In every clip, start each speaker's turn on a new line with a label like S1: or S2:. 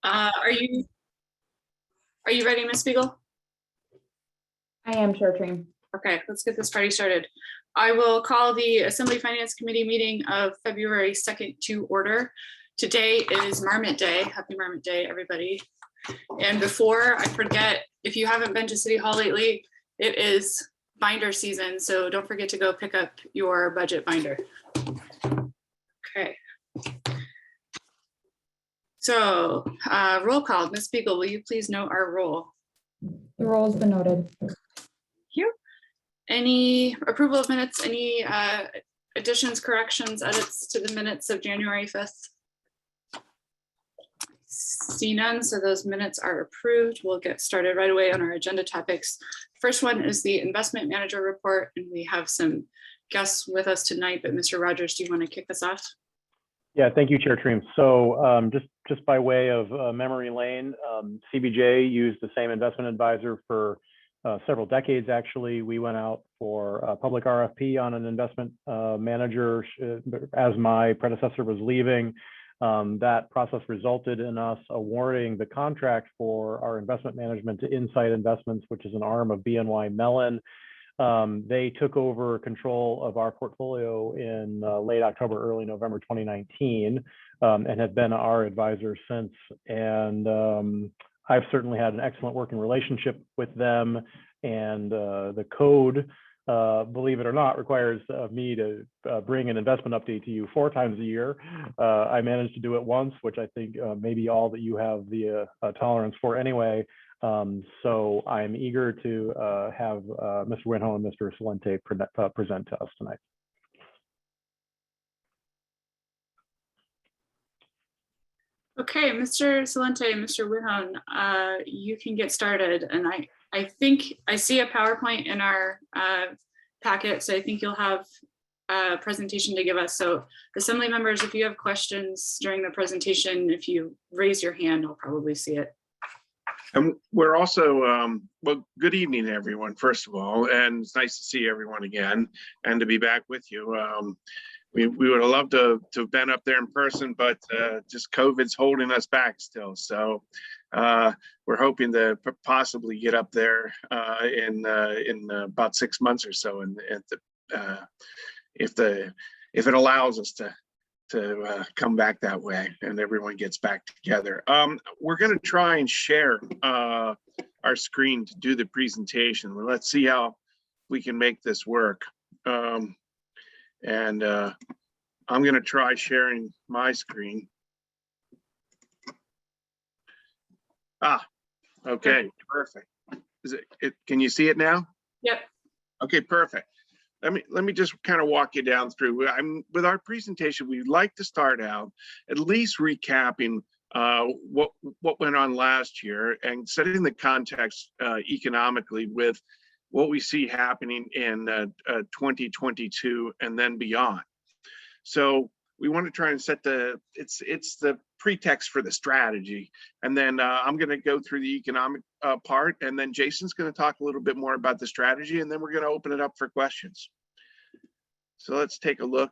S1: Are you ready, Ms. Spiegel?
S2: I am, Chair Treem.
S1: Okay, let's get this party started. I will call the Assembly Finance Committee meeting of February 2nd to order. Today is Marmot Day. Happy Marmot Day, everybody. And before I forget, if you haven't been to City Hall lately, it is binder season, so don't forget to go pick up your budget binder. Okay. So roll call. Ms. Spiegel, will you please note our roll?
S2: The roll has been noted.
S1: Thank you. Any approval of minutes? Any additions, corrections, edits to the minutes of January 5th? See none, so those minutes are approved. We'll get started right away on our agenda topics. First one is the investment manager report, and we have some guests with us tonight, but Mr. Rogers, do you want to kick us off?
S3: Yeah, thank you, Chair Treem. So just by way of memory lane, CBJ used the same investment advisor for several decades, actually. We went out for a public RFP on an investment manager as my predecessor was leaving. That process resulted in us awarding the contract for our investment management to Insight Investments, which is an arm of BNY Mellon. They took over control of our portfolio in late October, early November 2019, and have been our advisor since. And I've certainly had an excellent working relationship with them. And the code, believe it or not, requires me to bring an investment update to you 4 times a year. I managed to do it once, which I think maybe all that you have the tolerance for anyway. So I'm eager to have Mr. Winho and Mr. Salente present to us tonight.
S1: Okay, Mr. Salente, Mr. Winho, you can get started. And I think I see a PowerPoint in our packet, so I think you'll have a presentation to give us. So Assembly members, if you have questions during the presentation, if you raise your hand, I'll probably see it.
S4: And we're also, well, good evening, everyone, first of all, and it's nice to see everyone again and to be back with you. We would have loved to have been up there in person, but just COVID's holding us back still. So we're hoping to possibly get up there in about 6 months or so, and if it allows us to come back that way and everyone gets back together. We're going to try and share our screen to do the presentation. Let's see how we can make this work. I'm going to try sharing my screen. Okay, perfect. Is it can you see it now?
S1: Yep.
S4: Okay, perfect. Let me just kind of walk you down through. With our presentation, we'd like to start out at least recapping what went on last year and setting the context economically with what we see happening in 2022 and then beyond. So we want to try and set it's the pretext for the strategy. And then I'm going to go through the economic part, and then Jason's going to talk a little bit more about the strategy, and then we're going to open it up for questions. So let's take a look.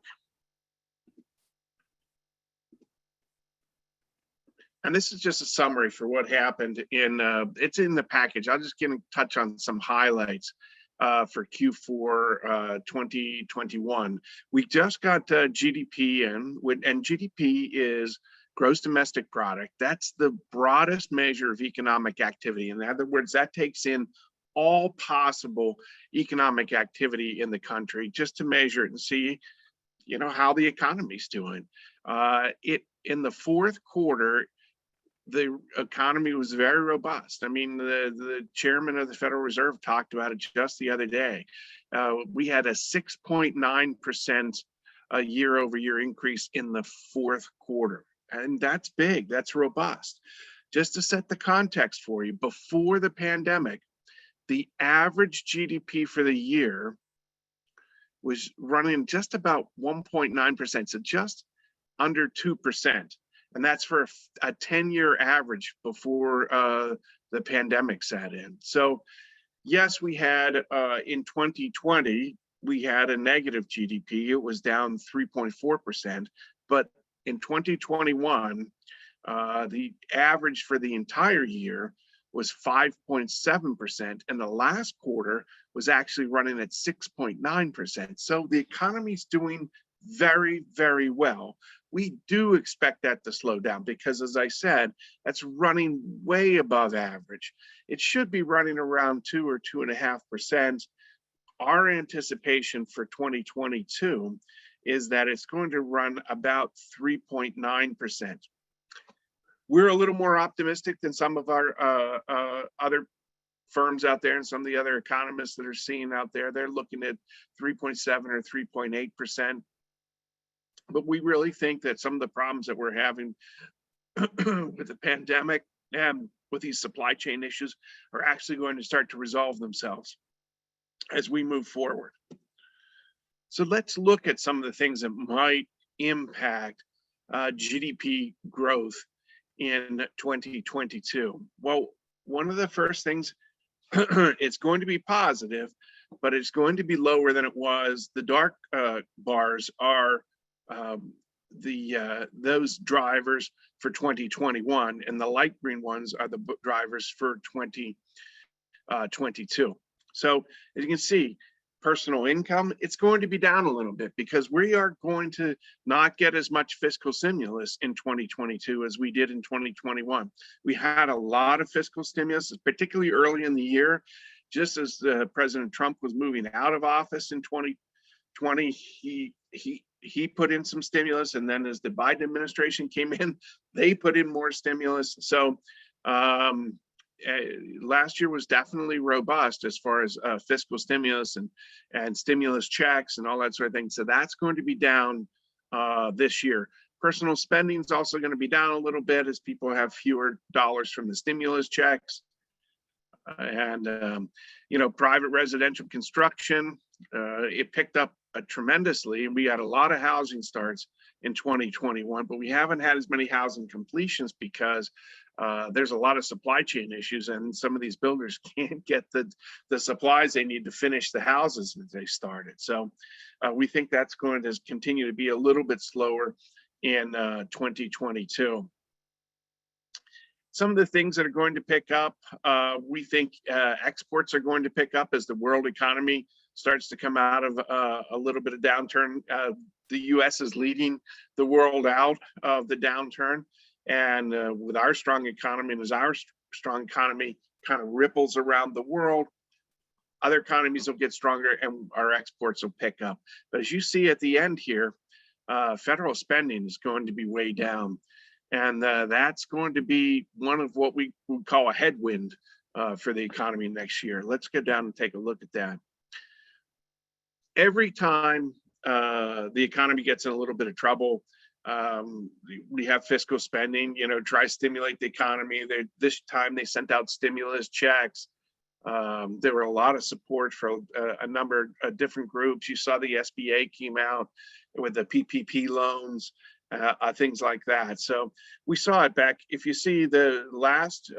S4: And this is just a summary for what happened it's in the package. I'm just going to touch on some highlights for Q4 2021. We just got GDP in, and GDP is gross domestic product. That's the broadest measure of economic activity. In other words, that takes in all possible economic activity in the country just to measure it and see, how the economy's doing. In the fourth quarter, the economy was very robust. I mean, the chairman of the Federal Reserve talked about it just the other day. We had a 6.9% year-over-year increase in the fourth quarter. And that's big, that's robust. Just to set the context for you, before the pandemic, the average GDP for the year was running just about 1.9%, so just under 2%. And that's for a 10-year average before the pandemic set in. So yes, we had in 2020, we had a negative GDP. It was down 3.4%. But in 2021, The average for the entire year was 5.7%, and the last quarter was actually running at 6.9%. So the economy's doing very, very well. We do expect that to slow down because, as I said, that's running way above average. It should be running around 2 or 2.5%. Our anticipation for 2022 is that it's going to run about 3.9%. We're a little more optimistic than some of our other firms out there and some of the other economists that are seeing out there. They're looking at 3.7 or 3.8%. But we really think that some of the problems that we're having with the pandemic and with these supply chain issues are actually going to start to resolve themselves as we move forward. So let's look at some of the things that might impact GDP growth in 2022. Well, one of the first things, it's going to be positive, but it's going to be lower than it was. The dark bars are those drivers for 2021, and the light green ones are the drivers for 2022. So as you can see, personal income, it's going to be down a little bit because we are going to not get as much fiscal stimulus in 2022 as we did in 2021. We had a lot of fiscal stimulus, particularly early in the year, just as President Trump was moving out of office in 2020. He put in some stimulus, and then as the Biden administration came in, they put in more stimulus. So last year was definitely robust as far as fiscal stimulus and stimulus checks and all that sort of thing. So that's going to be down this year. Personal spending is also going to be down a little bit as people have fewer dollars from the stimulus checks. Private residential construction, it picked up tremendously, and we had a lot of housing starts in 2021, but we haven't had as many housing completions because there's a lot of supply chain issues, and some of these builders can't get the supplies they need to finish the houses that they started. So we think that's going to continue to be a little bit slower in 2022. Some of the things that are going to pick up, we think exports are going to pick up as the world economy starts to come out of a little bit of downturn. The US is leading the world out of the downturn. And with our strong economy, and as our strong economy kind of ripples around the world, other economies will get stronger and our exports will pick up. But as you see at the end here, federal spending is going to be way down. And that's going to be one of what we would call a headwind for the economy next year. Let's get down and take a look at that. Every time the economy gets in a little bit of trouble, we have fiscal spending, try to stimulate the economy. This time they sent out stimulus checks. There were a lot of support for a number of different groups. You saw the SBA came out with the PPP loans, things like that. So we saw it back. If you see the last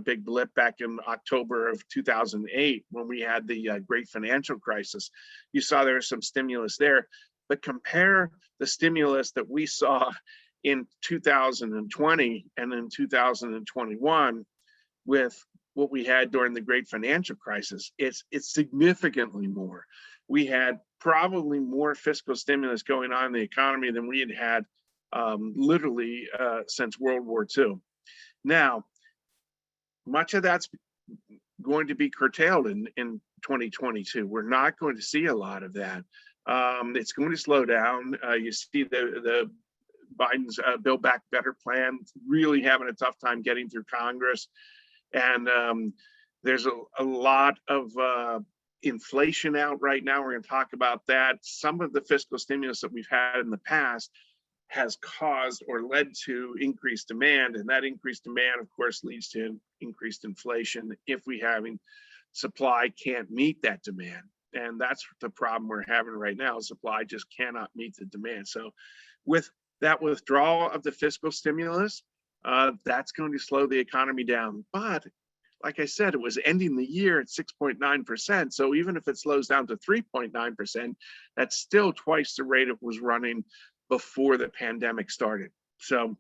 S4: big blip back in October of 2008, when we had the great financial crisis, you saw there was some stimulus there. But compare the stimulus that we saw in 2020 and in 2021 with what we had during the great financial crisis. It's significantly more. We had probably more fiscal stimulus going on in the economy than we had literally since World War II. Now, much of that's going to be curtailed in 2022. We're not going to see a lot of that. It's going to slow down. You see the Biden's Build Back Better plan really having a tough time getting through Congress. And there's a lot of inflation out right now. We're going to talk about that. Some of the fiscal stimulus that we've had in the past has caused or led to increased demand. And that increased demand, of course, leads to increased inflation if we having supply can't meet that demand. And that's the problem we're having right now. Supply just cannot meet the demand. So with that withdrawal of the fiscal stimulus, that's going to slow the economy down. But like I said, it was ending the year at 6.9%. So even if it slows down to 3.9%, that's still twice the rate it was running before the pandemic started. So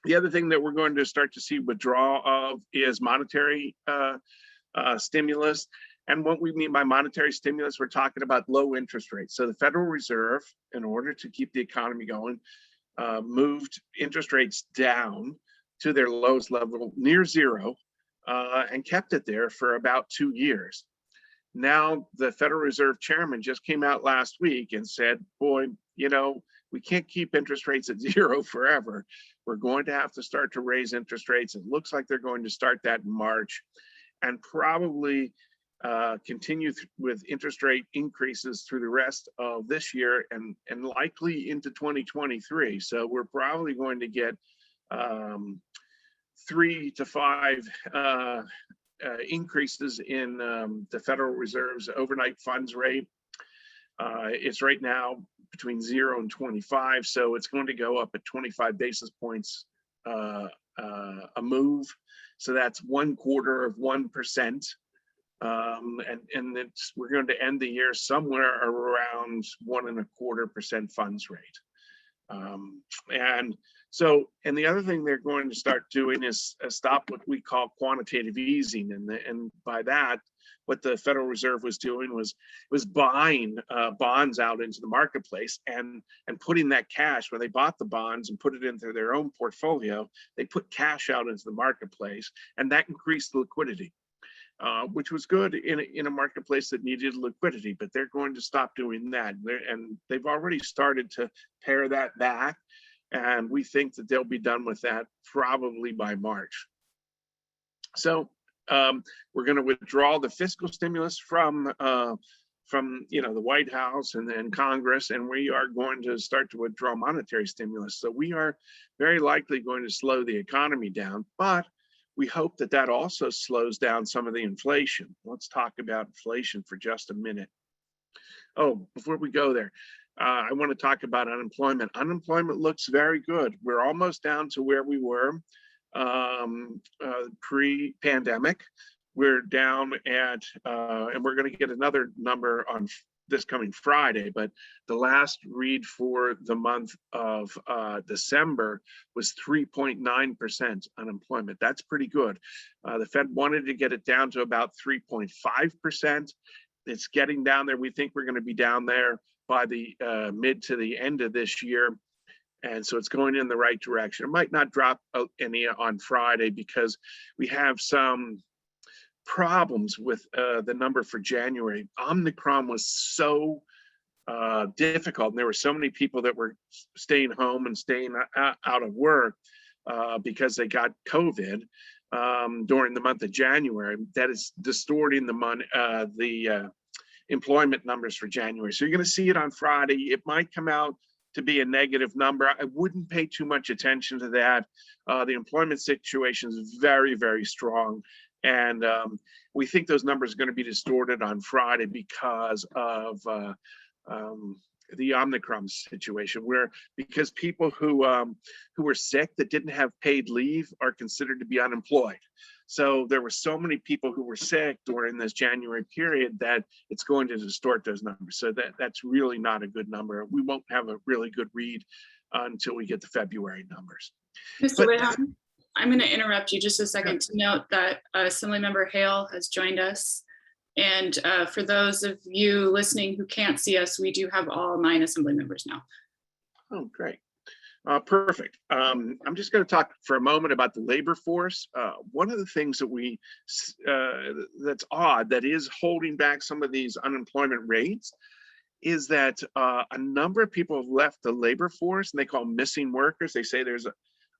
S4: The other thing that we're going to start to see withdrawal of is monetary stimulus. And what we mean by monetary stimulus, we're talking about low interest rates. So the Federal Reserve, in order to keep the economy going, moved interest rates down to their lowest level, near zero, and kept it there for about 2 years. Now, the Federal Reserve chairman just came out last week and said, boy, you know, we can't keep interest rates at zero forever. We're going to have to start to raise interest rates. It looks like they're going to start that in March, and probably continue with interest rate increases through the rest of this year and likely into 2023. So we're probably going to get 3 to 5 increases in the Federal Reserve's overnight funds rate. It's right now between 0 and 25, so it's going to go up at 25 basis points a move. So that's 1/4%. And we're going to end the year somewhere around 1.25% funds rate. And the other thing they're going to start doing is stop what we call quantitative easing. And by that, what the Federal Reserve was doing was buying bonds out into the marketplace and putting that cash, when they bought the bonds and put it into their own portfolio, they put cash out into the marketplace, and that increased the liquidity. Which was good in a marketplace that needed liquidity, but they're going to stop doing that. And they've already started to pare that back. And we think that they'll be done with that probably by March. So we're going to withdraw the fiscal stimulus from the White House and then Congress, and we are going to start to withdraw monetary stimulus. So we are very likely going to slow the economy down, but we hope that that also slows down some of the inflation. Let's talk about inflation for just a minute. Oh, before we go there, I want to talk about unemployment. Unemployment looks very good. We're almost down to where we were pre-pandemic. We're down at, and we're going to get another number on this coming Friday, but the last read for the month of December was 3.9% unemployment. That's pretty good. The Fed wanted to get it down to about 3.5%. It's getting down there. We think we're going to be down there by the mid to the end of this year. And so it's going in the right direction. It might not drop any on Friday because we have some problems with the number for January. Omicron was so difficult, and there were so many people that were staying home and staying out of work because they got COVID during the month of January. That is distorting the employment numbers for January. So you're going to see it on Friday. It might come out to be a negative number. I wouldn't pay too much attention to that. The employment situation is very, very strong. And we think those numbers are going to be distorted on Friday because of the Omicron situation, because people who were sick that didn't have paid leave are considered to be unemployed. So there were so many people who were sick during this January period that it's going to distort those numbers. So that's really not a good number. We won't have a really good read until we get the February numbers.
S1: Mr. Whittam, I'm going to interrupt you just a second to note that Assemblymember Hale has joined us. And for those of you listening who can't see us, we do have all 9 Assembly members now.
S4: Oh, great. Perfect. I'm just going to talk for a moment about the labor force. One of the things that that's odd, that is holding back some of these unemployment rates, is that a number of people have left the labor force, and they call them missing workers. They say there's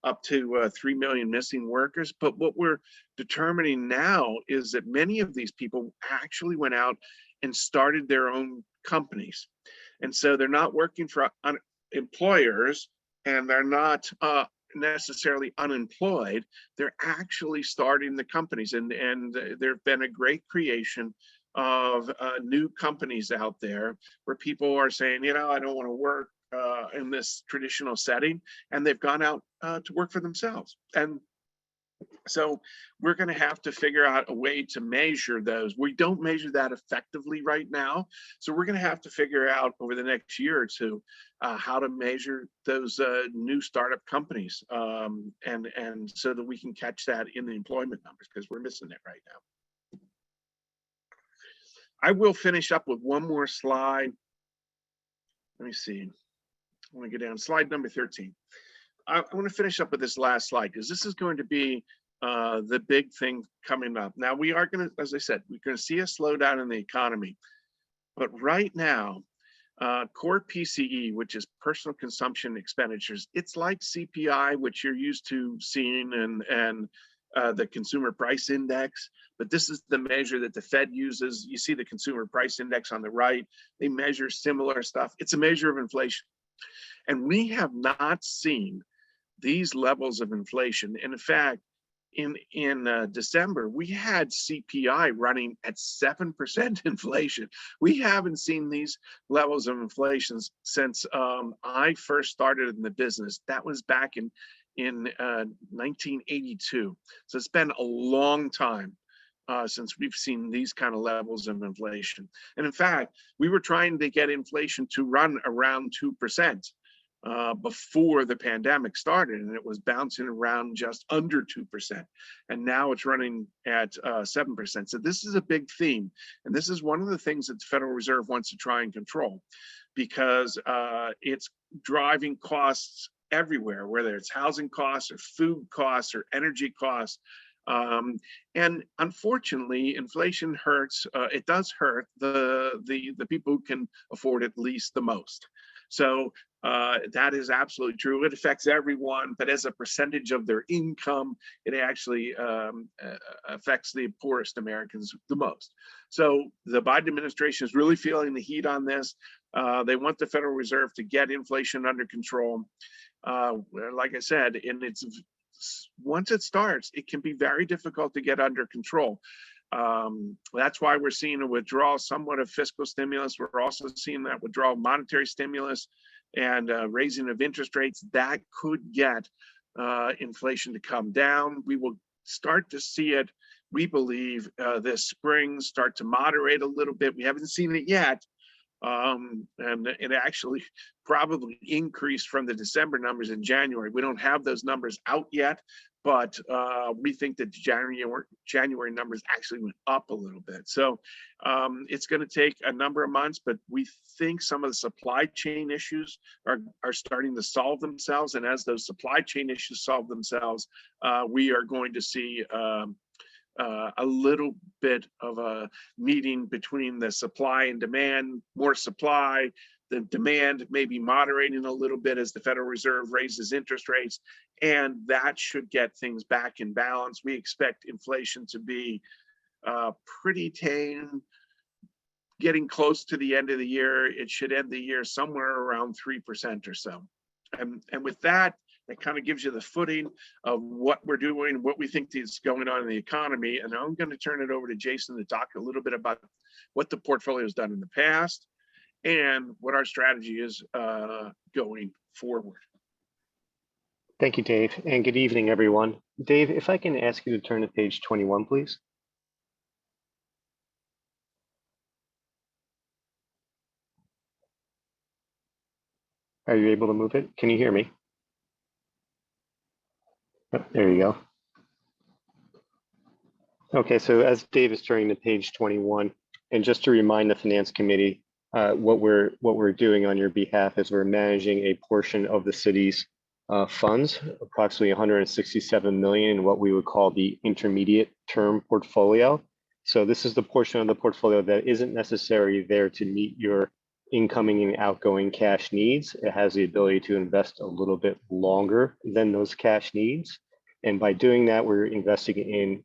S4: up to 3 million missing workers. But what we're determining now is that many of these people actually went out and started their own companies. And so they're not working for employers, and they're not necessarily unemployed. They're actually starting the companies. And there've been a great creation of new companies out there where people are saying, I don't want to work in this traditional setting, and they've gone out to work for themselves. And So we're going to have to figure out a way to measure those. We don't measure that effectively right now. So we're going to have to figure out over the next year or two how to measure those new startup companies, and so that we can catch that in the employment numbers, because we're missing it right now. I will finish up with one more slide. Let me see. I want to get down slide number 13. I want to finish up with this last slide, because this is going to be the big thing coming up. Now, we are going to, as I said, we're going to see a slowdown in the economy. But right now, core PCE, which is personal consumption expenditures, it's like CPI, which you're used to seeing, and the consumer price index. But this is the measure that the Fed uses. You see the consumer price index on the right. They measure similar stuff. It's a measure of inflation. And we have not seen these levels of inflation. And in fact, in December, we had CPI running at 7% inflation. We haven't seen these levels of inflation since I first started in the business. That was back in 1982. So it's been a long time since we've seen these kind of levels of inflation. And in fact, we were trying to get inflation to run around 2%. Before the pandemic started, and it was bouncing around just under 2%. And now it's running at 7%. So this is a big theme. And this is one of the things that the Federal Reserve wants to try and control, because it's driving costs everywhere, whether it's housing costs or food costs or energy costs. And unfortunately, inflation hurts. It does hurt the people who can afford it least the most. So that is absolutely true. It affects everyone, but as a percentage of their income, it actually affects the poorest Americans the most. So the Biden administration is really feeling the heat on this. They want the Federal Reserve to get inflation under control. Like I said, and once it starts, it can be very difficult to get under control. That's why we're seeing a withdrawal somewhat of fiscal stimulus. We're also seeing that withdrawal of monetary stimulus and raising of interest rates. That could get inflation to come down. We will start to see it, we believe, this spring, start to moderate a little bit. We haven't seen it yet. And it actually probably increased from the December numbers in January. We don't have those numbers out yet, but we think that January numbers actually went up a little bit. So it's going to take a number of months, but we think some of the supply chain issues are starting to solve themselves. And as those supply chain issues solve themselves, we are going to see a little bit of a meeting between the supply and demand, more supply, the demand may be moderating a little bit as the Federal Reserve raises interest rates, and that should get things back in balance. We expect inflation to be pretty tame, getting close to the end of the year. It should end the year somewhere around 3% or so. And with that, that kind of gives you the footing of what we're doing, what we think is going on in the economy. And I'm going to turn it over to Jason to talk a little bit about what the portfolio has done in the past and what our strategy is going forward.
S5: Thank you, Dave, and good evening, everyone. Dave, if I can ask you to turn to page 21, please. Are you able to move it? Can you hear me? Oh, there you go. Okay, so as Dave is turning to page 21, and just to remind the Finance Committee, what we're doing on your behalf is we're managing a portion of the city's funds, approximately 167 million in what we would call the intermediate term portfolio. So this is the portion of the portfolio that isn't necessarily there to meet your incoming and outgoing cash needs. It has the ability to invest a little bit longer than those cash needs. And by doing that, we're investing in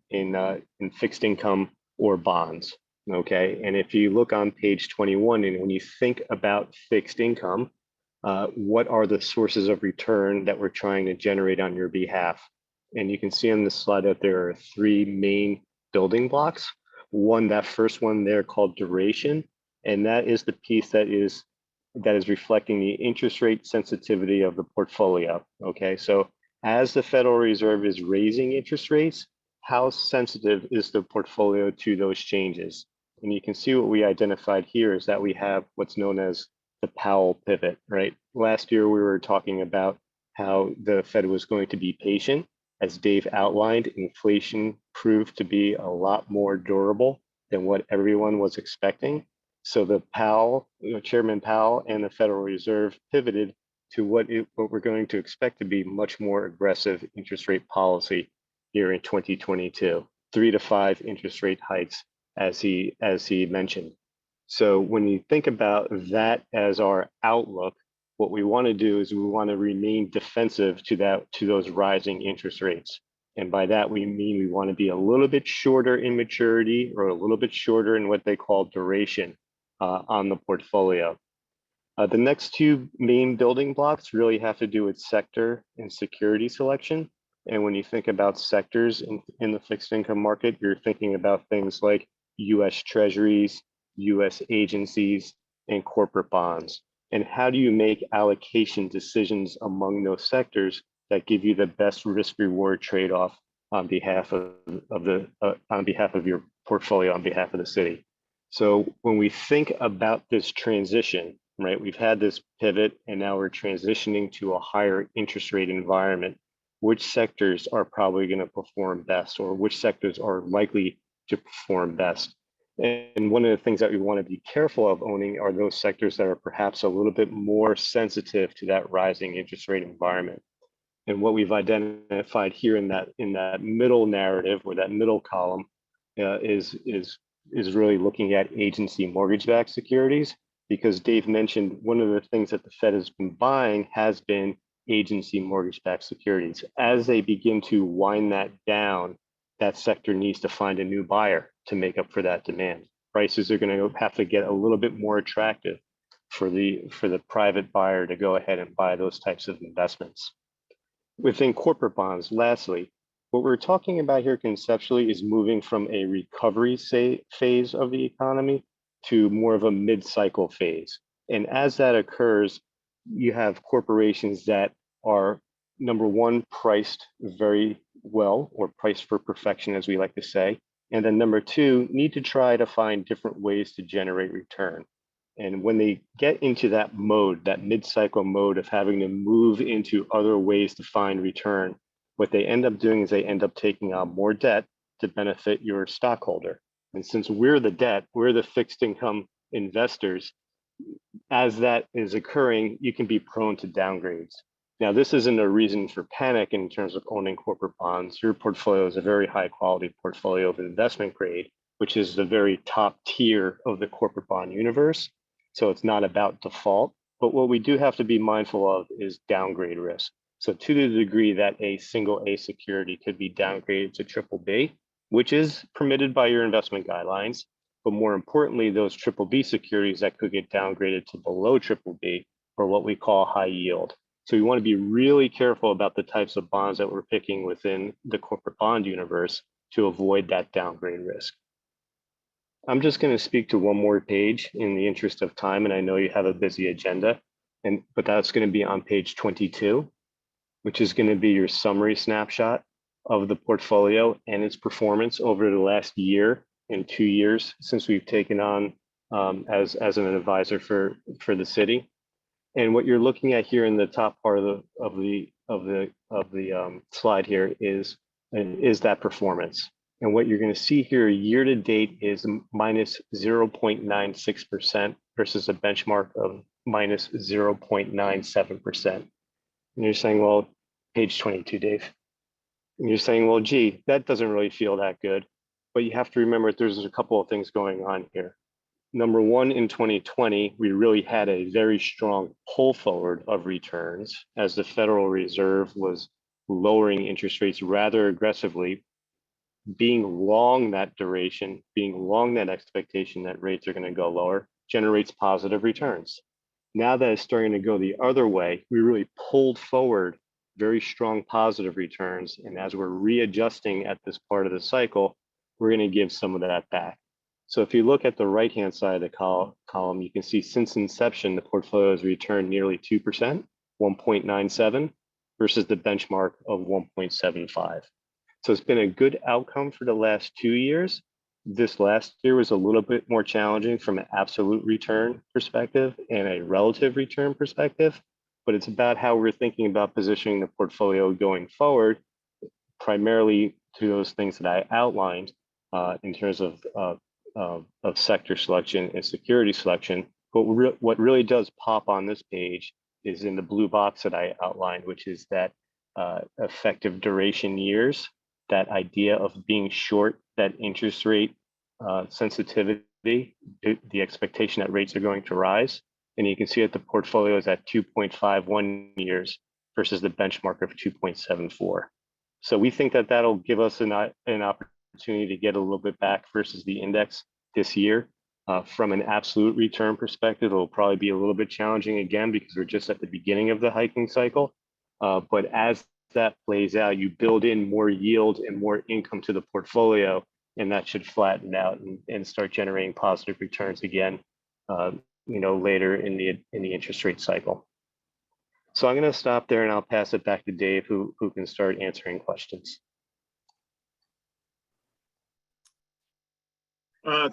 S5: fixed income or bonds. Okay, and if you look on page 21, and when you think about fixed income, what are the sources of return that we're trying to generate on your behalf? And you can see on this slide that there are three main building blocks. That first one there called duration, and that is the piece that is reflecting the interest rate sensitivity of the portfolio. Okay, so As the Federal Reserve is raising interest rates, how sensitive is the portfolio to those changes? And you can see what we identified here is that we have what's known as the Powell pivot, right? Last year, we were talking about how the Fed was going to be patient. As Dave outlined, inflation proved to be a lot more durable than what everyone was expecting. So the Powell, Chairman Powell and the Federal Reserve pivoted to what we're going to expect to be much more aggressive interest rate policy here in 2022, 3 to 5 interest rate hikes, as he mentioned. So when you think about that as our outlook, what we want to do is we want to remain defensive to those rising interest rates. And by that, we mean we want to be a little bit shorter in maturity or a little bit shorter in what they call duration on the portfolio. The next two main building blocks really have to do with sector and security selection. And when you think about sectors in the fixed income market, you're thinking about things like US Treasuries, US agencies, and corporate bonds. And how do you make allocation decisions among those sectors that give you the best risk reward trade-off on behalf of your portfolio, on behalf of the city? So when we think about this transition, right, we've had this pivot and now we're transitioning to a higher interest rate environment. Which sectors are probably going to perform best, or which sectors are likely to perform best? And one of the things that we want to be careful of owning are those sectors that are perhaps a little bit more sensitive to that rising interest rate environment. And what we've identified here in that middle narrative, or that middle column, is really looking at agency mortgage-backed securities, because Dave mentioned one of the things that the Fed has been buying has been agency mortgage-backed securities. As they begin to wind that down, that sector needs to find a new buyer to make up for that demand. Prices are going to have to get a little bit more attractive for the private buyer to go ahead and buy those types of investments. Within corporate bonds, lastly, what we're talking about here conceptually is moving from a recovery phase of the economy to more of a mid-cycle phase. And as that occurs, you have corporations that are, number one, priced very well, or priced for perfection, as we like to say. And then number two, need to try to find different ways to generate return. And when they get into that mode, that mid-cycle mode of having to move into other ways to find return, what they end up doing is they end up taking on more debt to benefit your stockholder. And since we're the debt, we're the fixed income investors, as that is occurring, you can be prone to downgrades. Now, this isn't a reason for panic in terms of owning corporate bonds. Your portfolio is a very high quality portfolio of investment grade, which is the very top tier of the corporate bond universe. So it's not about default, but what we do have to be mindful of is downgrade risk. So to the degree that a single A security could be downgraded to triple B, which is permitted by your investment guidelines, but more importantly, those triple B securities that could get downgraded to below triple B are what we call high yield. So we want to be really careful about the types of bonds that we're picking within the corporate bond universe to avoid that downgrade risk. I'm just going to speak to one more page in the interest of time, and I know you have a busy agenda, but that's going to be on page 22, which is going to be your summary snapshot of the portfolio and its performance over the last year and 2 years since we've taken on as an advisor for the city. And what you're looking at here in the top part of the slide here is that performance. And what you're going to see here year to date is minus 0.96% versus a benchmark of minus 0.97%. And you're saying, well, page 22, Dave. And you're saying, well, gee, that doesn't really feel that good. But you have to remember there's a couple of things going on here. Number one, in 2020, we really had a very strong pull forward of returns as the Federal Reserve was lowering interest rates rather aggressively, being long that duration, being long that expectation that rates are going to go lower, generates positive returns. Now that it's starting to go the other way, we really pulled forward very strong positive returns. And as we're readjusting at this part of the cycle, we're going to give some of that back. So if you look at the right-hand side of the column, you can see since inception, the portfolio has returned nearly 2%, 1.97. versus the benchmark of 1.75. So it's been a good outcome for the last 2 years. This last year was a little bit more challenging from an absolute return perspective and a relative return perspective, but it's about how we're thinking about positioning the portfolio going forward, primarily to those things that I outlined in terms of sector selection and security selection. But what really does pop on this page is in the blue box that I outlined, which is that effective duration years, that idea of being short that interest rate sensitivity, the expectation that rates are going to rise. And you can see that the portfolio is at 2.51 years versus the benchmark of 2.74. So we think that that'll give us an opportunity to get a little bit back versus the index this year. From an absolute return perspective, it'll probably be a little bit challenging again because we're just at the beginning of the hiking cycle. But as that plays out, you build in more yield and more income to the portfolio, and that should flatten out and start generating positive returns again, later in the interest rate cycle. So I'm going to stop there and I'll pass it back to Dave, who can start answering questions.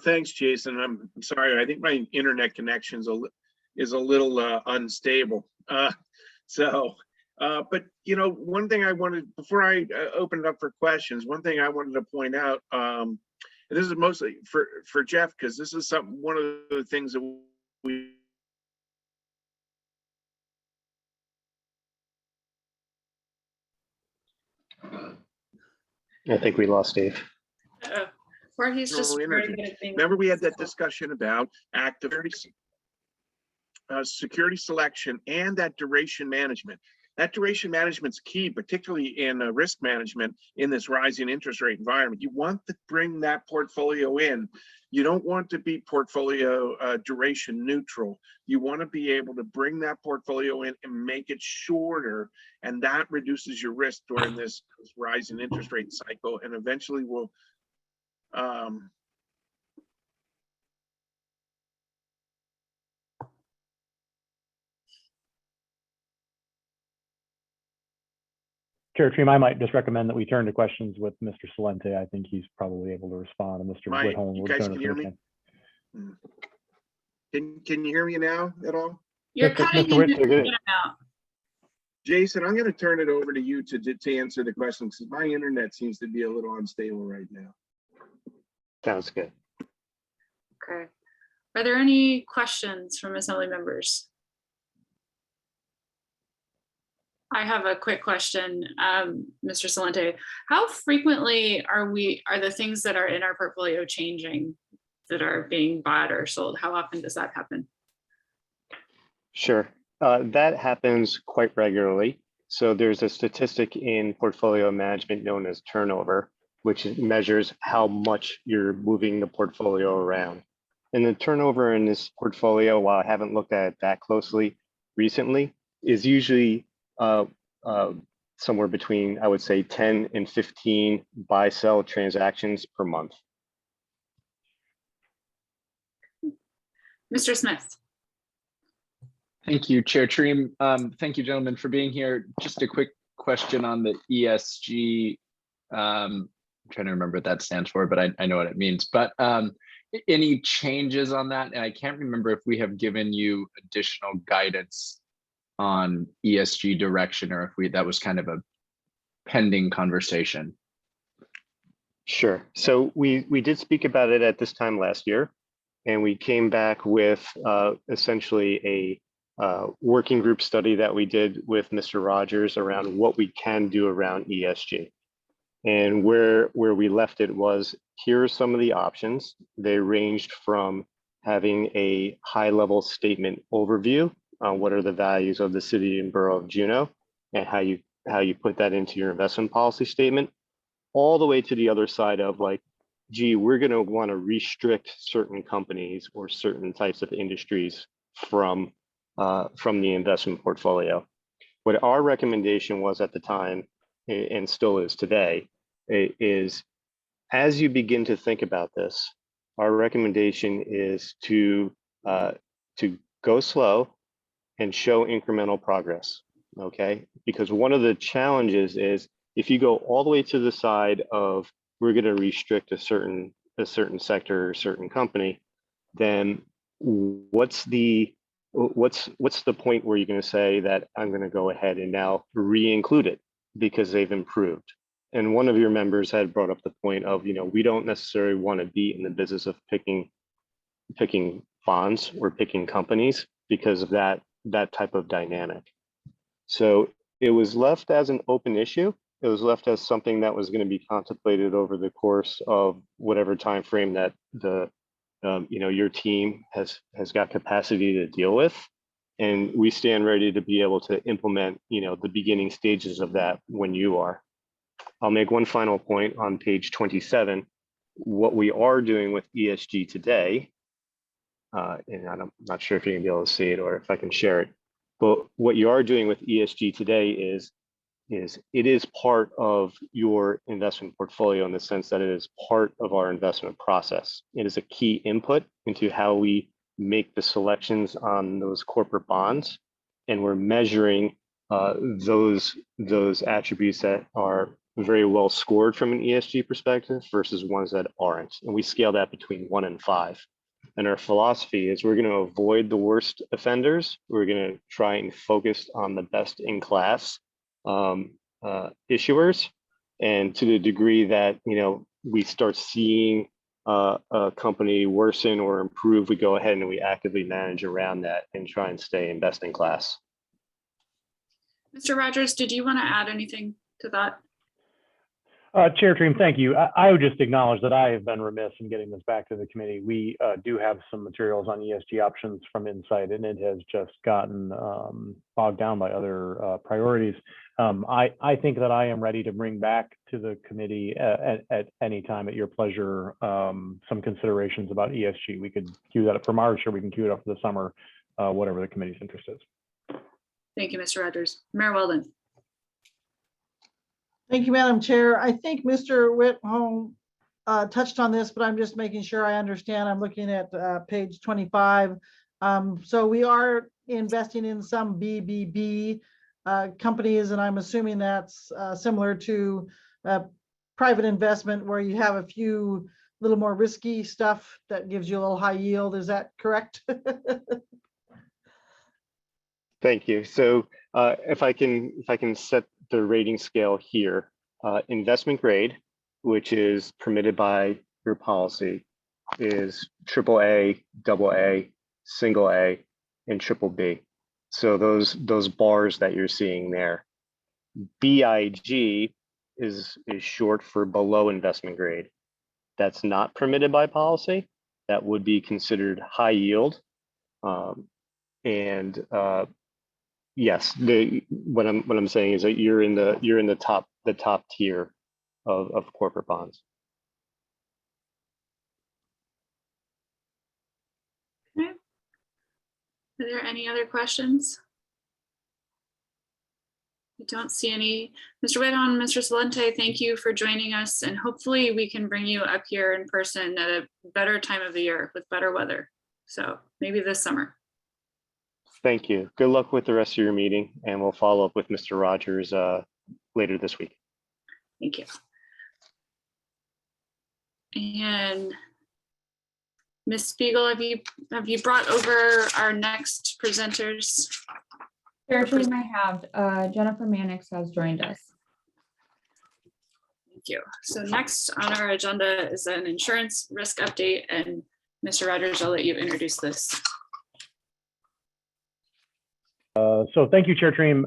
S4: Thanks, Jason. I'm sorry. I think my internet connection is a little unstable. But one thing I wanted, before I open it up for questions, one thing I wanted to point out, and this is mostly for Jeff, because this is one of the things that we
S5: I think we lost Dave.
S1: Or he's just
S4: remember we had that discussion about active security selection and that duration management. That duration management's key, particularly in risk management in this rising interest rate environment. You want to bring that portfolio in. You don't want to be portfolio duration neutral. You want to be able to bring that portfolio in and make it shorter, and that reduces your risk during this rising interest rate cycle, and eventually will
S3: Chair Treem, I might just recommend that we turn to questions with Mr. Salente. I think he's probably able to respond, and Mr. Whitholm will turn
S4: hear me? Can you hear me now at all?
S1: You're cutting in out.
S4: Jason, I'm going to turn it over to you to answer the questions, because my internet seems to be a little unstable right now.
S5: Sounds good.
S1: Okay. Are there any questions from Assembly members? I have a quick question, Mr. Salente. How frequently are the things that are in our portfolio changing, that are being bought or sold? How often does that happen?
S5: Sure, that happens quite regularly. So there's a statistic in portfolio management known as turnover, which measures how much you're moving the portfolio around. And the turnover in this portfolio, while I haven't looked at it that closely recently, is usually somewhere between, I would say, 10 and 15 buy-sell transactions per month.
S1: Mr. Smith.
S6: Thank you, Chair Treem. Thank you, gentlemen, for being here. Just a quick question on the ESG. I'm trying to remember what that stands for, but I know what it means. But any changes on that? And I can't remember if we have given you additional guidance on ESG direction, or if that was kind of a pending conversation.
S5: Sure. So we did speak about it at this time last year, and we came back with essentially a working group study that we did with Mr. Rogers around what we can do around ESG. And where we left it was, here are some of the options. They ranged from having a high-level statement overview on what are the values of the city and borough of Juneau, and how you put that into your investment policy statement, all the way to the other side of like, gee, we're going to want to restrict certain companies or certain types of industries from the investment portfolio. What our recommendation was at the time, and still is today, is as you begin to think about this, our recommendation is to go slow and show incremental progress. okay? Because one of the challenges is if you go all the way to the side of we're going to restrict a certain sector or certain company, then what's the point where you're going to say that I'm going to go ahead and now re-include it because they've improved? And one of your members had brought up the point of, we don't necessarily want to be in the business of picking bonds or picking companies because of that type of dynamic. So it was left as an open issue. It was left as something that was going to be contemplated over the course of whatever time frame that your team has got capacity to deal with. And we stand ready to be able to implement, the beginning stages of that when you are. I'll make one final point on page 27. What we are doing with ESG today, and I'm not sure if you can be able to see it or if I can share it, but what you are doing with ESG today is it is part of your investment portfolio in the sense that it is part of our investment process. It is a key input into how we make the selections on those corporate bonds, and we're measuring those attributes that are very well scored from an ESG perspective versus ones that aren't, and we scale that between 1 and 5. And our philosophy is we're going to avoid the worst offenders. We're going to try and focus on the best in class issuers, and to the degree that we start seeing a company worsen or improve, we go ahead and we actively manage around that and try and stay in best in class.
S1: Mr. Rogers, did you want to add anything to that?
S3: Chair Treem, thank you. I would just acknowledge that I have been remiss in getting this back to the committee. We do have some materials on ESG options from Insight, and it has just gotten bogged down by other priorities. I think that I am ready to bring back to the committee at any time at your pleasure some considerations about ESG. We could queue that up for March, or we can queue it up for the summer, whatever the committee's interest is.
S1: Thank you, Mr. Rogers. Mayor Weldon.
S7: Thank you, Madam Chair. I think Mr. Whitcomb touched on this, but I'm just making sure I understand. I'm looking at page 25. So we are investing in some BBB companies, and I'm assuming that's similar to private investment where you have a few little more risky stuff that gives you a little high yield. Is that correct?
S5: Thank you. So if I can set the rating scale here, investment grade, which is permitted by your policy, is AAA, AA, single A, and triple B. So those bars that you're seeing there. BIG is short for below investment grade. That's not permitted by policy. That would be considered high yield. Yes, what I'm saying is that you're in the top tier of corporate bonds.
S1: Okay. Are there any other questions? I don't see any. Mr. Whitcomb, Mr. Salente, thank you for joining us, and hopefully we can bring you up here in person at a better time of the year with better weather. So maybe this summer.
S5: Thank you. Good luck with the rest of your meeting, and we'll follow up with Mr. Rogers later this week.
S1: Thank you. And Ms. Spiegel, have you brought over our next presenters?
S2: Chair Treem, I have. Jennifer Mannix has joined us.
S1: Thank you. So next on our agenda is an insurance risk update, and Mr. Rogers, I'll let you introduce this.
S3: So thank you, Chair Treem.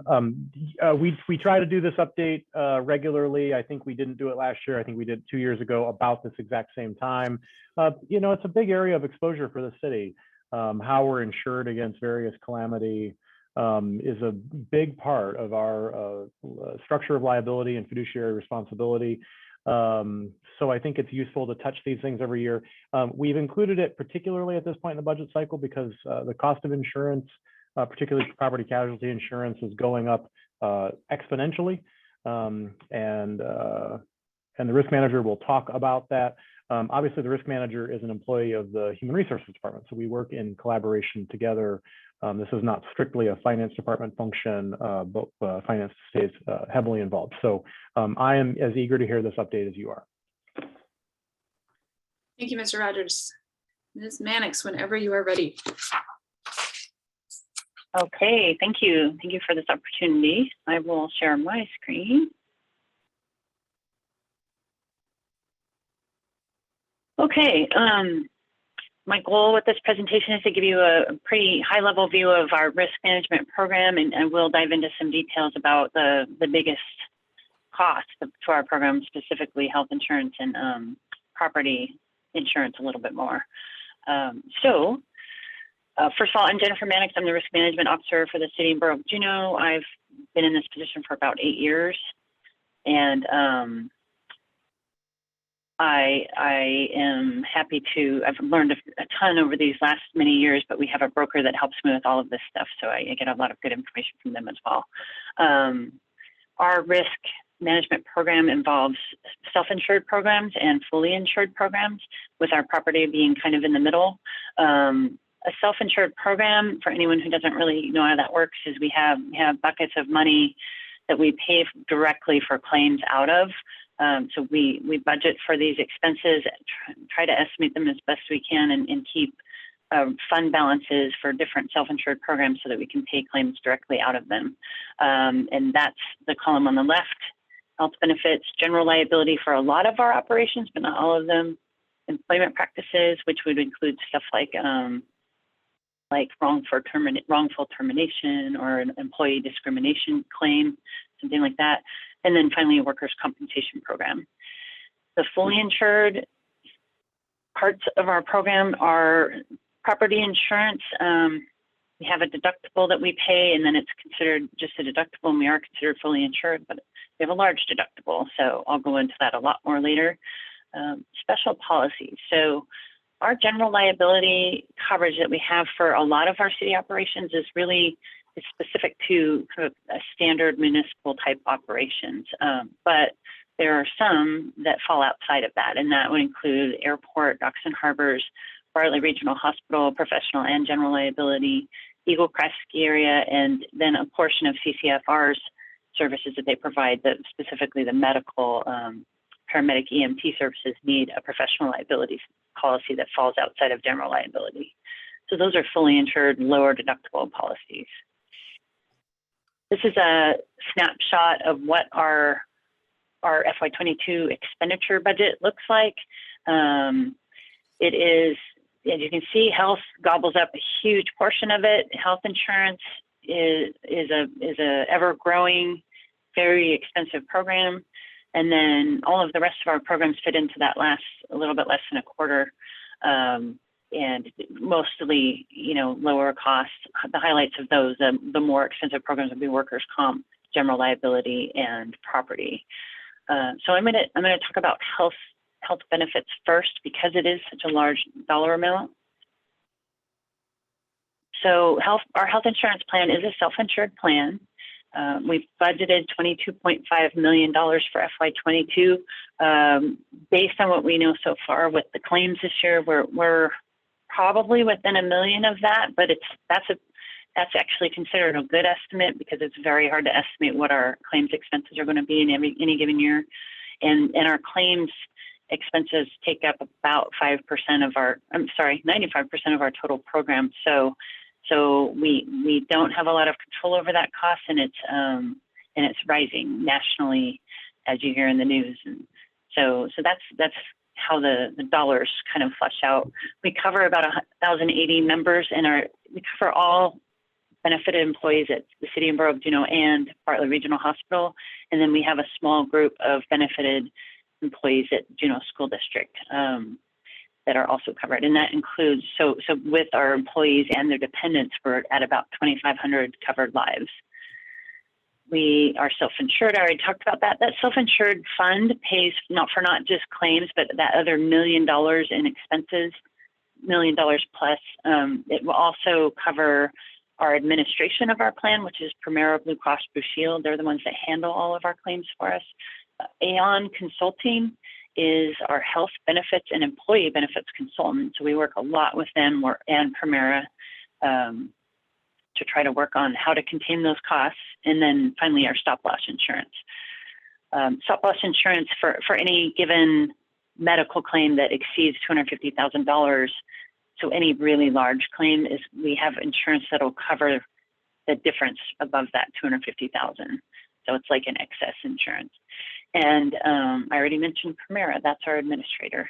S3: We try to do this update regularly. I think we didn't do it last year. I think we did 2 years ago about this exact same time. It's a big area of exposure for the city. How we're insured against various calamity is a big part of our structure of liability and fiduciary responsibility. So I think it's useful to touch these things every year. We've included it particularly at this point in the budget cycle because the cost of insurance, particularly property casualty insurance, is going up exponentially, and the risk manager will talk about that. Obviously, the risk manager is an employee of the Human Resources Department, so we work in collaboration together. This is not strictly a finance department function, but finance stays heavily involved. So I am as eager to hear this update as you are.
S1: Thank you, Mr. Rogers. Ms. Mannix, whenever you are ready.
S8: Okay, thank you. Thank you for this opportunity. I will share my screen. Okay, my goal with this presentation is to give you a pretty high level view of our risk management program, and we'll dive into some details about the biggest costs to our program, specifically health insurance and property insurance a little bit more. First of all, I'm Jennifer Mannix. I'm the risk management officer for the city and borough of Juneau. I've been in this position for about 8 years, and I am happy to, I've learned a ton over these last many years, but we have a broker that helps me with all of this stuff. So I get a lot of good information from them as well. Our risk management program involves self-insured programs and fully insured programs, with our property being kind of in the middle. A self-insured program, for anyone who doesn't really know how that works, is we have buckets of money that we pay directly for claims out of. So we budget for these expenses, try to estimate them as best we can, and keep fund balances for different self-insured programs so that we can pay claims directly out of them. And that's the column on the left. Health benefits, general liability for a lot of our operations, but not all of them. Employment practices, which would include stuff like wrongful termination or an employee discrimination claim, something like that. And then finally, a workers' compensation program. The fully insured parts of our program are property insurance. We have a deductible that we pay, and then it's considered just a deductible, and we are considered fully insured, but we have a large deductible. So I'll go into that a lot more later. Special policies. So our general liability coverage that we have for a lot of our city operations is really specific to kind of a standard municipal type operations. But there are some that fall outside of that, and that would include airport, docks and harbors, Bartlett Regional Hospital, professional and general liability, Eagle Crest Ski Area, and then a portion of CCFR's services that they provide, that specifically the medical paramedic EMT services need a professional liability policy that falls outside of general liability. So those are fully insured, lower deductible policies. This is a snapshot of what our FY22 expenditure budget looks like. It is, as you can see, health gobbles up a huge portion of it. Health insurance is a ever-growing, very expensive program. And then all of the rest of our programs fit into that last a little bit less than a quarter, and mostly, lower costs. The highlights of those, the more expensive programs would be workers' comp, general liability, and property. So I'm gonna talk about health benefits first, because it is such a large dollar amount. So our health insurance plan is a self-insured plan. We've budgeted $22.5 million for FY22. Based on what we know so far with the claims this year, we're probably within $1 million of that, but that's actually considered a good estimate, because it's very hard to estimate what our claims expenses are going to be in any given year, and our claims expenses take up about 5% of 95% of our total program. So we don't have a lot of control over that cost, and it's rising nationally, as you hear in the news. And so that's how the dollars kind of flush out. We cover about 1,080 members, and we cover all benefited employees at the city and borough of Juneau and Bartlett Regional Hospital, and then we have a small group of benefited employees at Juneau School District that are also covered, and that includes, so with our employees and their dependents, we're at about 2,500 covered lives. We are self-insured. I already talked about that. That self-insured fund pays not just claims, but that other $1 million in expenses, $1 million plus. It will also cover our administration of our plan, which is Primera Blue Cross Blue Shield. They're the ones that handle all of our claims for us. Aon Consulting is our health benefits and employee benefits consultant. So we work a lot with them and Primera to try to work on how to contain those costs. And then finally, our stop loss insurance. Stop loss insurance for any given medical claim that exceeds $250,000. So any really large claim is, we have insurance that'll cover the difference above that 250,000. So it's like an excess insurance. And I already mentioned Primera, that's our administrator.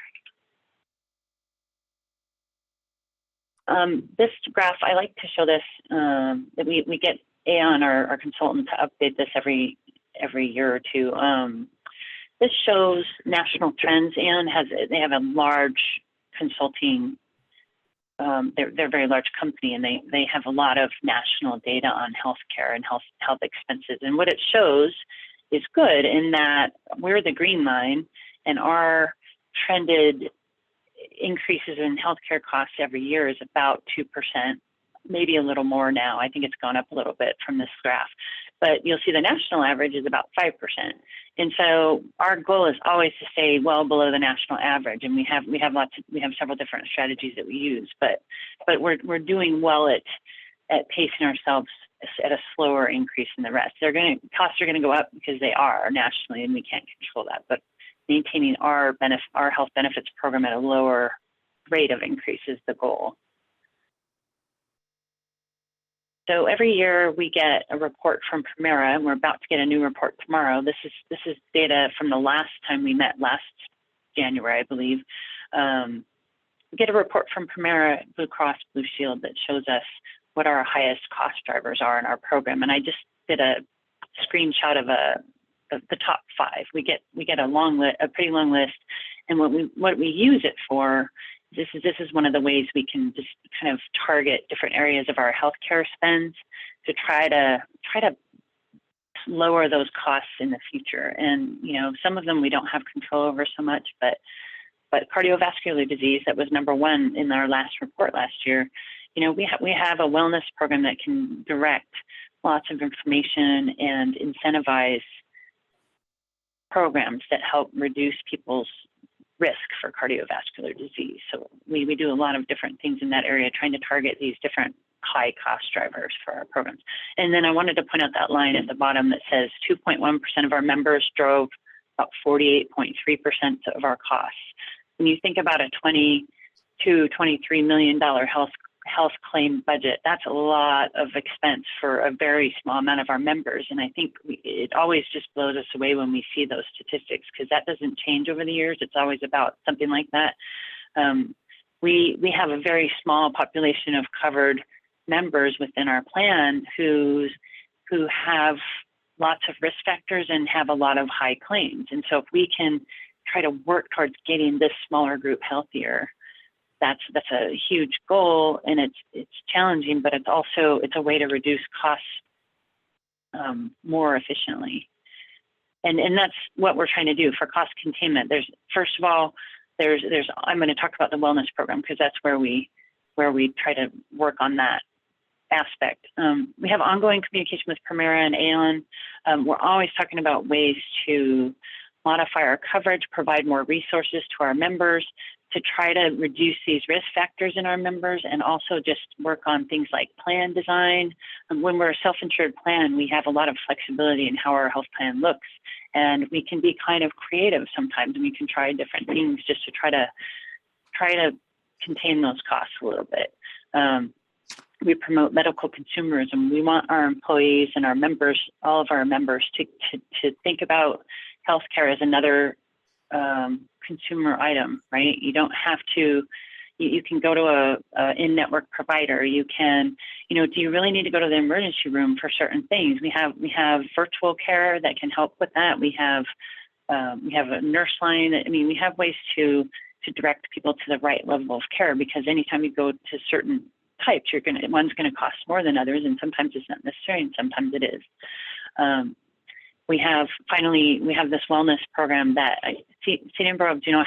S8: This graph, I like to show this, that we get Aon, our consultant, to update this every year or two. This shows national trends. Aon they have a large consulting, they're a very large company, and they have a lot of national data on healthcare and health expenses. And what it shows is good in that we're the green line, and our trended increases in healthcare costs every year is about 2%, maybe a little more now. I think it's gone up a little bit from this graph, but you'll see the national average is about 5%. And so our goal is always to stay well below the national average. And we have several different strategies that we use, but we're doing well at pacing ourselves at a slower increase than the rest. Costs are going to go up because they are nationally, and we can't control that, but maintaining our health benefits program at a lower rate of increase is the goal. So every year we get a report from Primera, and we're about to get a new report tomorrow. This is data from the last time we met, last January, I believe. We get a report from Primera, Blue Cross Blue Shield, that shows us what our highest cost drivers are in our program. And I just did a screenshot of the top 5. We get a pretty long list, and what we use it for. This is one of the ways we can just kind of target different areas of our healthcare spends to try to lower those costs in the future. And some of them we don't have control over so much, but cardiovascular disease, that was #1 in our last report last year. We have a wellness program that can direct lots of information and incentivize programs that help reduce people's risk for cardiovascular disease. So we do a lot of different things in that area, trying to target these different high cost drivers for our programs. And then I wanted to point out that line at the bottom that says 2.1% of our members drove about 48.3% of our costs. When you think about a $23 million health claim budget, that's a lot of expense for a very small amount of our members. And I think it always just blows us away when we see those statistics, because that doesn't change over the years. It's always about something like that. We have a very small population of covered members within our plan who have lots of risk factors and have a lot of high claims. And so if we can try to work towards getting this smaller group healthier, that's a huge goal, and it's challenging, but it's a way to reduce costs more efficiently. And that's what we're trying to do for cost containment. First of all, I'm going to talk about the wellness program, because that's where we try to work on that aspect. We have ongoing communication with Primera and Aon. We're always talking about ways to modify our coverage, provide more resources to our members, to try to reduce these risk factors in our members, and also just work on things like plan design. When we're a self-insured plan, we have a lot of flexibility in how our health plan looks, and we can be kind of creative sometimes, and we can try different things just to try to contain those costs a little bit. We promote medical consumerism. We want our employees and our members, all of our members, to think about healthcare as another consumer item, right? You don't have to, you can go to a in-network provider. You can, do you really need to go to the emergency room for certain things? We have virtual care that can help with that. We have a nurse line. We have ways to direct people to the right level of care, because anytime you go to certain types, one's going to cost more than others, and sometimes it's not necessary, and sometimes it is. We have this wellness program that City and Borough of Juneau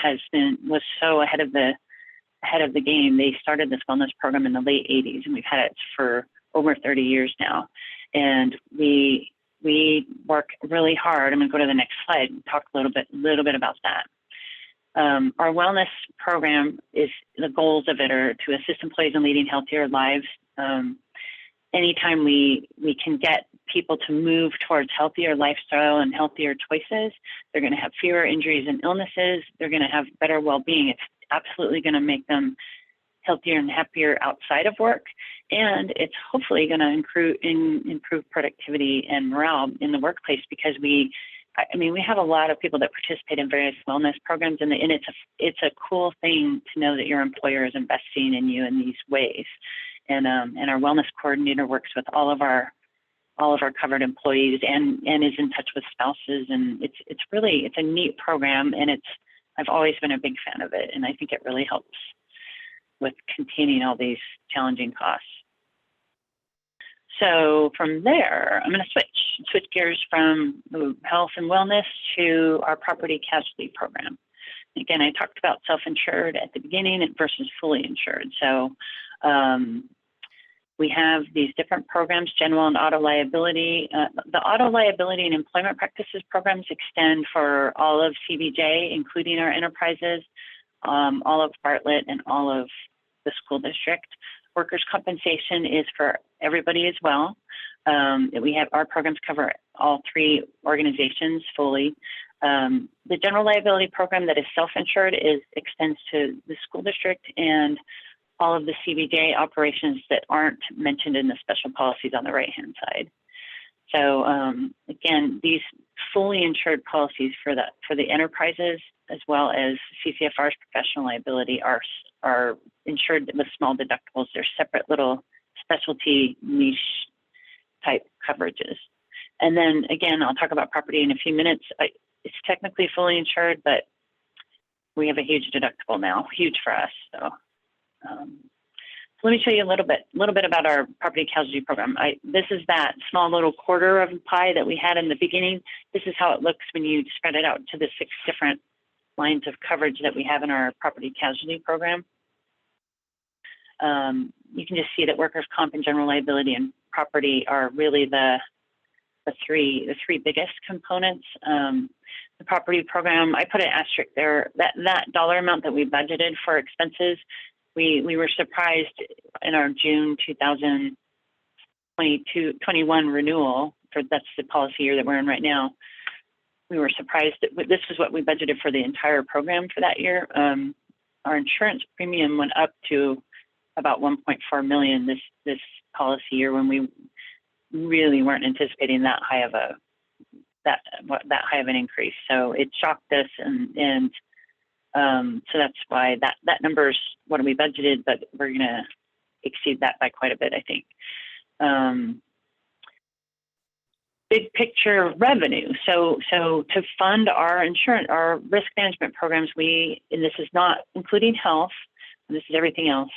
S8: was so ahead of the game. They started this wellness program in the late 80s, and we've had it for over 30 years now. And we work really hard. I'm going to go to the next slide and talk a little bit about that. Our wellness program is, the goals of it are to assist employees in leading healthier lives. Anytime we can get people to move towards healthier lifestyle and healthier choices, they're going to have fewer injuries and illnesses. They're going to have better well-being. It's absolutely going to make them healthier and happier outside of work. And it's hopefully going to improve productivity and morale in the workplace, because we have a lot of people that participate in various wellness programs, and it's a cool thing to know that your employer is investing in you in these ways. And our wellness coordinator works with all of our covered employees and is in touch with spouses, and it's a neat program, and I've always been a big fan of it, and I think it really helps with containing all these challenging costs. So from there, I'm going to switch gears from health and wellness to our property casualty program. Again, I talked about self-insured at the beginning versus fully insured. So we have these different programs, general and auto liability. The auto liability and employment practices programs extend for all of CBJ, including our enterprises, all of Bartlett, and all of the school district. Workers' compensation is for everybody as well. We have our programs cover all three organizations fully. The general liability program that is self-insured extends to the school district and all of the CBJ operations that aren't mentioned in the special policies on the right-hand side. So again, these fully insured policies for the enterprises as well as CCFR's professional liability are insured with small deductibles. They're separate little specialty niche type coverages. And then again, I'll talk about property in a few minutes. It's technically fully insured, but we have a huge deductible now, huge for us. So let me show you a little bit about our property casualty program. This is that small little quarter of pie that we had in the beginning. This is how it looks when you spread it out to the 6 different lines of coverage that we have in our property casualty program. You can just see that workers' comp and general liability and property are really the three biggest components. The property program, I put an asterisk there. That dollar amount that we budgeted for expenses, we were surprised in our June 2021 renewal, that's the policy year that we're in right now. We were surprised that this is what we budgeted for the entire program for that year. Our insurance premium went up to about 1.4 million this policy year, when we really weren't anticipating that high of an increase. So it shocked us, and so that's why that number's what we budgeted, but we're going to exceed that by quite a bit, I think. Big picture revenue. So to fund our insurance, our risk management programs, and this is not including health, this is everything else.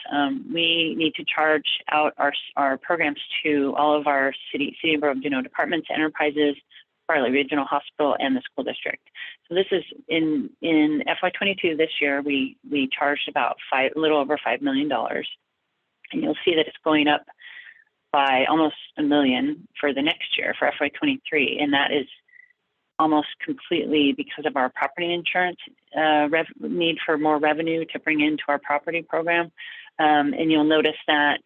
S8: We need to charge out our programs to all of our city and borough departments, enterprises, Bartlett Regional Hospital, and the school district. So this is in FY22 this year, we charged about a little over $5 million. And you'll see that it's going up by almost $1 million for the next year for FY23. And that is almost completely because of our property insurance need for more revenue to bring into our property program. And you'll notice that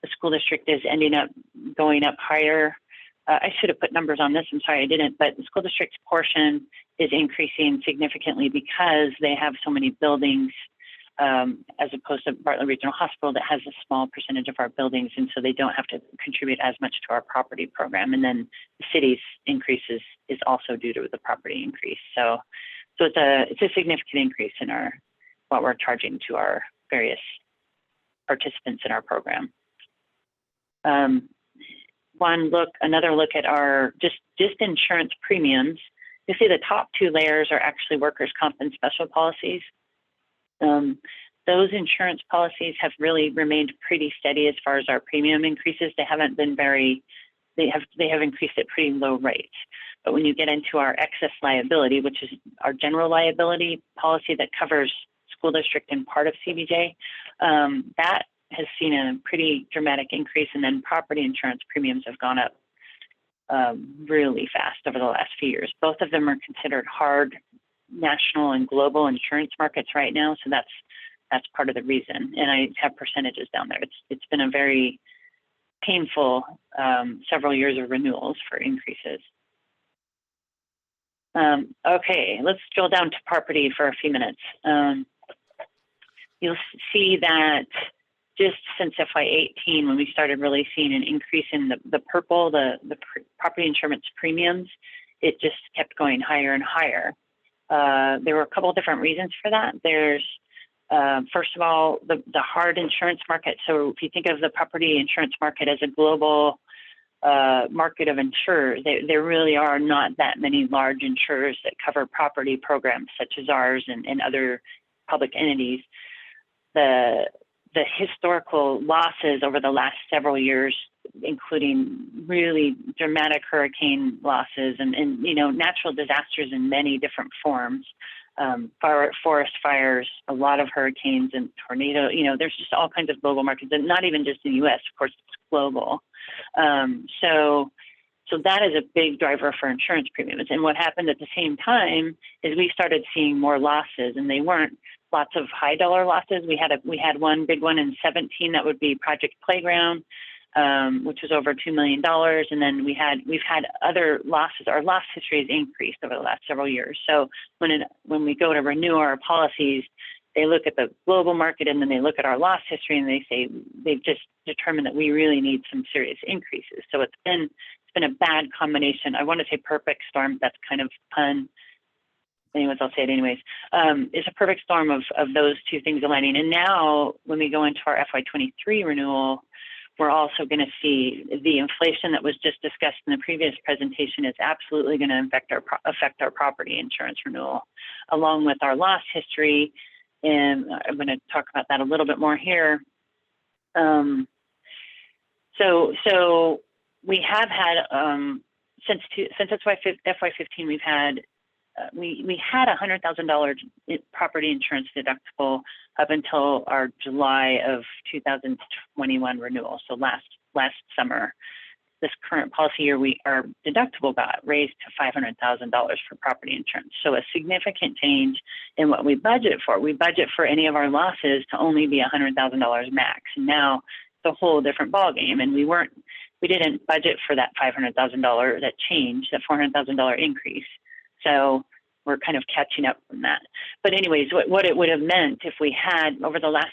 S8: the school district is ending up going up higher. I should have put numbers on this. I'm sorry I didn't, but the school district's portion is increasing significantly because they have so many buildings, as opposed to Bartlett Regional Hospital that has a small percentage of our buildings, and so they don't have to contribute as much to our property program. And then the city's increases is also due to the property increase. So it's a significant increase in what we're charging to our various participants in our program. Another look at our just insurance premiums. You see the top 2 layers are actually workers' comp and special policies. Those insurance policies have really remained pretty steady as far as our premium increases. They haven't been they have increased at pretty low rates. But when you get into our excess liability, which is our general liability policy that covers school district and part of CBJ, that has seen a pretty dramatic increase, and then property insurance premiums have gone up really fast over the last few years. Both of them are considered hard national and global insurance markets right now. So that's part of the reason. And I have percentages down there. It's been a very painful several years of renewals for increases. Okay, let's drill down to property for a few minutes. You'll see that just since FY18, when we started really seeing an increase in the purple, the property insurance premiums, it just kept going higher and higher. There were a couple of different reasons for that. There's, first of all, the hard insurance market. So if you think of the property insurance market as a global market of insurers, there really are not that many large insurers that cover property programs such as ours and other public entities. The historical losses over the last several years, including really dramatic hurricane losses and you know, natural disasters in many different forms, forest fires, a lot of hurricanes and tornado, you know, there's just all kinds of global markets, and not even just in the US, of course, it's global. So that is a big driver for insurance premiums. And what happened at the same time is we started seeing more losses, and they weren't lots of high dollar losses. We had one big one in 17 that would be Project Playground, which was over $2 million. And then we've had other losses. Our loss history has increased over the last several years. So when we go to renew our policies, they look at the global market and then they look at our loss history and they say they've just determined that we really need some serious increases. So it's been a bad combination. I want to say perfect storm. That's kind of pun. Anyways, I'll say it anyways. It's a perfect storm of those two things aligning. And now when we go into our FY23 renewal, we're also going to see the inflation that was just discussed in the previous presentation is absolutely going to affect our property insurance renewal, along with our loss history. And I'm going to talk about that a little bit more here. So we have had since FY15 we've had we had $100,000 property insurance deductible up until our July of 2021 renewal. So last summer, this current policy year, our deductible got raised to $500,000 for property insurance. So a significant change in what we budget for. We budget for any of our losses to only be $100,000 max. And now it's a whole different ballgame. And we didn't budget for that $500,000, that change, that $400,000 increase. So we're kind of catching up from that. But anyways, what it would have meant if we had over the last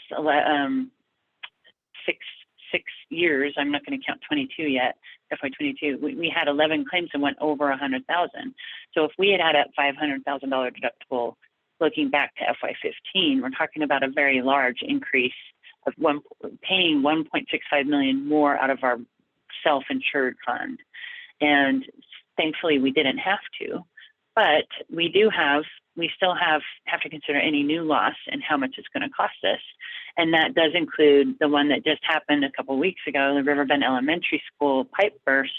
S8: six years, I'm not going to count 22 yet, FY22, we had 11 claims that went over 100,000. So if we had a $500,000 deductible, looking back to FY15, we're talking about a very large increase of paying $1.65 million more out of our self-insured fund. And thankfully we didn't have to. But we still have to consider any new loss and how much it's going to cost us. And that does include the one that just happened a couple of weeks ago, the Riverbend Elementary School pipe burst,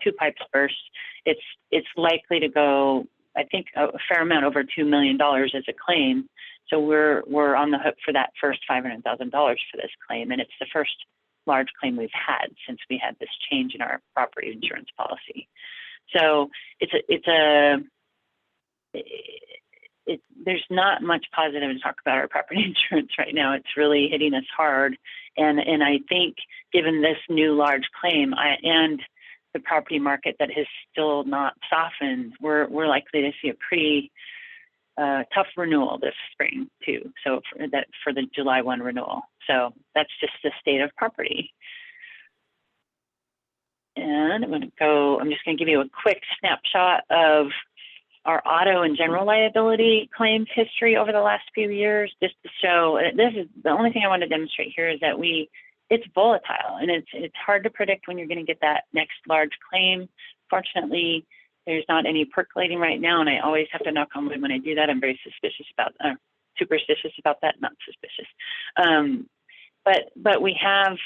S8: 2 pipes burst. It's likely to go, I think, a fair amount, over $2 million as a claim. So we're on the hook for that first $500,000 for this claim. And it's the first large claim we've had since we had this change in our property insurance policy. So there's not much positive to talk about our property insurance right now. It's really hitting us hard. And I think given this new large claim and the property market that has still not softened, we're likely to see a pretty tough renewal this spring too. So for the July 1 renewal. So that's just the state of property. And I'm just going to give you a quick snapshot of our auto and general liability claims history over the last few years, just to show. This is the only thing I want to demonstrate here is that it's volatile, and it's hard to predict when you're going to get that next large claim. Fortunately, there's not any percolating right now, and I always have to knock on wood when I do that. I'm very superstitious about that, not suspicious. But we have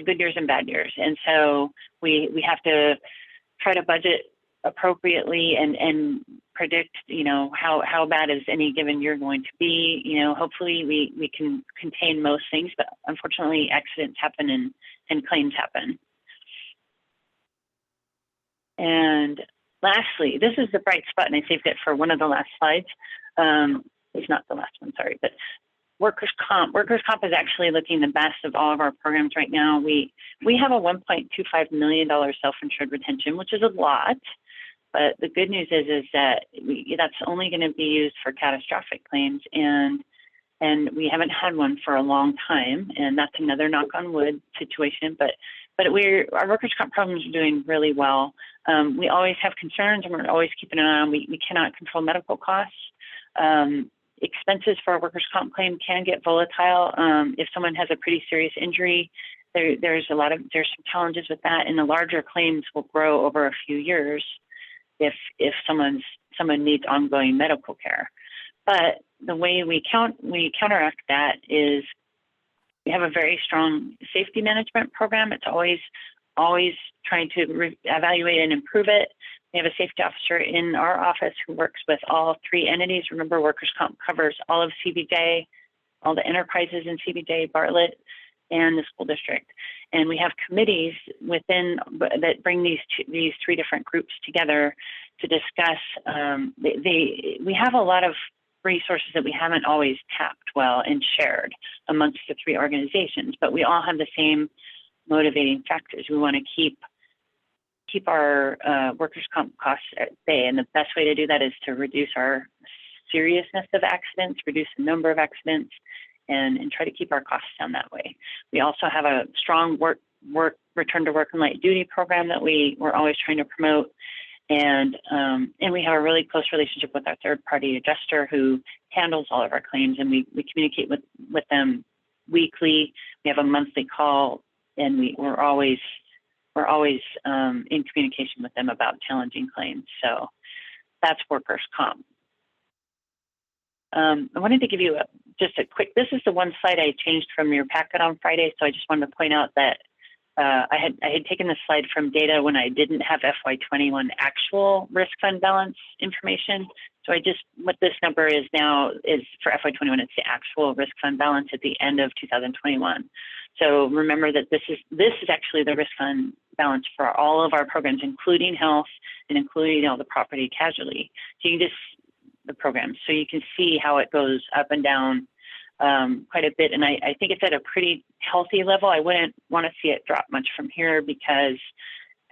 S8: good years and bad years, and so we have to try to budget appropriately and predict, how bad is any given year going to be. Hopefully we can contain most things, but unfortunately accidents happen and claims happen. And lastly, this is the bright spot, and I saved it for one of the last slides. It's not the last one, sorry, but workers' comp. Workers' comp is actually looking the best of all of our programs right now. We have a $1.25 million self-insured retention, which is a lot. But the good news is that that's only going to be used for catastrophic claims, and we haven't had one for a long time, and that's another knock on wood situation. But our workers' comp programs are doing really well. We always have concerns, and we're always keeping an eye on. We cannot control medical costs. Expenses for a workers' comp claim can get volatile. If someone has a pretty serious injury, there's some challenges with that, and the larger claims will grow over a few years if someone needs ongoing medical care. But the way we counteract that is we have a very strong safety management program. It's always trying to evaluate and improve it. We have a safety officer in our office who works with all three entities. Remember, workers' comp covers all of CBJ, all the enterprises in CBJ, Bartlett, and the school district. And we have committees that bring these three different groups together to discuss. We have a lot of resources that we haven't always tapped well and shared amongst the three organizations, but we all have the same motivating factors. We want to keep our workers' comp costs at bay, and the best way to do that is to reduce our seriousness of accidents, reduce the number of accidents, and try to keep our costs down that way. We also have a strong return to work and light duty program that we're always trying to promote, and we have a really close relationship with our third-party adjuster who handles all of our claims, and we communicate with them weekly. We have a monthly call, and we're always in communication with them about challenging claims. So that's workers' comp. I wanted to give you just a quick, this is the one slide I changed from your packet on Friday. So I just wanted to point out that I had taken this slide from data when I didn't have FY21 actual risk fund balance information. So what this number is now is for FY21, it's the actual risk fund balance at the end of 2021. So remember that this is actually the risk fund balance for all of our programs, including health and including all the property casualty. So the programs. So you can see how it goes up and down quite a bit. And I think it's at a pretty healthy level. I wouldn't want to see it drop much from here because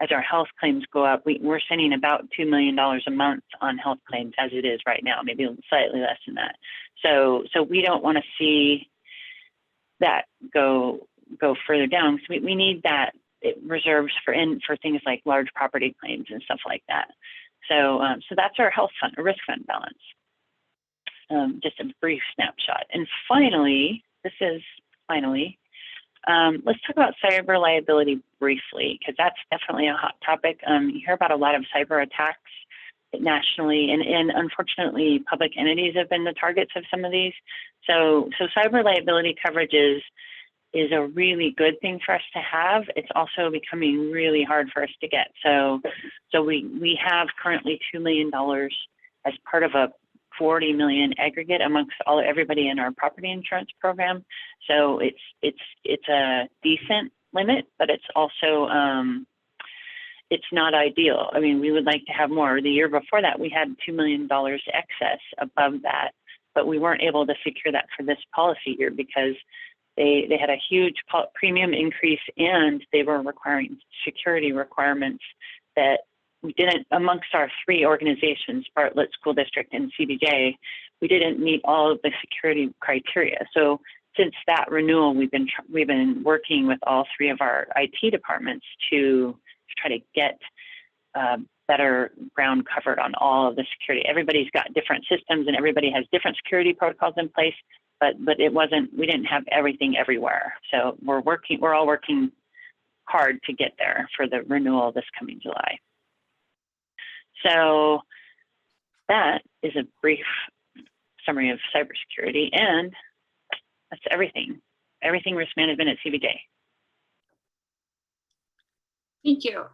S8: as our health claims go up, we're sending about $2 million a month on health claims as it is right now, maybe slightly less than that. So we don't want to see that go further down. So we need that reserves for things like large property claims and stuff like that. So that's our health fund, or risk fund balance. Just a brief snapshot. And finally, let's talk about cyber liability briefly, because that's definitely a hot topic. You hear about a lot of cyber attacks nationally, and unfortunately, public entities have been the targets of some of these. So cyber liability coverage is a really good thing for us to have. It's also becoming really hard for us to get. So we have currently $2 million as part of a $40 million aggregate amongst everybody in our property insurance program. So it's a decent limit, but it's also it's not ideal. I mean, we would like to have more. The year before that, we had $2 million excess above that, but we weren't able to secure that for this policy year because they had a huge premium increase, and they were requiring security requirements that we didn't, amongst our three organizations, Bartlett School District and CBJ, we didn't meet all of the security criteria. So since that renewal, we've been working with all three of our IT departments to try to get better ground covered on all of the security. Everybody's got different systems and everybody has different security protocols in place, but we didn't have everything everywhere. So we're all working hard to get there for the renewal this coming July. So that is a brief summary of cybersecurity, and that's everything. Everything risk management at CBJ.
S1: Thank you.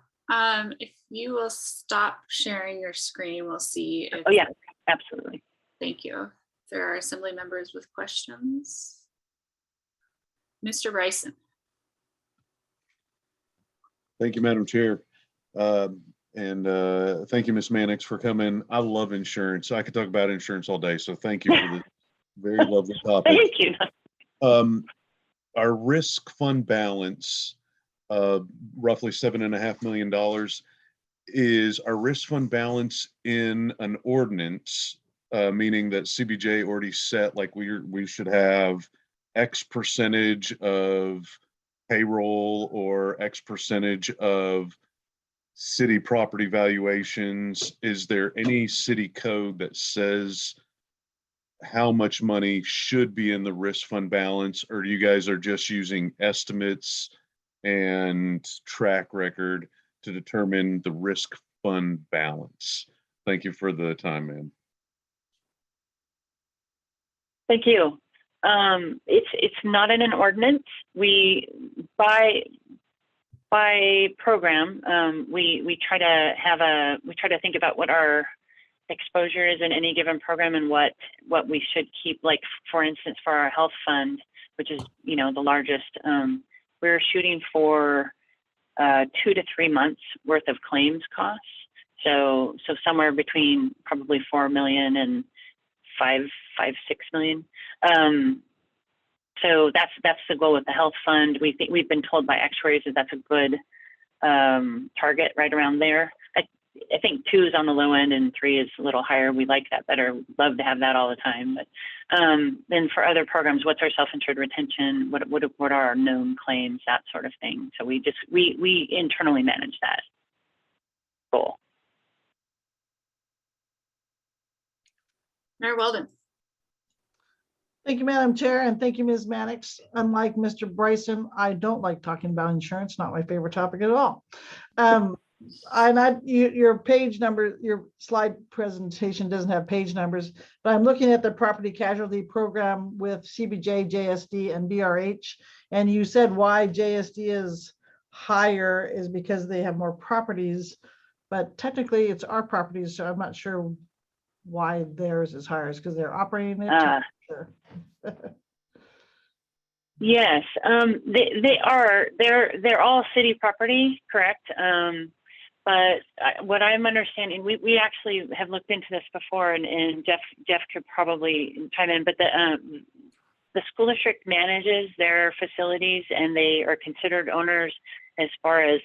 S1: If you will stop sharing your screen, we'll see.
S8: Oh yeah, absolutely.
S1: Thank you. If there are assembly members with questions. Mr. Bryson.
S9: Thank you, Madam Chair. And thank you, Ms. Mannix, for coming. I love insurance. I could talk about insurance all day. So thank you for this very lovely topic.
S8: Thank you.
S9: Our risk fund balance, roughly $7.5 million, is our risk fund balance in an ordinance, meaning that CBJ already set, like we should have X percentage of payroll or X percentage of city property valuations. Is there any city code that says how much money should be in the risk fund balance, or you guys are just using estimates and track record to determine the risk fund balance? Thank you for the time, ma'am.
S8: Thank you. It's not in an ordinance. We by program, we try to think about what our exposure is in any given program and what we should keep. Like, for instance, for our health fund, which is, you know, the largest, we're shooting for 2 to 3 months worth of claims costs. So somewhere between probably 4 million and 6 million. So that's the goal with the health fund. We've been told by actuaries that that's a good target, right around there. I think 2 is on the low end and 3 is a little higher. We like that better. Love to have that all the time. But then for other programs, what's our self-insured retention? What are our known claims? That sort of thing. So we internally manage that goal.
S1: Mayor Weldon.
S7: Thank you, Madam Chair, and thank you, Ms. Mannix. Unlike Mr. Bryson, I don't like talking about insurance, not my favorite topic at all. Your page number, your slide presentation doesn't have page numbers, but I'm looking at the property casualty program with CBJ, JSD, and BRH. And you said why JSD is higher is because they have more properties, but technically it's our properties, so I'm not sure why theirs is higher. Is because they're operating it? Sure.
S8: Yes, they're all city property, correct? But what I'm understanding, we actually have looked into this before, and Jeff could probably chime in, but the school district manages their facilities, and they are considered owners as far as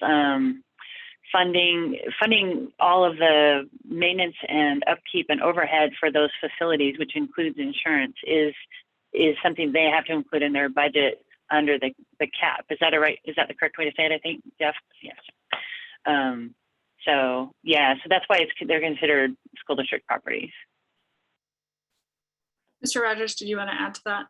S8: funding all of the maintenance and upkeep and overhead for those facilities, which includes insurance, is something they have to include in their budget under the cap. Is that the correct way to say it? I think, Jeff? Yes. So that's why they're considered school district properties.
S1: Mr. Rogers, did you want to add to that?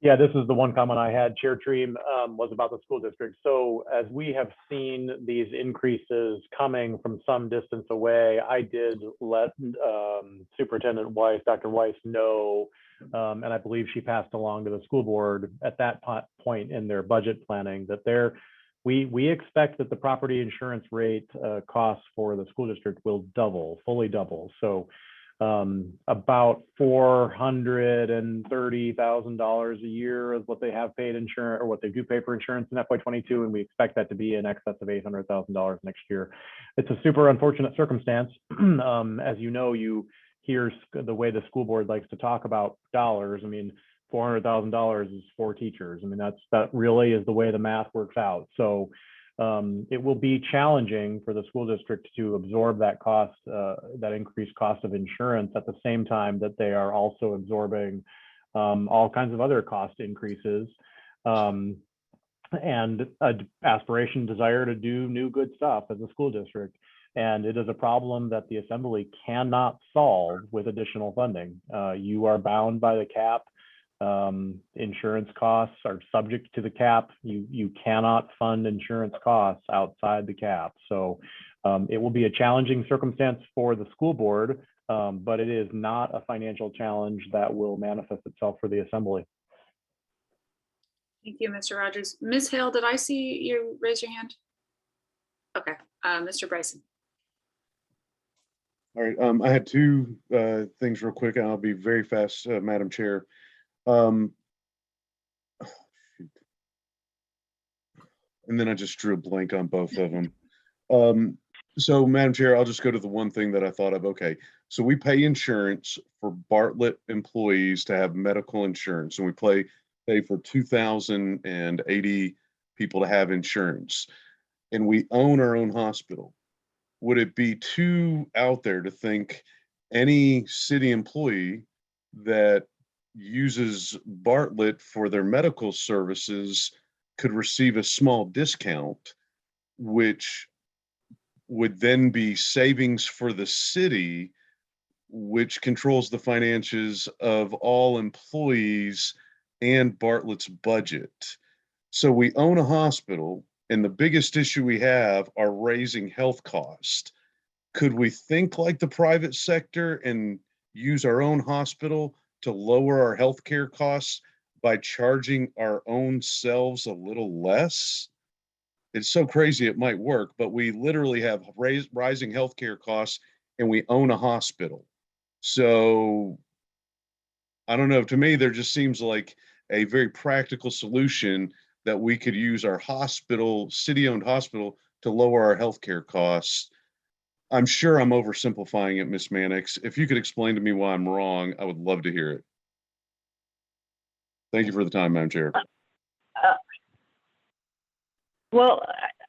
S3: Yeah, this is the one comment I had, Chair Treem, was about the school district. So as we have seen these increases coming from some distance away, I did let Superintendent Weiss, Dr. Weiss, know, and I believe she passed along to the school board at that point in their budget planning that we expect that the property insurance rate costs for the school district will fully double. So about $430,000 a year is what they have paid insurance, or what they do pay for insurance in FY22, and we expect that to be in excess of $800,000 next year. It's a super unfortunate circumstance. As you know, you hear the way the school board likes to talk about dollars. I mean, $400,000 is 4 teachers. I mean, that really is the way the math works out. So it will be challenging for the school district to absorb that cost, that increased cost of insurance, at the same time that they are also absorbing all kinds of other cost increases and an aspiration, desire to do new good stuff as a school district. And it is a problem that the Assembly cannot solve with additional funding. You are bound by the cap. Insurance costs are subject to the cap. You cannot fund insurance costs outside the cap. So it will be a challenging circumstance for the school board, but it is not a financial challenge that will manifest itself for the Assembly.
S1: Thank you, Mr. Rogers. Ms. Hale, did I see you raise your hand? Okay, Mr. Bryson.
S9: All right, I had 2 things real quick, and I'll be very fast, Madam Chair. And then I just drew a blank on both of them. So, Madam Chair, I'll just go to the one thing that I thought of. Okay, so we pay insurance for Bartlett employees to have medical insurance, and we pay for 2,080 people to have insurance, and we own our own hospital. Would it be too out there to think any city employee that uses Bartlett for their medical services could receive a small discount, which would then be savings for the city, which controls the finances of all employees and Bartlett's budget? So we own a hospital, and the biggest issue we have are raising health costs. Could we think like the private sector and use our own hospital to lower our healthcare costs by charging our own selves a little less? It's so crazy it might work, but we literally have rising healthcare costs and we own a hospital. So I don't know. To me, there just seems like a very practical solution that we could use our hospital, city-owned hospital, to lower our healthcare costs. I'm sure I'm oversimplifying it, Ms. Mannix. If you could explain to me why I'm wrong, I would love to hear it. Thank you for the time, Madam Chair.
S8: Well,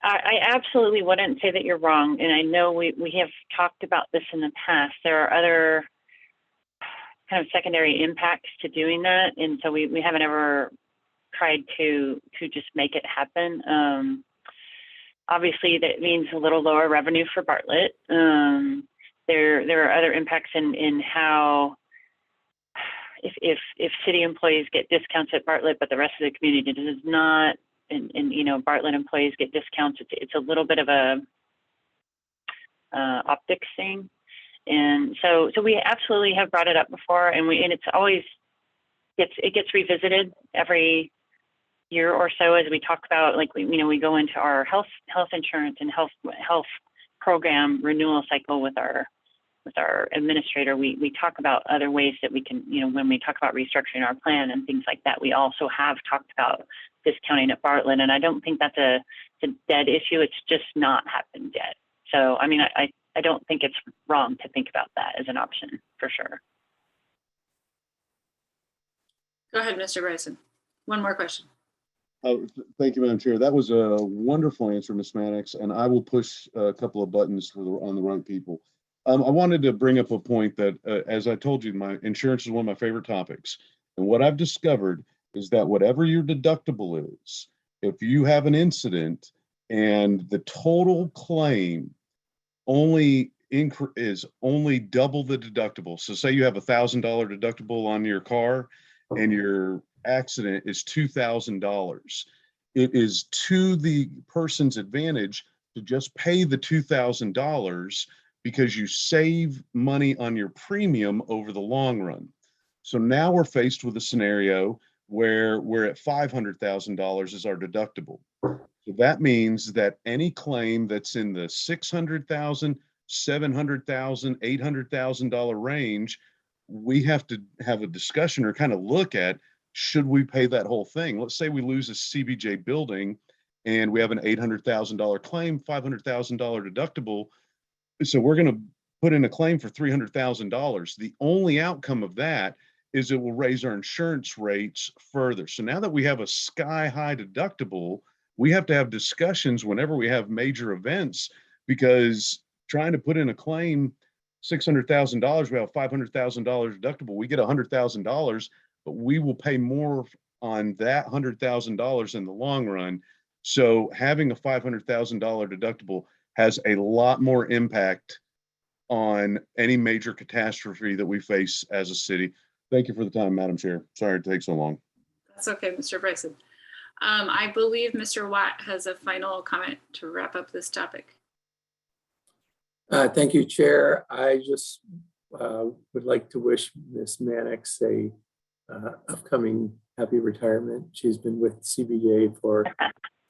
S8: I absolutely wouldn't say that you're wrong. And I know we have talked about this in the past. There are other kind of secondary impacts to doing that. And so we haven't ever tried to just make it happen. Obviously, that means a little lower revenue for Bartlett. There are other impacts in how if city employees get discounts at Bartlett, but the rest of the community does not, and you know, Bartlett employees get discounts. It's a little bit of a optics thing, and so we absolutely have brought it up before, and it's always gets revisited every year or so as we talk about, like, we go into our health insurance and health program renewal cycle with our administrator. We talk about other ways that we can, when we talk about restructuring our plan and things like that, we also have talked about discounting at Bartlett, and I don't think that's a dead issue. It's just not happened yet. So I mean, I don't think it's wrong to think about that as an option, for sure.
S1: Go ahead, Mr. Bryson. One more question.
S9: Thank you, Madam Chair. That was a wonderful answer, Ms. Mannix, and I will push a couple of buttons on the right people. I wanted to bring up a point that, as I told you, my insurance is one of my favorite topics. And what I've discovered is that whatever your deductible is, if you have an incident and the total claim is only double the deductible. So say you have $1,000 deductible on your car and your accident is $2,000. It is to the person's advantage to just pay the $2,000 because you save money on your premium over the long run. So now we're faced with a scenario where we're at $500,000 as our deductible. So that means that any claim that's in the $600,000, $700,000, $800,000 range, we have to have a discussion or kind of look at, should we pay that whole thing? Let's say we lose a CBJ building and we have an $800,000 claim, $500,000 deductible. So we're going to put in a claim for $300,000. The only outcome of that is it will raise our insurance rates further. So now that we have a sky high deductible, we have to have discussions whenever we have major events, because trying to put in a claim $600,000, we have a $500,000 deductible, we get $100,000, but we will pay more on that $100,000 in the long run. So having a $500,000 deductible has a lot more impact on any major catastrophe that we face as a city. Thank you for the time, Madam Chair. Sorry it takes so long.
S1: That's okay, Mr. Bryson. I believe Mr. Watt has a final comment to wrap up this topic.
S10: Thank you, Chair. I just would like to wish Ms. Mannix a upcoming happy retirement. She's been with CBJ for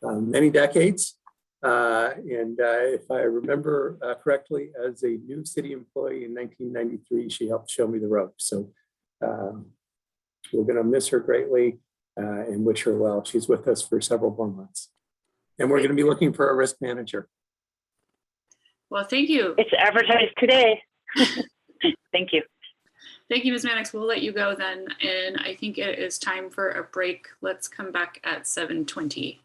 S10: many decades. And if I remember correctly, as a new city employee in 1993, she helped show me the ropes. So we're going to miss her greatly and wish her well. She's with us for several more months. And we're going to be looking for a risk manager.
S1: Well, thank you.
S8: It's advertised today. Thank you.
S1: Thank you, Ms. Mannix. We'll let you go then. And I think it is time for a break. Let's come back at 7:20.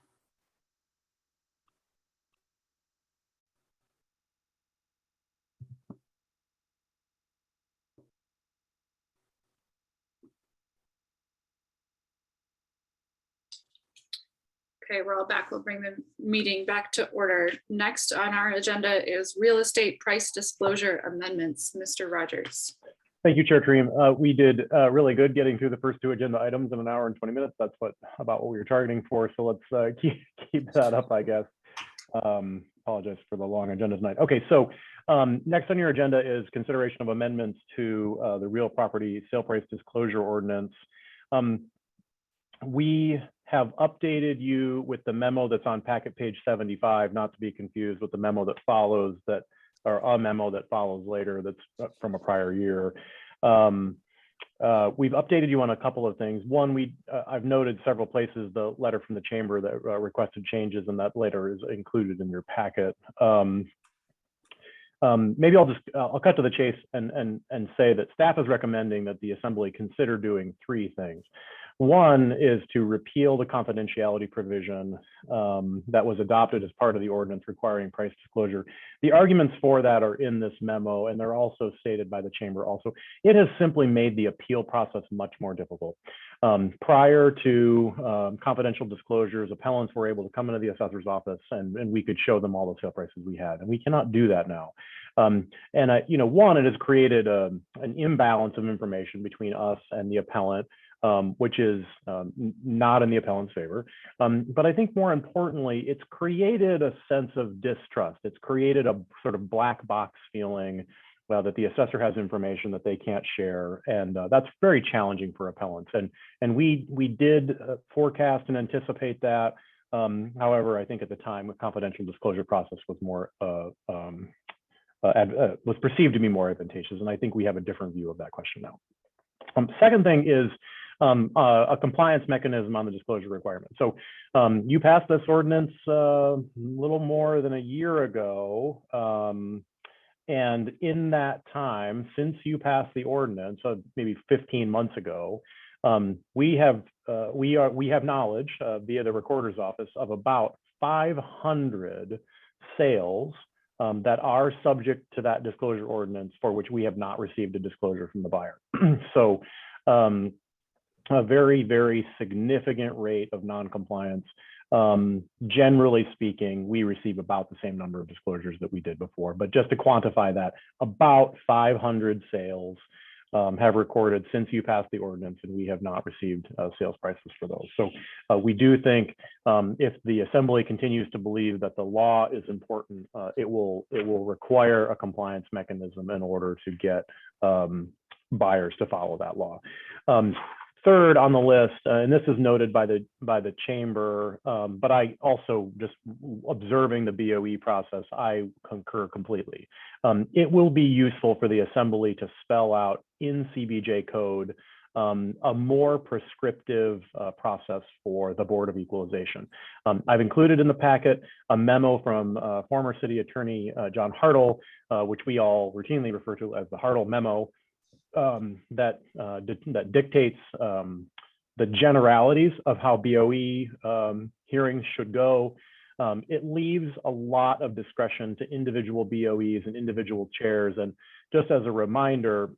S1: Okay, we're all back. We'll bring the meeting back to order. Next on our agenda is real estate price disclosure amendments. Mr. Rogers.
S3: Thank you, Chair Treem. We did really good getting through the first two agenda items in an hour and 20 minutes. That's about what we were targeting for. So let's keep that up, I guess. Apologize for the long agenda tonight. Okay, so next on your agenda is consideration of amendments to the real property sale price disclosure ordinance. We have updated you with the memo that's on packet page 75, not to be confused with the memo that follows that, or a memo that follows later that's from a prior year. We've updated you on a couple of things. One, I've noted several places the letter from the chamber that requested changes, and that later is included in your packet. Maybe I'll cut to the chase and say that staff is recommending that the assembly consider doing three things. One is to repeal the confidentiality provision that was adopted as part of the ordinance requiring price disclosure. The arguments for that are in this memo, and they're also stated by the chamber also. It has simply made the appeal process much more difficult. Prior to confidential disclosures, appellants were able to come into the assessor's office and we could show them all the sale prices we had, and we cannot do that now. One, it has created an imbalance of information between us and the appellant, which is not in the appellant's favor. But I think more importantly, it's created a sense of distrust. It's created a sort of black box feeling that the assessor has information that they can't share. And that's very challenging for appellants. And we did forecast and anticipate that. However, I think at the time, the confidential disclosure process was more was perceived to be more advantageous. And I think we have a different view of that question now. Second thing is a compliance mechanism on the disclosure requirement. So you passed this ordinance a little more than a year ago. And in that time, since you passed the ordinance, maybe 15 months ago, we have knowledge via the recorder's office of about 500 sales that are subject to that disclosure ordinance for which we have not received a disclosure from the buyer. So a very, very significant rate of non-compliance. Generally speaking, we receive about the same number of disclosures that we did before, but just to quantify that, about 500 sales have recorded since you passed the ordinance, and we have not received sales prices for those. So we do think if the assembly continues to believe that the law is important, it will require a compliance mechanism in order to get buyers to follow that law. Third on the list, and this is noted by the chamber, but I also, just observing the BOE process, I concur completely. It will be useful for the assembly to spell out in CBJ code a more prescriptive process for the Board of Equalization. I've included in the packet a memo from former city attorney John Hartle, which we all routinely refer to as the Hartle memo. That dictates the generalities of how BOE hearings should go. It leaves a lot of discretion to individual BOEs and individual chairs. And just as a reminder,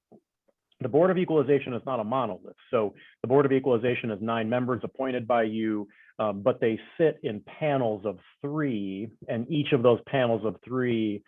S3: the Board of Equalization is not a monolith. So the Board of Equalization is 9 members appointed by you, but they sit in panels of 3, and each of those panels of 3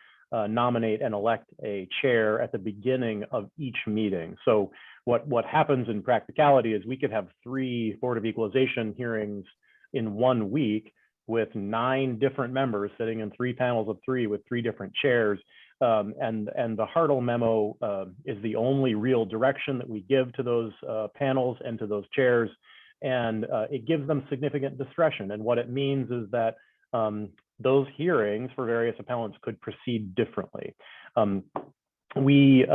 S3: nominate and elect a chair at the beginning of each meeting. So what happens in practicality is we could have 3 Board of Equalization hearings in 1 week with 9 different members sitting in 3 panels of 3 with 3 different chairs. And the Hartle memo is the only real direction that we give to those panels and to those chairs. And it gives them significant discretion. And what it means is that those hearings for various appellants could proceed differently. We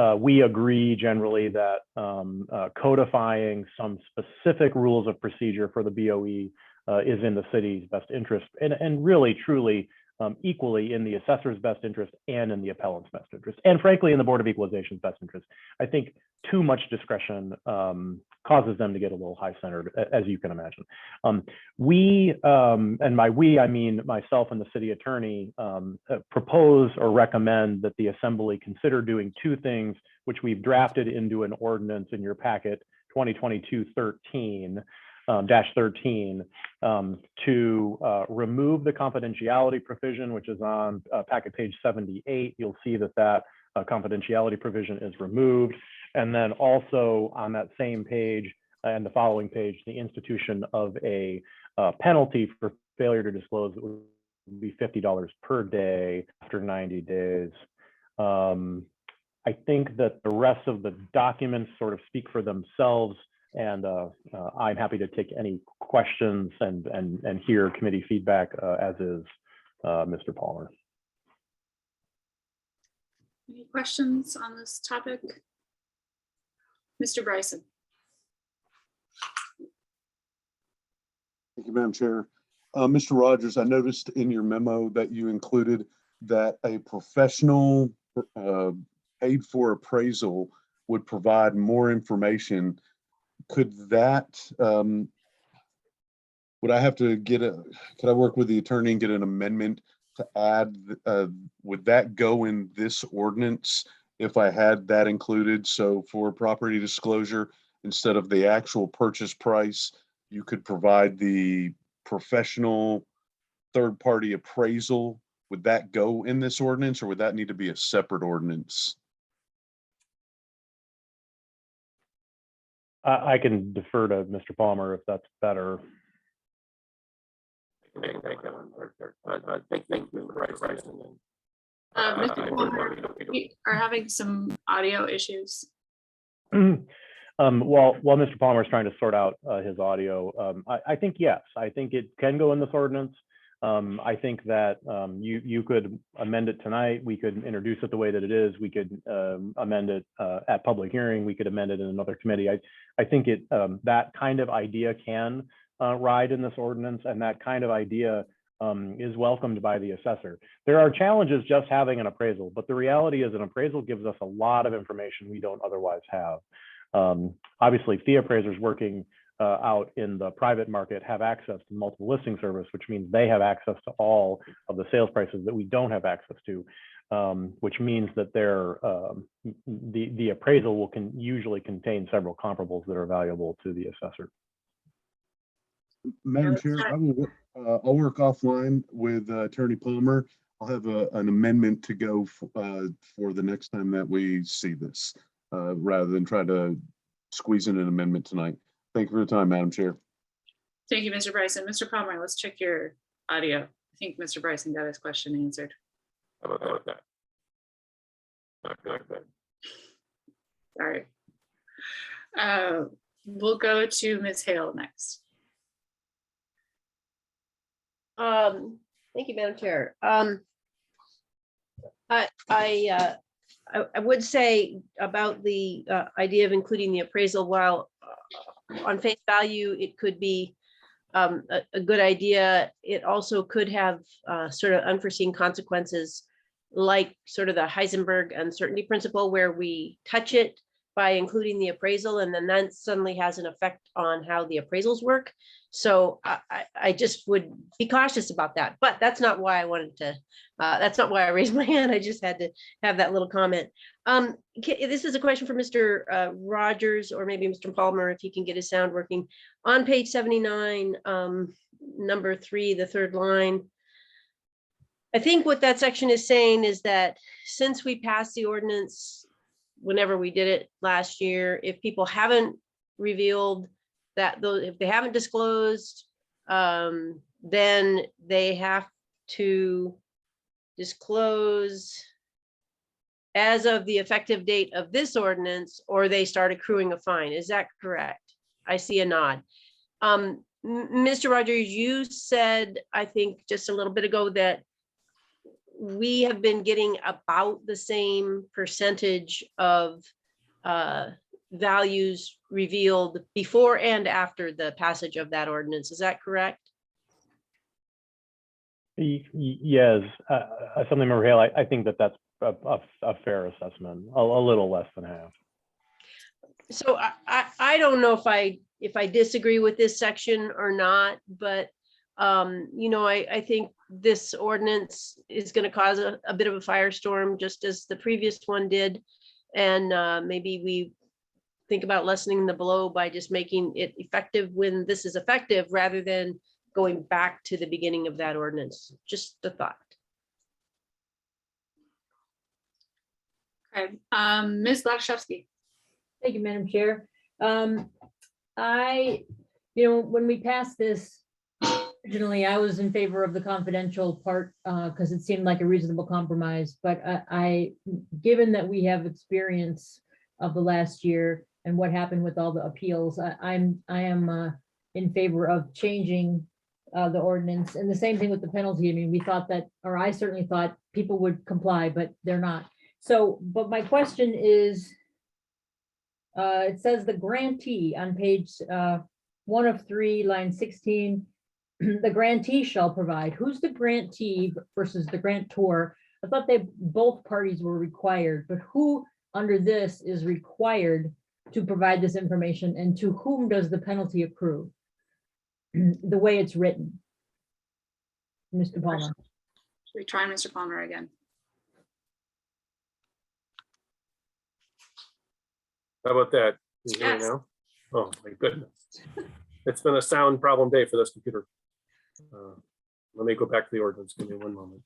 S3: agree generally that codifying some specific rules of procedure for the BOE is in the city's best interest, and really, truly, equally in the assessor's best interest and in the appellant's best interest, and frankly, in the Board of Equalization's best interest. I think too much discretion causes them to get a little high-centered, as you can imagine. We, and by we, I mean myself and the city attorney, propose or recommend that the Assembly consider doing two things, which we've drafted into an ordinance in your packet, 2022-13. -13 to remove the confidentiality provision, which is on packet page 78. You'll see that that confidentiality provision is removed. And then also on that same page and the following page, the institution of a penalty for failure to disclose that would be $50 per day after 90 days. I think that the rest of the documents sort of speak for themselves. And I'm happy to take any questions and hear committee feedback, as is Mr. Palmer.
S1: Any questions on this topic? Mr. Bryson.
S9: Thank you, Madam Chair. Mr. Rogers, I noticed in your memo that you included that a professional paid for appraisal would provide more information. Could that, would I have to get could I work with the attorney and get an amendment to add, would that go in this ordinance if I had that included? So for property disclosure, instead of the actual purchase price, you could provide the professional third-party appraisal. Would that go in this ordinance, or would that need to be a separate ordinance?
S3: I can defer to Mr. Palmer if that's better.
S1: Mr. Palmer, we are having some audio issues.
S3: While Mr. Palmer is trying to sort out his audio, I think yes, I think it can go in this ordinance. I think that you could amend it tonight. We could introduce it the way that it is. We could amend it at public hearing. We could amend it in another committee. I think it that kind of idea can ride in this ordinance, and that kind of idea is welcomed by the assessor. There are challenges just having an appraisal, but the reality is an appraisal gives us a lot of information we don't otherwise have. Obviously, fee appraisers working out in the private market have access to multiple listing service, which means they have access to all of the sales prices that we don't have access to, which means that the appraisal will usually contain several comparables that are valuable to the assessor.
S9: Madam Chair, I'll work offline with Attorney Palmer. I'll have an amendment to go for the next time that we see this, rather than try to squeeze in an amendment tonight. Thank you for your time, Madam Chair.
S1: Thank you, Mr. Bryson. Mr. Palmer, let's check your audio. I think Mr. Bryson got his question answered.
S10: How about that?
S1: Sorry. We'll go to Ms. Hale next.
S11: Thank you, Madam Chair. I would say about the idea of including the appraisal, while on face value, it could be a good idea. It also could have sort of unforeseen consequences, like sort of the Heisenberg uncertainty principle, where we touch it by including the appraisal, and then that suddenly has an effect on how the appraisals work. So I just would be cautious about that, but that's not why I wanted to, that's not why I raised my hand. I just had to have that little comment. This is a question for Mr. Rogers, or maybe Mr. Palmer, if he can get his sound working. On page 79, number 3, the third line, I think what that section is saying is that since we passed the ordinance, whenever we did it last year, if people haven't revealed that, if they haven't disclosed, then they have to disclose as of the effective date of this ordinance, or they start accruing a fine. Is that correct? I see a nod. Mr. Rogers, you said, I think just a little bit ago, that we have been getting about the same percentage of values revealed before and after the passage of that ordinance. Is that correct?
S3: Yes, Assemblymember Hale, I think that that's a fair assessment, a little less than half.
S11: So I don't know if I disagree with this section or not, but you know, I think this ordinance is going to cause a bit of a firestorm, just as the previous one did. And maybe we think about lessening the blow by just making it effective when this is effective, rather than going back to the beginning of that ordinance. Just a thought.
S1: Okay, Ms. Latashevsky.
S12: Thank you, Madam Chair. When we passed this, originally, I was in favor of the confidential part because it seemed like a reasonable compromise. But given that we have experience of the last year and what happened with all the appeals, I am in favor of changing the ordinance. And the same thing with the penalty. I mean, we thought that, or I certainly thought people would comply, but they're not. So, but my question is, it says the grantee on page 1 of 3, line 16, the grantee shall provide. Who's the grantee versus the grantor? I thought both parties were required, but who under this is required to provide this information, and to whom does the penalty accrue? The way it's written. Mr. Palmer.
S1: Should we try Mr. Palmer again?
S13: How about that? Can you hear me
S1: Yes.
S13: now? Oh my goodness. It's been a sound problem day for this computer. Let me go back to the ordinance. Give me one moment.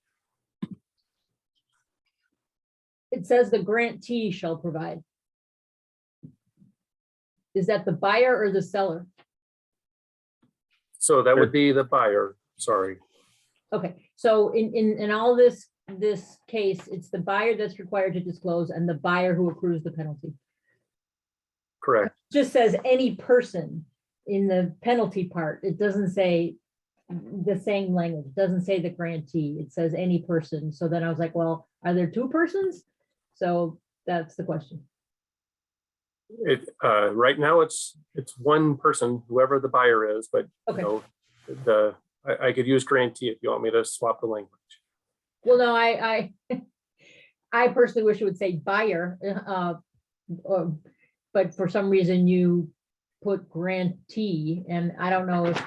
S12: It says the grantee shall provide. Is that the buyer or the seller?
S13: So that would be the buyer, sorry.
S12: Okay, so in all this case, it's the buyer that's required to disclose and the buyer who accrues the penalty.
S13: Correct.
S12: It just says any person in the penalty part. It doesn't say the same language. It doesn't say the grantee. It says any person. So then I was like, well, are there two persons? So that's the question.
S13: Right now it's one person, whoever the buyer is, but
S12: Okay.
S13: you know, I could use grantee if you want me to swap the language.
S12: Well, no, I personally wish it would say buyer, but for some reason you put grantee, and I don't know if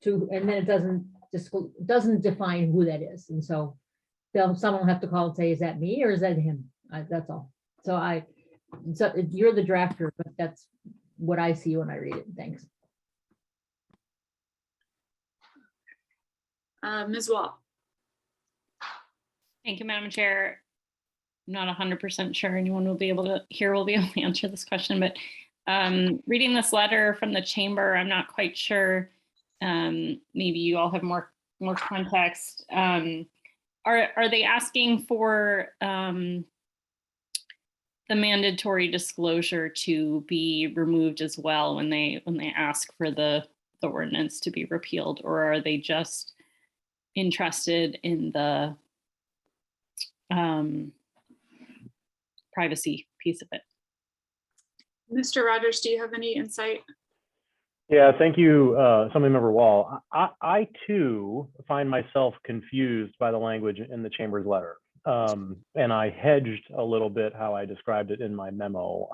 S12: and then it doesn't define who that is, and so someone will have to call and say, is that me or is that him? That's all. So you're the drafter, but that's what I see when I read it. Thanks.
S1: Ms. Wall.
S14: Thank you, Madam Chair. I'm not 100% sure anyone will be able to answer this question, but reading this letter from the chamber, I'm not quite sure. Maybe you all have more context. Are they asking for the mandatory disclosure to be removed as well when they ask for the ordinance to be repealed, or are they just interested in the privacy piece of it?
S1: Mr. Rogers, do you have any insight?
S3: Yeah, thank you, Assemblymember Wall. I too find myself confused by the language in the chamber's letter. And I hedged a little bit how I described it in my memo.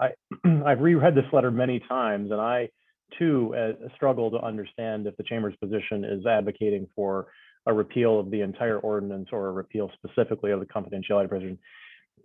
S3: I've reread this letter many times, and I too struggle to understand if the chamber's position is advocating for a repeal of the entire ordinance or a repeal specifically of the confidentiality provision.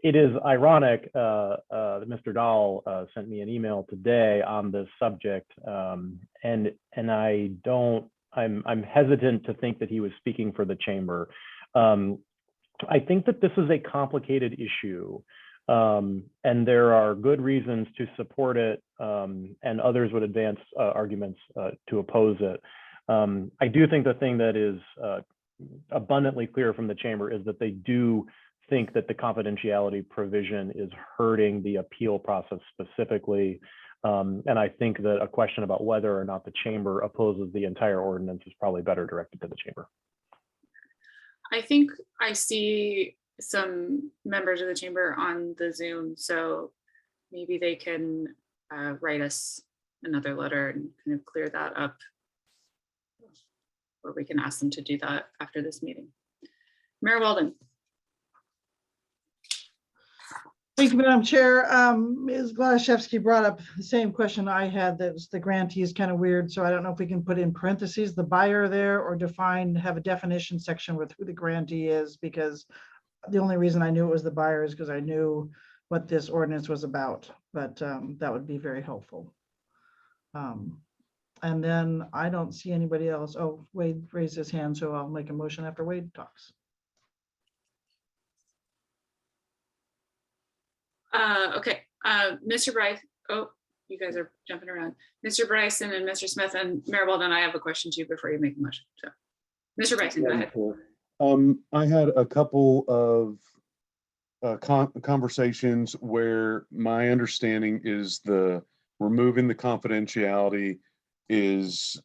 S3: It is ironic that Mr. Dahl sent me an email today on this subject, and I'm hesitant to think that he was speaking for the chamber. I think that this is a complicated issue, and there are good reasons to support it, and others would advance arguments to oppose it. I do think the thing that is abundantly clear from the chamber is that they do think that the confidentiality provision is hurting the appeal process specifically. And I think that a question about whether or not the chamber opposes the entire ordinance is probably better directed to the chamber.
S1: I think I see some members of the chamber on the Zoom, so maybe they can write us another letter and kind of clear that up, or we can ask them to do that after this meeting. Mayor Weldon.
S7: Thank you, Madam Chair. Ms. Gladaszewski brought up the same question I had, that was the grantee is kind of weird. So I don't know if we can put in parentheses the buyer there, or have a definition section with who the grantee is, because the only reason I knew it was the buyer is because I knew what this ordinance was about, but that would be very helpful. And then I don't see anybody else. Oh, Wade raised his hand, so I'll make a motion after Wade talks.
S1: Okay, Mr. Bryce, oh, you guys are jumping around. Mr. Bryson and Mr. Smith and Mayor Weldon, I have a question too before you make a motion. So, Mr. Bryson, go ahead.
S9: I had a couple of conversations where my understanding is removing the confidentiality is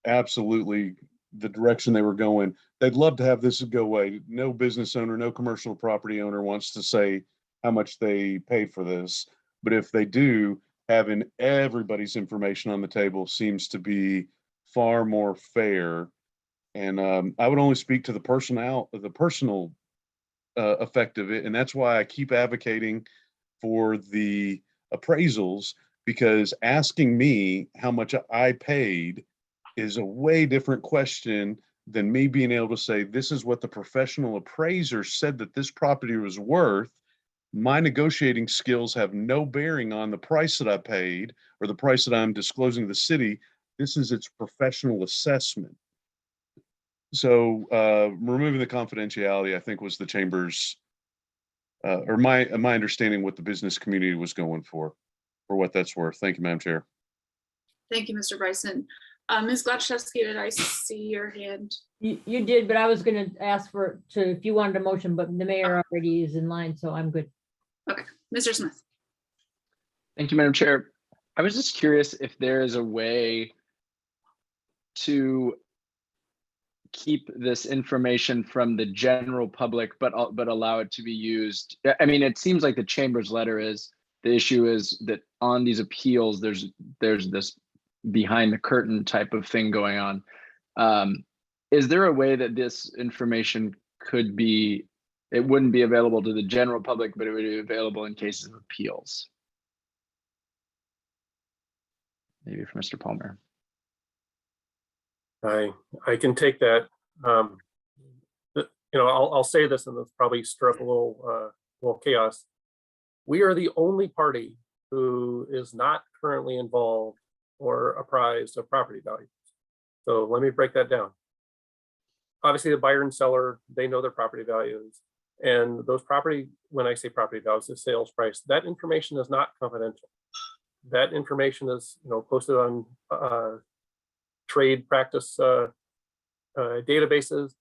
S9: absolutely the direction they were going. They'd love to have this go away. No business owner, no commercial property owner wants to say how much they pay for this. But if they do, having everybody's information on the table seems to be far more fair. And I would only speak to the personal effect of it. And that's why I keep advocating for the appraisals, because asking me how much I paid is a way different question than me being able to say, this is what the professional appraiser said that this property was worth. My negotiating skills have no bearing on the price that I paid or the price that I'm disclosing to the city. This is its professional assessment. So removing the confidentiality, I think, was the chamber's or my understanding what the business community was going for what that's worth. Thank you, Madam Chair.
S1: Thank you, Mr. Bryson. Ms. Gladaszewski, did I see your hand?
S12: You did, but I was going to ask if you wanted a motion, but the mayor already is in line, so I'm good.
S1: Okay, Mr. Smith.
S6: Thank you, Madam Chair. I was just curious if there is a way to keep this information from the general public, but allow it to be used. I mean, it seems like the chamber's letter is, the issue is that on these appeals, there's this behind the curtain type of thing going on. Is there a way that this information could be, it wouldn't be available to the general public, but it would be available in cases of appeals? Maybe for Mr. Palmer.
S13: I can take that. I'll say this, and it's probably stir up a little chaos. We are the only party who is not currently involved or apprised of property values. So let me break that down. Obviously, the buyer and seller, they know their property values, and those property, when I say property values, the sales price, that information is not confidential. That information is, posted on trade practice databases.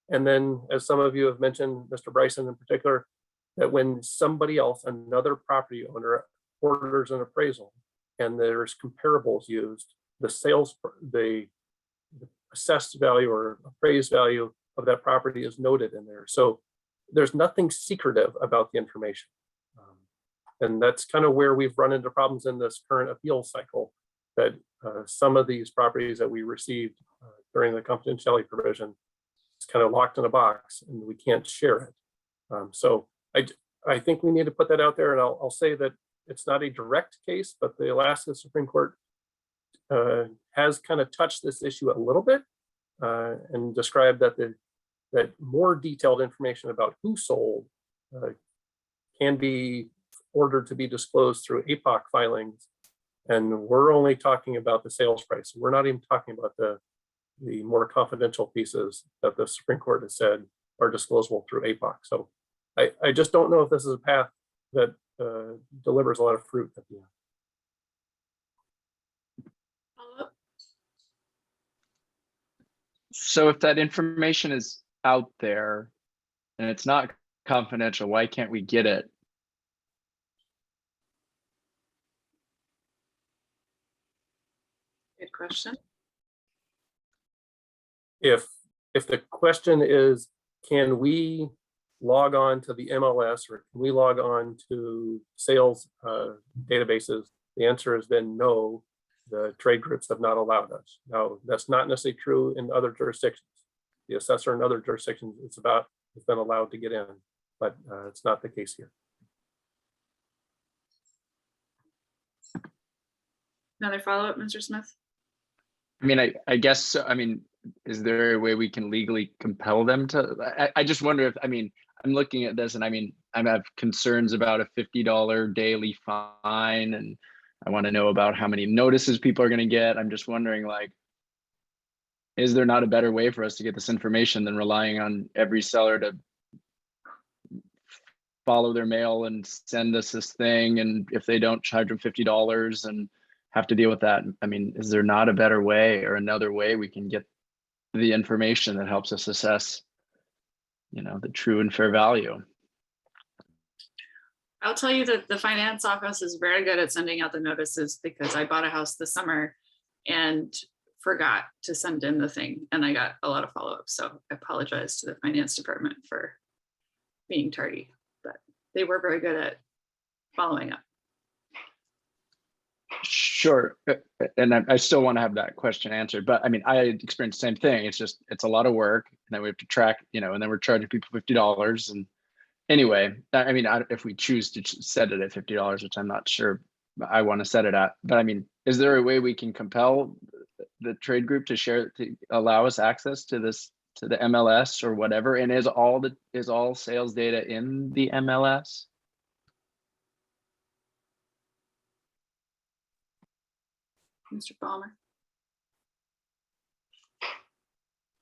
S13: And then, as some of you have mentioned, Mr. Bryson in particular, that when somebody else, another property owner, orders an appraisal and there's comparables used, the assessed value or appraised value of that property is noted in there. So there's nothing secretive about the information. And that's kind of where we've run into problems in this current appeal cycle, that some of these properties that we received during the confidentiality provision is kind of locked in a box and we can't share it. So I think we need to put that out there, and I'll say that it's not a direct case, but the Alaska Supreme Court has kind of touched this issue a little bit and described that more detailed information about who sold can be ordered to be disclosed through APOC filings. And we're only talking about the sales price. We're not even talking about the more confidential pieces that the Supreme Court has said are disclosable through APOC. So I just don't know if this is a path that delivers a lot of fruit at the end.
S6: So if that information is out there and it's not confidential, why can't we get it?
S1: Good question.
S13: If the question is, can we log on to the MLS or can we log on to sales databases? The answer has been no. The trade groups have not allowed us. Now, that's not necessarily true in other jurisdictions. The assessor in other jurisdictions, it's about has been allowed to get in, but it's not the case here.
S1: Another follow-up, Mr. Smith?
S6: I mean, I guess, so. I mean, is there a way we can legally compel them to, I just wonder if, I mean, I'm looking at this and I mean, I have concerns about a $50 daily fine and I want to know about how many notices people are going to get. I'm just wondering, like, is there not a better way for us to get this information than relying on every seller to follow their mail and send us this thing? And if they don't, charge them $50 and have to deal with that. I mean, is there not a better way or another way we can get the information that helps us assess, you know, the true and fair value?
S1: I'll tell you that the finance office is very good at sending out the notices, because I bought a house this summer and forgot to send in the thing, and I got a lot of follow-up. So I apologize to the finance department for being tardy, but they were very good at following up.
S6: Sure. And I still want to have that question answered, but I mean, I experienced the same thing. It's just, it's a lot of work, and then we have to track, you know, and then we're charging people $50. And anyway, I mean, if we choose to set it at $50, which I'm not sure I want to set it at, but I mean, is there a way we can compel the trade group to share, to allow us access to this, to the MLS or whatever? And is all sales data in the MLS?
S1: Mr. Palmer.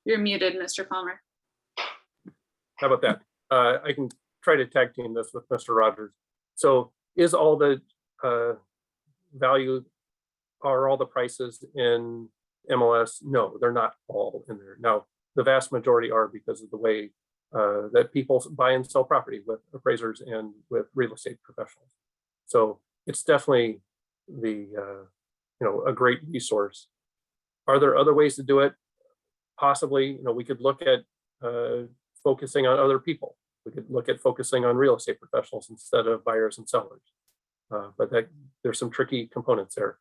S1: You're muted, Mr. Palmer.
S13: How about that? I can try to tag team this with Mr. Rogers. So is all the value, are all the prices in MLS? No, they're not all in there. Now, the vast majority are, because of the way that people buy and sell property with appraisers and with real estate professionals. So it's definitely the you know, a great resource. Are there other ways to do it? Possibly, you know, we could look at focusing on other people. We could look at focusing on real estate professionals instead of buyers and sellers. But there's some tricky components there.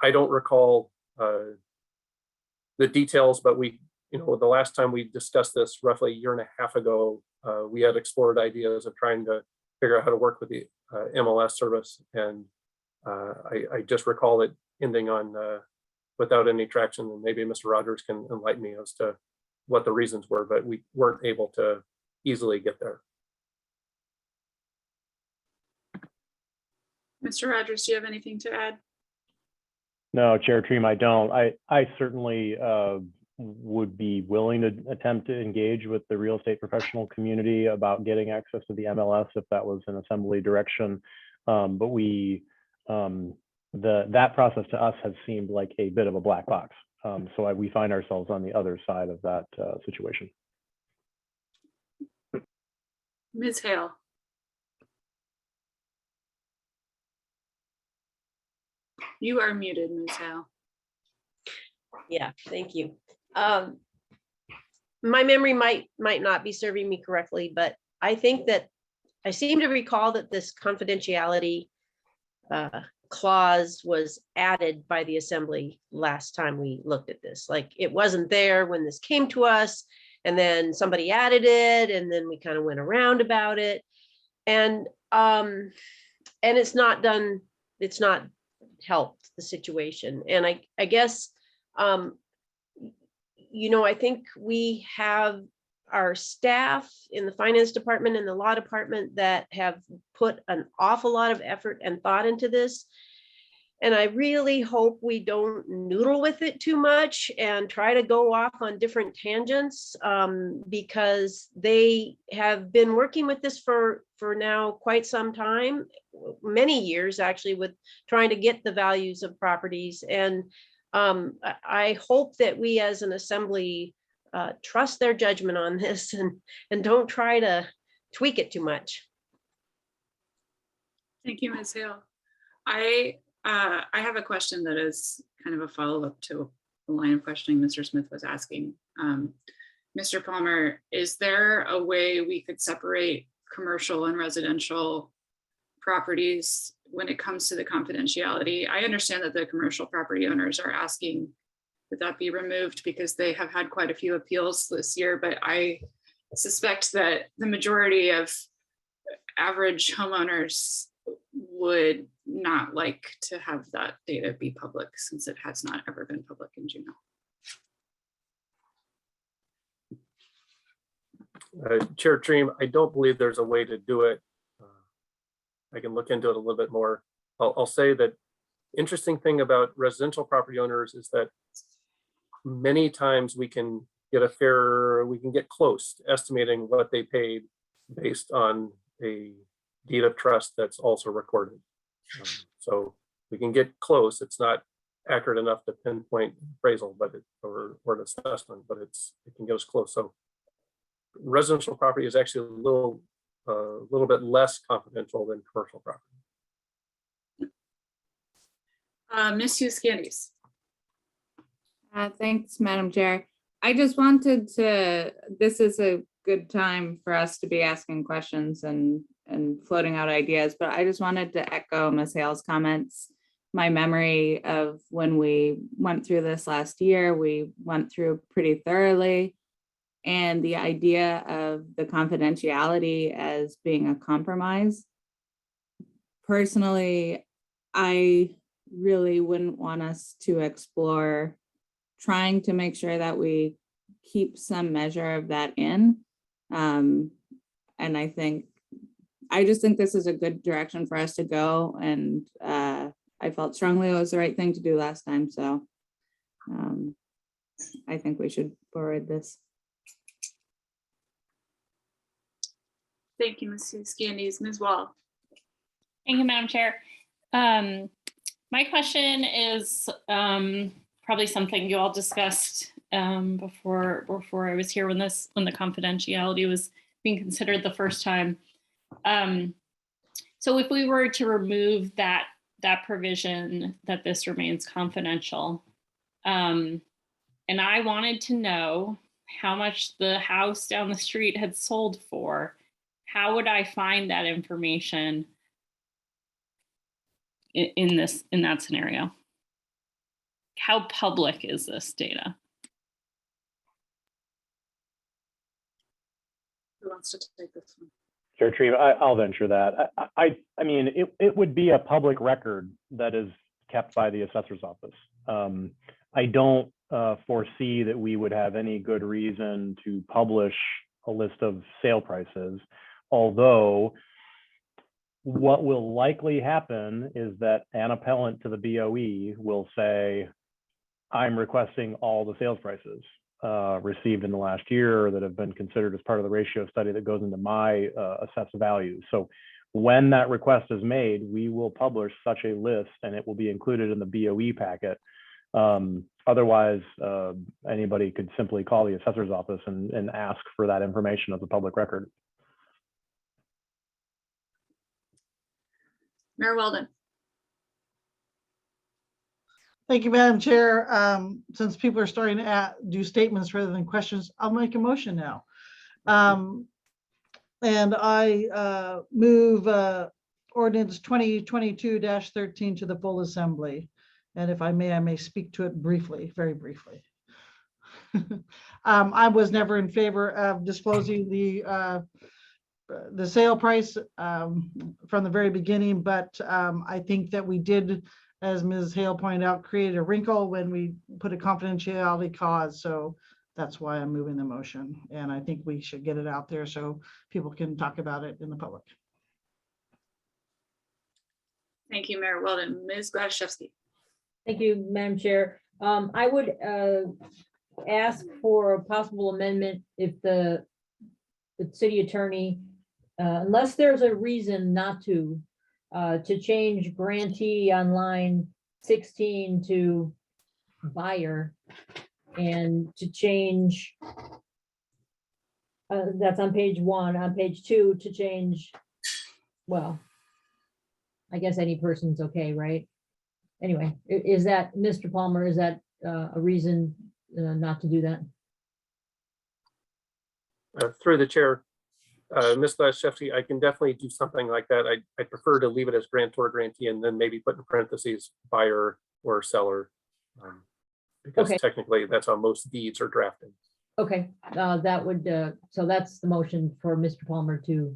S13: I don't recall the details, but we, you know, the last time we discussed this roughly a year and a half ago, we had explored ideas of trying to figure out how to work with the MLS service. And I just recall it ending on without any traction, and maybe Mr. Rogers can enlighten me as to what the reasons were, but we weren't able to easily get there.
S1: Mr. Rogers, do you have anything to add?
S3: No, Chair Treem, I don't. I certainly would be willing to attempt to engage with the real estate professional community about getting access to the MLS if that was an assembly direction. But that process to us has seemed like a bit of a black box. So we find ourselves on the other side of that situation.
S1: Ms. Hale. You are muted, Ms. Hale.
S11: Yeah, thank you. My memory might not be serving me correctly, but I think that I seem to recall that this confidentiality clause was added by the assembly last time we looked at this. Like, it wasn't there when this came to us, and then somebody added it, and then we kind of went around about it. And it's not done, it's not helped the situation. And I guess, you know, I think we have our staff in the finance department and the law department that have put an awful lot of effort and thought into this. And I really hope we don't noodle with it too much and try to go off on different tangents, because they have been working with this for now quite some time, many years actually, with trying to get the values of properties. And I hope that we as an assembly trust their judgment on this and don't try to tweak it too much.
S1: Thank you, Ms. Hale. I have a question that is kind of a follow-up to the line of questioning Mr. Smith was asking. Mr. Palmer, is there a way we could separate commercial and residential properties when it comes to the confidentiality? I understand that the commercial property owners are asking that that be removed because they have had quite a few appeals this year, but I suspect that the majority of average homeowners would not like to have that data be public, since it has not ever been public in Juneau.
S13: Chair Dream, I don't believe there's a way to do it. I can look into it a little bit more. I'll say that interesting thing about residential property owners is that many times we can get close to estimating what they paid based on a deed of trust that's also recorded. So we can get close. It's not accurate enough to pinpoint appraisal, but or an assessment, but it can get us close. So residential property is actually a little bit less confidential than commercial property.
S1: Ms. Hughes Candies.
S2: Thanks, Madam Chair. I just wanted to, this is a good time for us to be asking questions and floating out ideas, but I just wanted to echo Ms. Hale's comments. My memory of when we went through this last year, we went through pretty thoroughly. And the idea of the confidentiality as being a compromise. Personally, I really wouldn't want us to explore trying to make sure that we keep some measure of that in. And I just think this is a good direction for us to go. And I felt strongly it was the right thing to do last time. So I think we should forward this.
S1: Thank you, Ms. Hughes Candies. Ms. Wall.
S14: Thank you, Madam Chair. My question is probably something you all discussed before I was here when the confidentiality was being considered the first time. So if we were to remove that provision that this remains confidential, and I wanted to know how much the house down the street had sold for, how would I find that information in that scenario? How public is this data?
S1: Who wants to take this one?
S3: Chair Tree, I'll venture that. I mean, it would be a public record that is kept by the assessor's office. I don't foresee that we would have any good reason to publish a list of sale prices, although what will likely happen is that an appellant to the BOE will say, I'm requesting all the sales prices received in the last year that have been considered as part of the ratio study that goes into my assessed value. So when that request is made, we will publish such a list and it will be included in the BOE packet. Otherwise, anybody could simply call the assessor's office and ask for that information as a public record.
S1: Mayor Weldon.
S7: Thank you, Madam Chair. Since people are starting to do statements rather than questions, I'll make a motion now. And I move ordinance 2022-13 to the full assembly. And if I may speak to it briefly, very briefly. I was never in favor of disclosing the sale price from the very beginning, but I think that we did, as Ms. Hale pointed out, create a wrinkle when we put a confidentiality clause. So that's why I'm moving the motion. And I think we should get it out there so people can talk about it in the public.
S1: Thank you, Mayor Weldon. Ms. Gladaszewski.
S12: Thank you, Madam Chair. I would ask for a possible amendment if the city attorney, unless there's a reason not to change grantee on line 16 to buyer, and to change, that's on page 1, on page 2 to change, well, I guess any person's okay, right? Anyway, is that, Mr. Palmer, is that a reason not to do that?
S13: Through the chair, Ms. Gladaszewski, I can definitely do something like that. I prefer to leave it as grantor grantee and then maybe put in parentheses buyer or seller, because
S12: Okay.
S13: technically that's how most deeds are drafted.
S12: Okay, that would, so that's the motion for Mr. Palmer to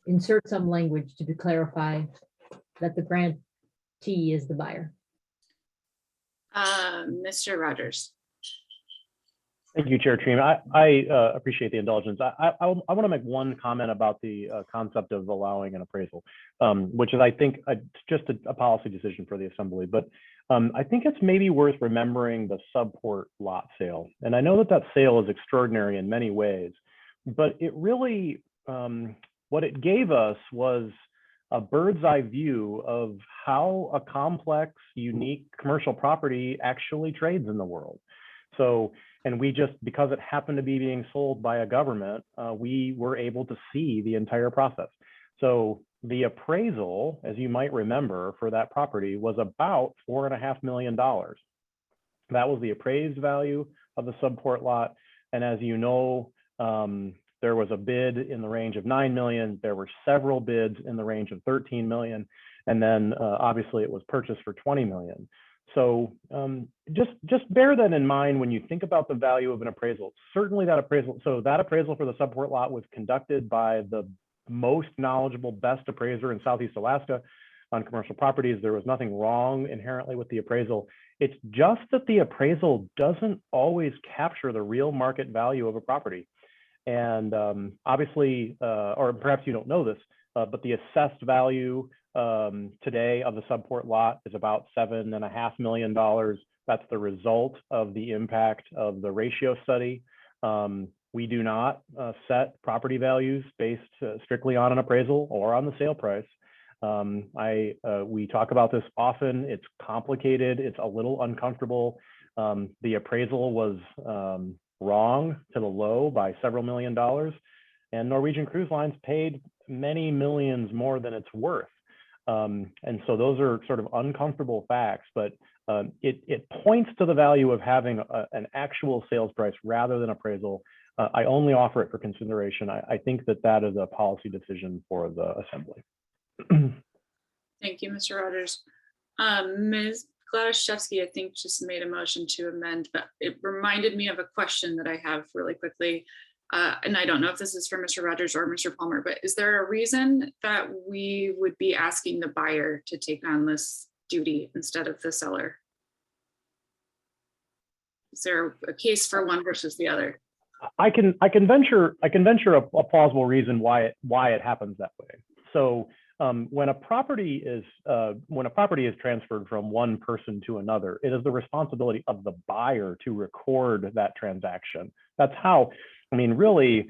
S12: insert some language to clarify that the grantee is the buyer.
S1: Mr. Rogers.
S3: Thank you, Chair Treem. I appreciate the indulgence. I want to make one comment about the concept of allowing an appraisal, which is, I think, just a policy decision for the Assembly. But I think it's maybe worth remembering the subport lot sale. And I know that that sale is extraordinary in many ways, but it really, what it gave us was a bird's eye view of how a complex, unique commercial property actually trades in the world. So, and we just, because it happened to be being sold by a government, we were able to see the entire process. So the appraisal, as you might remember, for that property was about $4.5 million. That was the appraised value of the subport lot. And as you know, there was a bid in the range of 9 million. There were several bids in the range of 13 million. And then obviously it was purchased for 20 million. So just bear that in mind when you think about the value of an appraisal. Certainly that appraisal, so that appraisal for the subport lot was conducted by the most knowledgeable, best appraiser in Southeast Alaska on commercial properties. There was nothing wrong inherently with the appraisal. It's just that the appraisal doesn't always capture the real market value of a property. And obviously, or perhaps you don't know this, but the assessed value today of the subport lot is about $7.5 million. That's the result of the impact of the ratio study. We do not set property values based strictly on an appraisal or on the sale price. We talk about this often. It's complicated. It's a little uncomfortable. The appraisal was wrong to the low by several $1 million, and Norwegian Cruise Lines paid many millions more than it's worth. And so those are sort of uncomfortable facts, but it points to the value of having an actual sales price rather than appraisal. I only offer it for consideration. I think that that is a policy decision for the Assembly.
S1: Thank you, Mr. Rogers. Ms. Gladys-Shevsky, I think, just made a motion to amend, but it reminded me of a question that I have really quickly. And I don't know if this is for Mr. Rogers or Mr. Palmer, but is there a reason that we would be asking the buyer to take on this duty instead of the seller? Is there a case for one versus the other?
S3: I can venture a plausible reason why it happens that way. So when a property is transferred from one person to another, it is the responsibility of the buyer to record that transaction. That's how, I mean, really,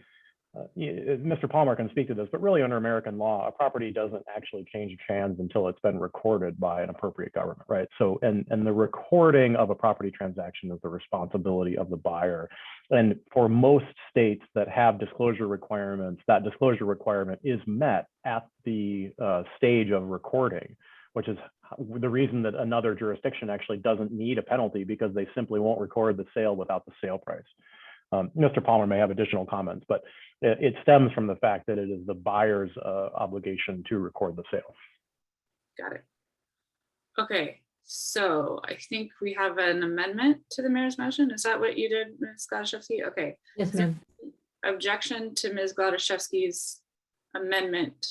S3: Mr. Palmer can speak to this, but really under American law, a property doesn't actually change hands until it's been recorded by an appropriate government, right? So, and the recording of a property transaction is the responsibility of the buyer. And for most states that have disclosure requirements, that disclosure requirement is met at the stage of recording, which is the reason that another jurisdiction actually doesn't need a penalty, because they simply won't record the sale without the sale price. Mr. Palmer may have additional comments, but it stems from the fact that it is the buyer's obligation to record the sale.
S1: Got it. Okay, so I think we have an amendment to the mayor's motion. Is that what you did, Ms. Gladys-Shevsky? Okay.
S12: Yes, ma'am.
S1: Objection to Ms. Gladys-Shevsky's amendment?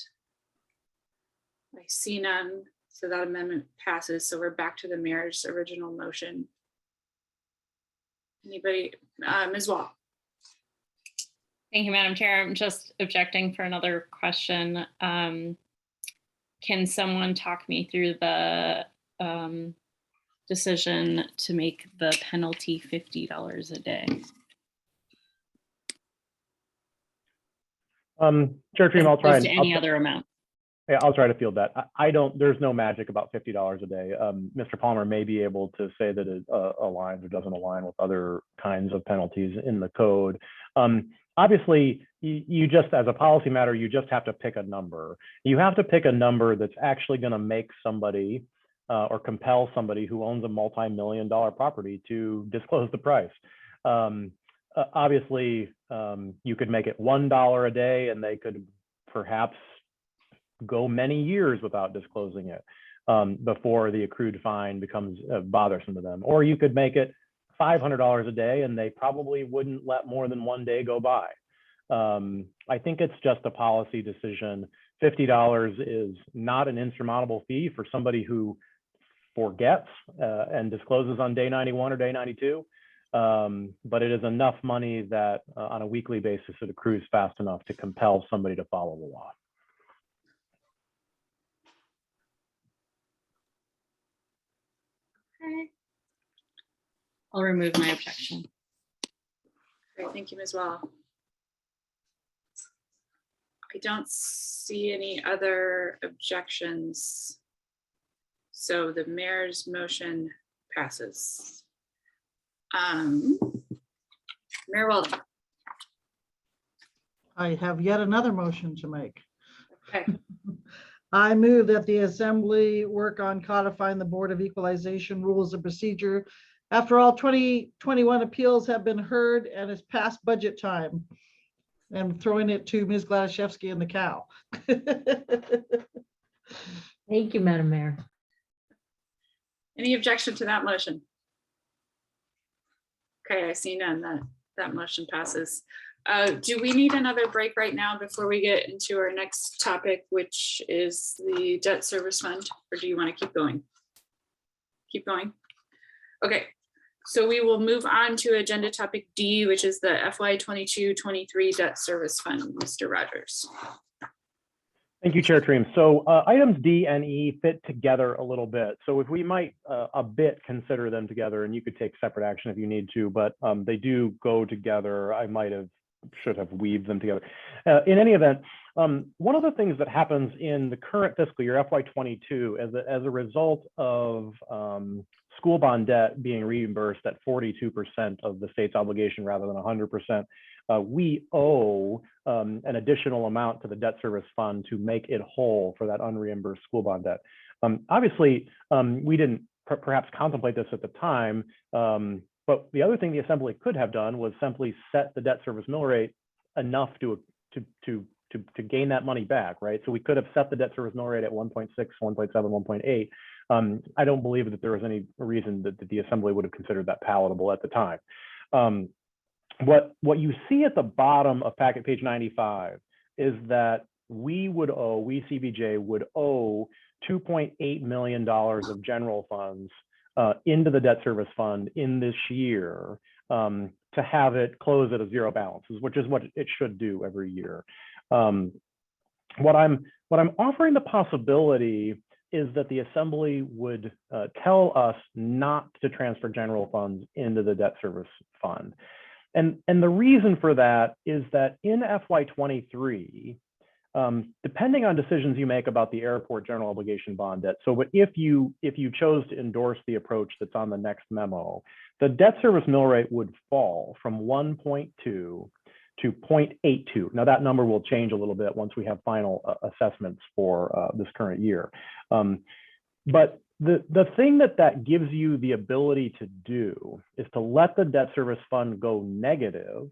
S1: I see none, so that amendment passes. So we're back to the mayor's original motion. Anybody? Ms. Wall.
S14: Thank you, Madam Chair. I'm just objecting for another question. Can someone talk me through the decision to make the penalty $50 a day?
S3: Chair Treem, I'll try.
S14: To any other amount.
S3: Yeah, I'll try to field that. There's no magic about $50 a day. Mr. Palmer may be able to say that it aligns or doesn't align with other kinds of penalties in the code. Obviously, you just, as a policy matter, you just have to pick a number. You have to pick a number that's actually going to make somebody or compel somebody who owns a multi-million-dollar property to disclose the price. Obviously, you could make it $1 a day, and they could perhaps go many years without disclosing it before the accrued fine becomes bothersome to them. Or you could make it $500 a day, and they probably wouldn't let more than one day go by. I think it's just a policy decision. $50 is not an insurmountable fee for somebody who forgets and discloses on day 91 or day 92. But it is enough money that on a weekly basis, it accrues fast enough to compel somebody to follow the law.
S14: Okay. I'll remove my objection.
S1: Great, thank you, Ms. Wall. I don't see any other objections. So the mayor's motion passes. Mayor Weldon.
S7: I have yet another motion to make.
S1: Okay.
S7: I move that the assembly work on codifying the Board of Equalization rules of procedure after all 2021 appeals have been heard and it's past budget time. And throwing it to Ms. Gladaszewski and the cow.
S12: Thank you, Madam Mayor.
S1: Any objection to that motion? Okay, I see none. That motion passes. Do we need another break right now before we get into our next topic, which is the debt service fund, or do you want to keep going? Keep going. Okay, so we will move on to agenda topic D, which is the FY 22-23 debt service fund. Mr. Rogers.
S3: Thank you, Chair Treem. So items D and E fit together a little bit. So if we might a bit consider them together, and you could take separate action if you need to, but they do go together. I should have weaved them together. In any event, one of the things that happens in the current fiscal year, FY22, as a result of school bond debt being reimbursed at 42% of the state's obligation rather than 100%, we owe an additional amount to the debt service fund to make it whole for that unreimbursed school bond debt. Obviously, we didn't perhaps contemplate this at the time, but the other thing the assembly could have done was simply set the debt service mill rate enough to gain that money back, right? So we could have set the debt service mill rate at 1.6, 1.7, 1.8. I don't believe that there was any reason that the assembly would have considered that palatable at the time. What you see at the bottom of packet page 95 is that we CBJ would owe $2.8 million of general funds into the debt service fund in this year to have it close at a zero balance, which is what it should do every year. What I'm offering the possibility is that the assembly would tell us not to transfer general funds into the debt service fund. And the reason for that is that in FY23, depending on decisions you make about the airport general obligation bond debt, so but if you chose to endorse the approach that's on the next memo, the debt service mill rate would fall from 1.2 to 0.82. Now that number will change a little bit once we have final assessments for this current year. But the thing that gives you the ability to do is to let the debt service fund go negative,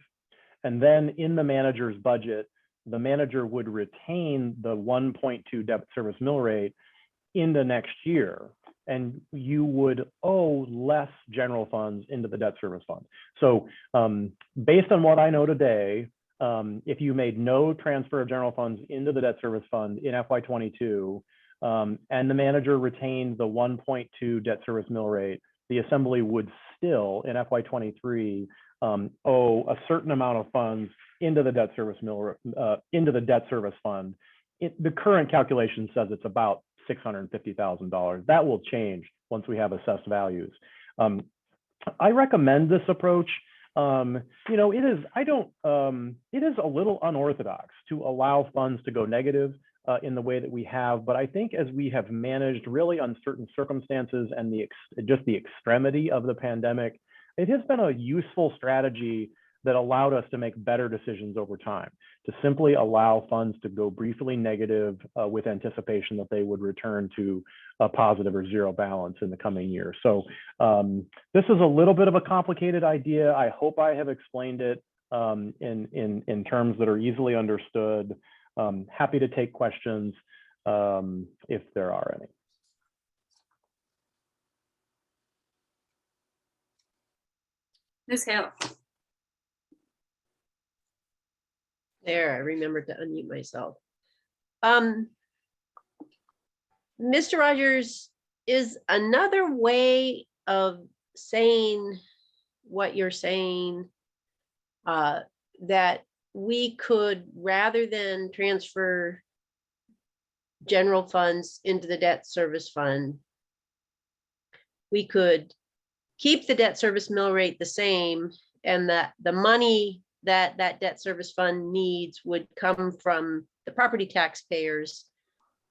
S3: and then in the manager's budget, the manager would retain the 1.2 debt service mill rate in the next year, and you would owe less general funds into the debt service fund. So based on what I know today, if you made no transfer of general funds into the debt service fund in FY22, and the manager retained the 1.2 debt service mill rate, the assembly would still in FY23 owe a certain amount of funds into the debt service into the debt service fund. The current calculation says it's about $650,000. That will change once we have assessed values. I recommend this approach. It is a little unorthodox to allow funds to go negative in the way that we have, but I think as we have managed really uncertain circumstances and just the extremity of the pandemic, it has been a useful strategy that allowed us to make better decisions over time, to simply allow funds to go briefly negative with anticipation that they would return to a positive or zero balance in the coming year. So this is a little bit of a complicated idea. I hope I have explained it in terms that are easily understood. Happy to take questions if there are any.
S1: Ms. Hale.
S11: There, I remembered to unmute myself. Mr. Rogers, is another way of saying what you're saying that we could, rather than transfer general funds into the debt service fund, we could keep the debt service mill rate the same, and that the money that that debt service fund needs would come from the property taxpayers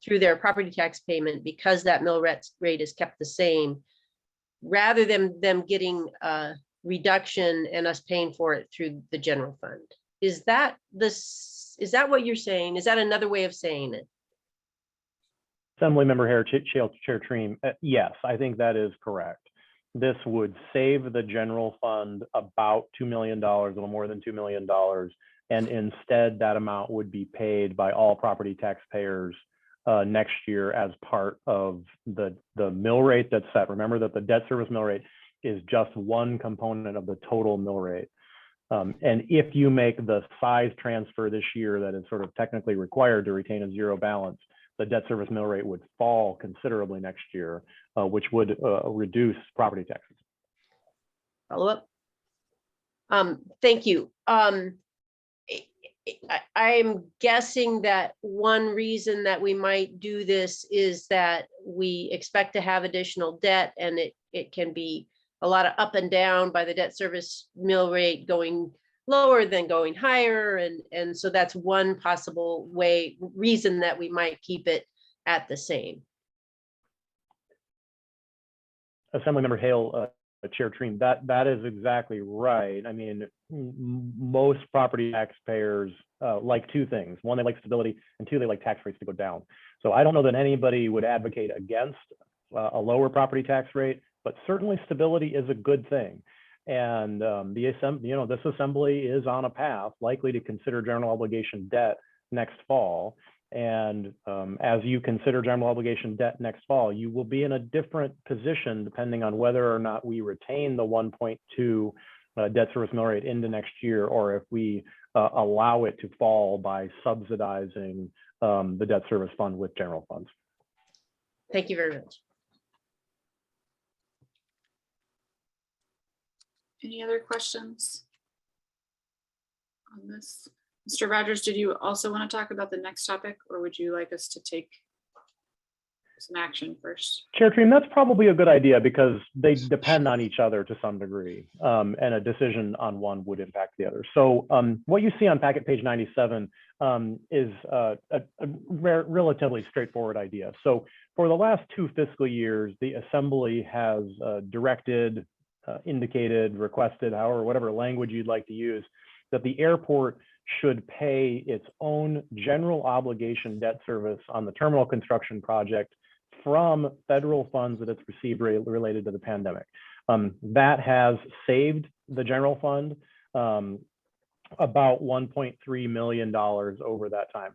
S11: through their property tax payment, because that mill rate is kept the same, rather than them getting a reduction and us paying for it through the general fund. Is that what you're saying? Is that another way of saying it?
S3: Assemblymember Hare, Chair Treem, yes, I think that is correct. This would save the general fund about $2 million, a little more than $2 million. And instead, that amount would be paid by all property taxpayers next year as part of the mill rate that's set. Remember that the debt service mill rate is just one component of the total mill rate. And if you make the size transfer this year that is sort of technically required to retain a zero balance, the debt service mill rate would fall considerably next year, which would reduce property taxes.
S11: Follow up. Thank you. I'm guessing that one reason that we might do this is that we expect to have additional debt, and it can be a lot of up and down by the debt service mill rate going lower than going higher. And so that's one possible reason that we might keep it at the same.
S3: Assemblymember Hale, Chair Treem, that is exactly right. I mean, most property taxpayers like two things. One, they like stability, and two, they like tax rates to go down. So I don't know that anybody would advocate against a lower property tax rate, but certainly stability is a good thing. And this assembly is on a path likely to consider general obligation debt next fall. And as you consider general obligation debt next fall, you will be in a different position depending on whether or not we retain the 1.2 debt service mill rate into next year, or if we allow it to fall by subsidizing the debt service fund with general funds.
S11: Thank you very much.
S1: Any other questions on this? Mr. Rogers, did you also want to talk about the next topic, or would you like us to take some action first?
S3: Chair Treem, that's probably a good idea because they depend on each other to some degree, and a decision on one would impact the other. So what you see on packet page 97 is a relatively straightforward idea. So for the last 2 fiscal years, the Assembly has directed, indicated, requested, however, whatever language you'd like to use, that the airport should pay its own general obligation debt service on the terminal construction project from federal funds that it's received related to the pandemic. That has saved the general fund about $1.3 million over that time.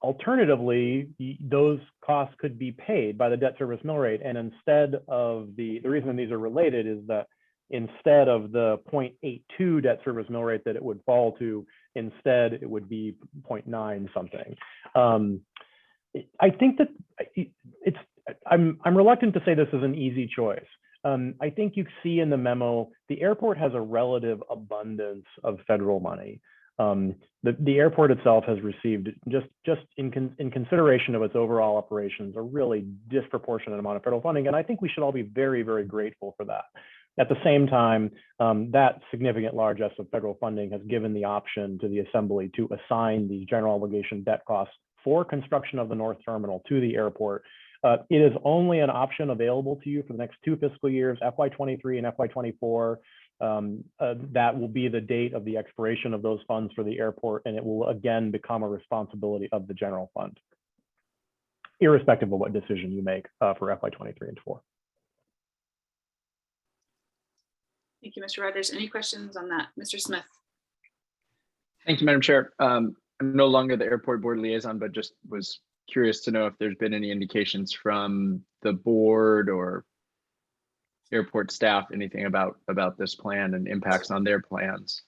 S3: Alternatively, those costs could be paid by the debt service mill rate, and instead of the reason these are related is that instead of the 0.82 debt service mill rate that it would fall to, instead it would be 0.9 something. I think that I'm reluctant to say this is an easy choice. I think you see in the memo, the airport has a relative abundance of federal money. The airport itself has received, just in consideration of its overall operations, a really disproportionate amount of federal funding, and I think we should all be very, very grateful for that. At the same time, that significant largesse of federal funding has given the option to the Assembly to assign these general obligation debt costs for construction of the North Terminal to the airport. It is only an option available to you for the next 2 fiscal years, FY23 and FY24. That will be the date of the expiration of those funds for the airport, and it will again become a responsibility of the general fund, irrespective of what decision you make for FY23 and 4.
S1: Thank you, Mr. Rogers. Any questions on that? Mr. Smith.
S6: Thank you, Madam Chair. I'm no longer the airport board liaison, but just was curious to know if there's been any indications from the board or airport staff anything about this plan and impacts on their plans.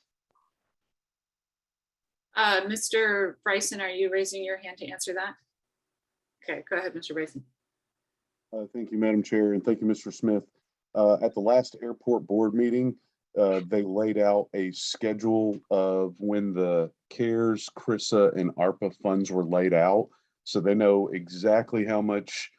S1: Mr. Bryson, are you raising your hand to answer that? Okay, go ahead, Mr. Bryson.
S9: Thank you, Madam Chair, and thank you, Mr. Smith. At the last airport board meeting, they laid out a schedule of when the CARES, CRISA, and ARPA funds were laid out. So they know exactly how much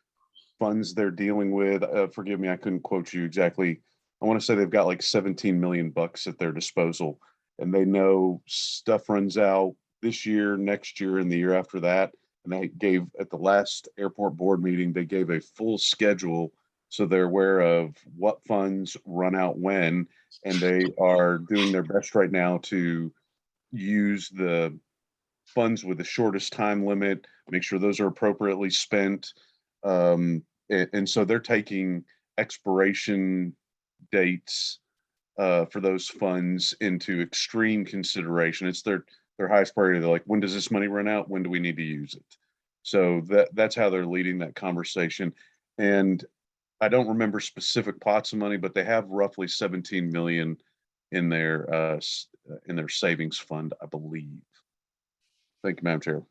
S9: funds they're dealing with. Forgive me, I couldn't quote you exactly. I want to say they've got like 17 million bucks at their disposal, and they know stuff runs out this year, next year, and the year after that. And they gave, at the last airport board meeting, they gave a full schedule, so they're aware of what funds run out when, and they are doing their best right now to use the funds with the shortest time limit, make sure those are appropriately spent. And so they're taking expiration dates for those funds into extreme consideration. It's their highest priority. They're like, when does this money run out? When do we need to use it? So that's how they're leading that conversation. And I don't remember specific pots of money, but they have roughly 17 million in their savings fund, I believe. Thank you, Madam Chair.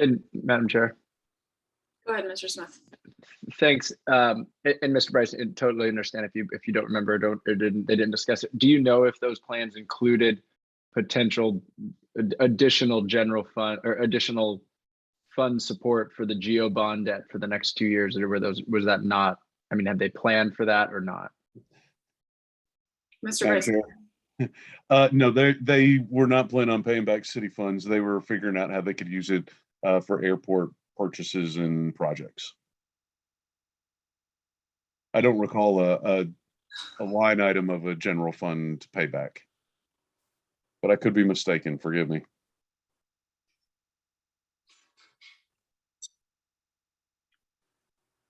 S6: And Madam Chair.
S1: Go ahead, Mr. Smith.
S6: Thanks. And Mr. Bryson, I totally understand if you don't remember, they didn't discuss it. Do you know if those plans included potential additional general fund or additional fund support for the GEO bond debt for the next 2 years, or was that not? I mean, have they planned for that or not?
S1: Mr. Bryson.
S9: No, they were not planning on paying back city funds. They were figuring out how they could use it for airport purchases and projects. I don't recall a line item of a general fund payback, but I could be mistaken. Forgive me.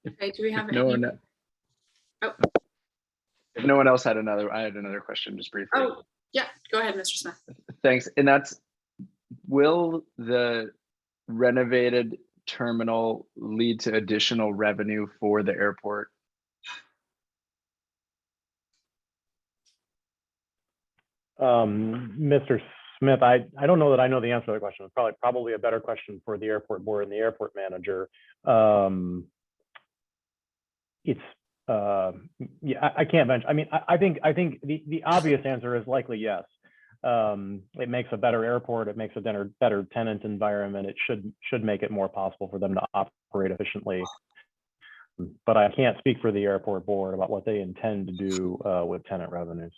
S1: Okay, do we have
S6: no
S1: any?
S6: one,
S1: Oh.
S6: If no one else had I had another question just briefly.
S1: Oh, yeah, go ahead, Mr. Smith.
S6: Thanks. And that's, will the renovated terminal lead to additional revenue for the airport?
S3: Mr. Smith, I don't know that I know the answer to the question. It's probably a better question for the airport board and the airport manager. Yeah, I can't mention. I mean, I think the obvious answer is likely yes. It makes a better airport. It makes a better tenant environment. It should make it more possible for them to operate efficiently. But I can't speak for the airport board about what they intend to do with tenant revenues.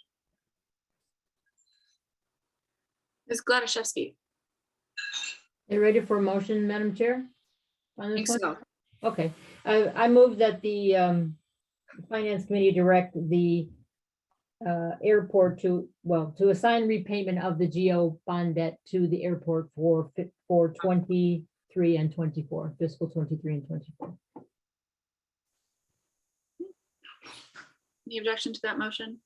S1: Ms. Gladaszewski.
S12: You ready for a motion, Madam Chair? On
S1: I
S12: this
S1: think
S12: one?
S1: so.
S12: Okay, I move that the Finance Committee direct the airport to assign repayment of the GEO bond debt to the airport for 23 and 24, fiscal 23 and 24.
S1: Any objection to that motion?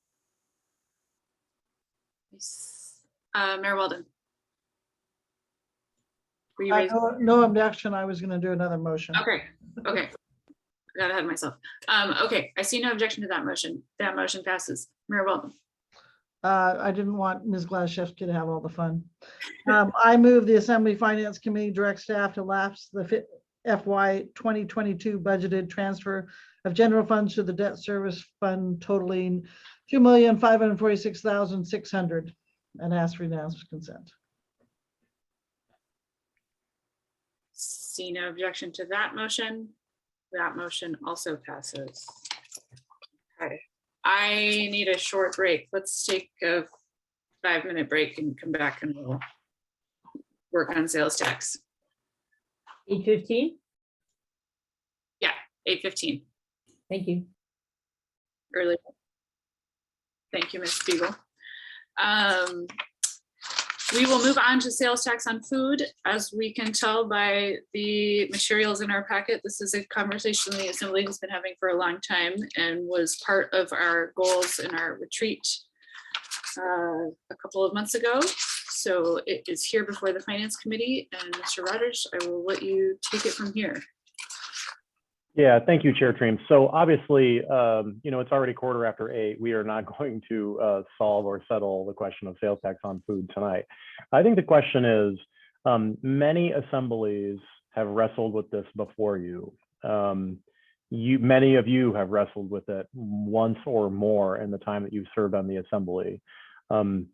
S1: Mayor Weldon. Were you raising?
S7: No objection. I was going to do another motion.
S1: Okay. Got ahead of myself. Okay, I see no objection to that motion. That motion passes. Mayor Weldon.
S7: I didn't want Ms. Gladaszewski to have all the fun. I move the Assembly Finance Committee direct staff to lapse the FY 2022 budgeted transfer of general funds to the debt service fund totaling $2,546,600 and ask for unanimous consent.
S1: See no objection to that motion. That motion also passes. Okay, I need a short break. Let's take a 5-minute break and come back and we'll work on sales tax.
S12: 8:15?
S1: Yeah, 8:15.
S12: Thank you.
S1: Early. Thank you, Ms. Spiegel. We will move on to sales tax on food. As we can tell by the materials in our packet, this is a conversation the Assembly has been having for a long time and was part of our goals in our retreat a couple of months ago. So it is here before the Finance Committee, and Mr. Rogers, I will let you take it from here.
S3: Yeah, thank you, Chair Treem. So obviously, it's already 8:15. We are not going to solve or settle the question of sales tax on food tonight. I think the question is, many assemblies have wrestled with this before you. Many of you have wrestled with it once or more in the time that you've served on the assembly. In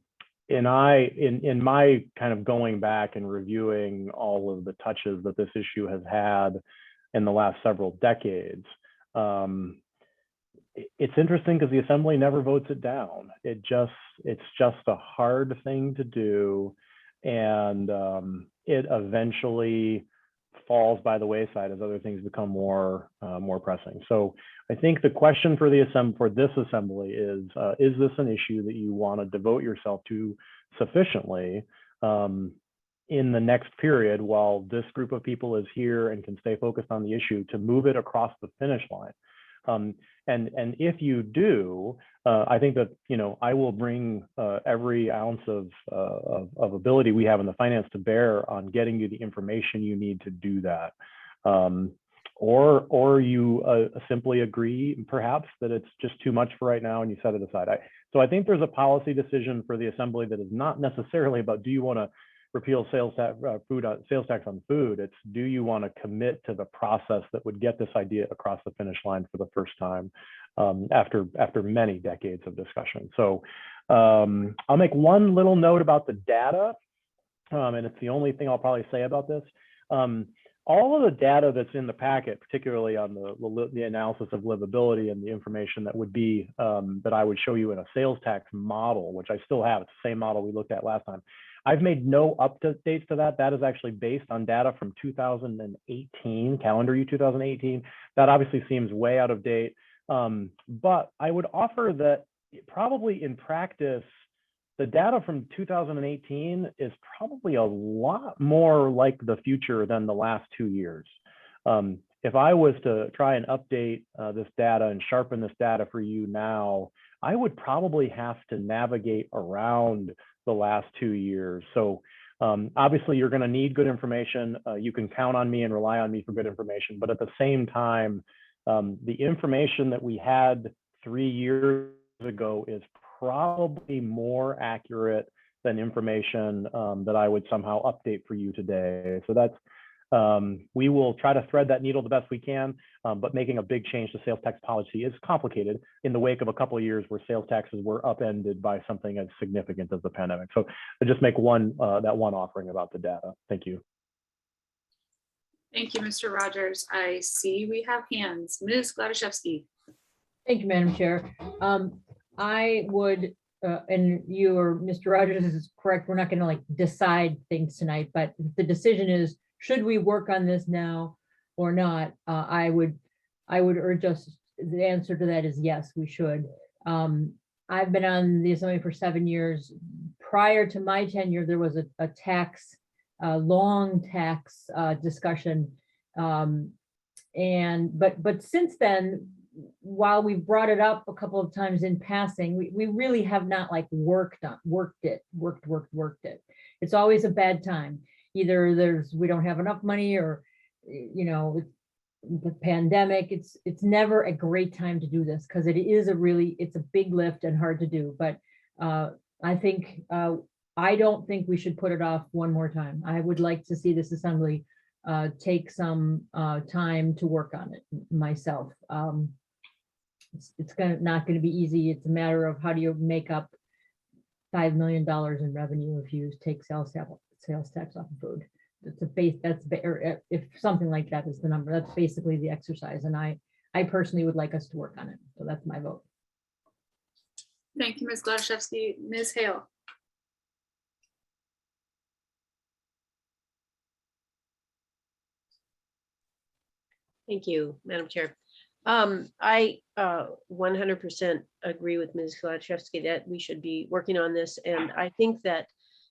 S3: my kind of going back and reviewing all of the touches that this issue has had in the last several decades, it's interesting because the assembly never votes it down. It's just a hard thing to do, and it eventually falls by the wayside as other things become more pressing. So I think the question for this assembly is this an issue that you want to devote yourself to sufficiently in the next period while this group of people is here and can stay focused on the issue to move it across the finish line? And if you do, I think that I will bring every ounce of ability we have in the finance to bear on getting you the information you need to do that. Or you simply agree, perhaps, that it's just too much for right now and you set it aside. So I think there's a policy decision for the assembly that is not necessarily about, do you want to repeal sales tax on food? It's, do you want to commit to the process that would get this idea across the finish line for the first time after many decades of discussion? So I'll make one little note about the data, and it's the only thing I'll probably say about this. All of the data that's in the packet, particularly on the analysis of livability and the information that would be that I would show you in a sales tax model, which I still have, it's the same model we looked at last time. I've made no updates to that. That is actually based on data from 2018, calendar year 2018. That obviously seems way out of date. But I would offer that probably in practice, the data from 2018 is probably a lot more like the future than the last 2 years. If I was to try and update this data and sharpen this data for you now, I would probably have to navigate around the last 2 years. So obviously you're going to need good information. You can count on me and rely on me for good information, but at the same time, the information that we had 3 years ago is probably more accurate than information that I would somehow update for you today. So that's, we will try to thread that needle the best we can, but making a big change to sales tax policy is complicated in the wake of a couple of years where sales taxes were upended by something as significant as the pandemic. So I'll just make that one offering about the data. Thank you.
S1: Thank you, Mr. Rogers. I see we have hands. Ms. Gladaszewski.
S12: Thank you, Madam Chair. I would, and you or Mr. Rogers is correct, we're not going to decide things tonight, but the decision is, should we work on this now or not? I would urge us, the answer to that is yes, we should. I've been on the assembly for 7 years. Prior to my tenure, there was a long tax discussion. But since then, while we've brought it up a couple of times in passing, we really have not worked it. It's always a bad time. Either we don't have enough money, or the pandemic. It's never a great time to do this because it's a big lift and hard to do. But I don't think we should put it off one more time. I would like to see this assembly take some time to work on it myself. It's not going to be easy. It's a matter of how do you make up $5 million in revenue if you take sales tax off of food. If something like that is the number, that's basically the exercise. And I personally would like us to work on it. So that's my vote.
S1: Thank you, Ms. Gladaszewski. Ms. Hale.
S11: Thank you, Madam Chair. I 100% agree with Ms. Gladaszewski that we should be working on this. And I think that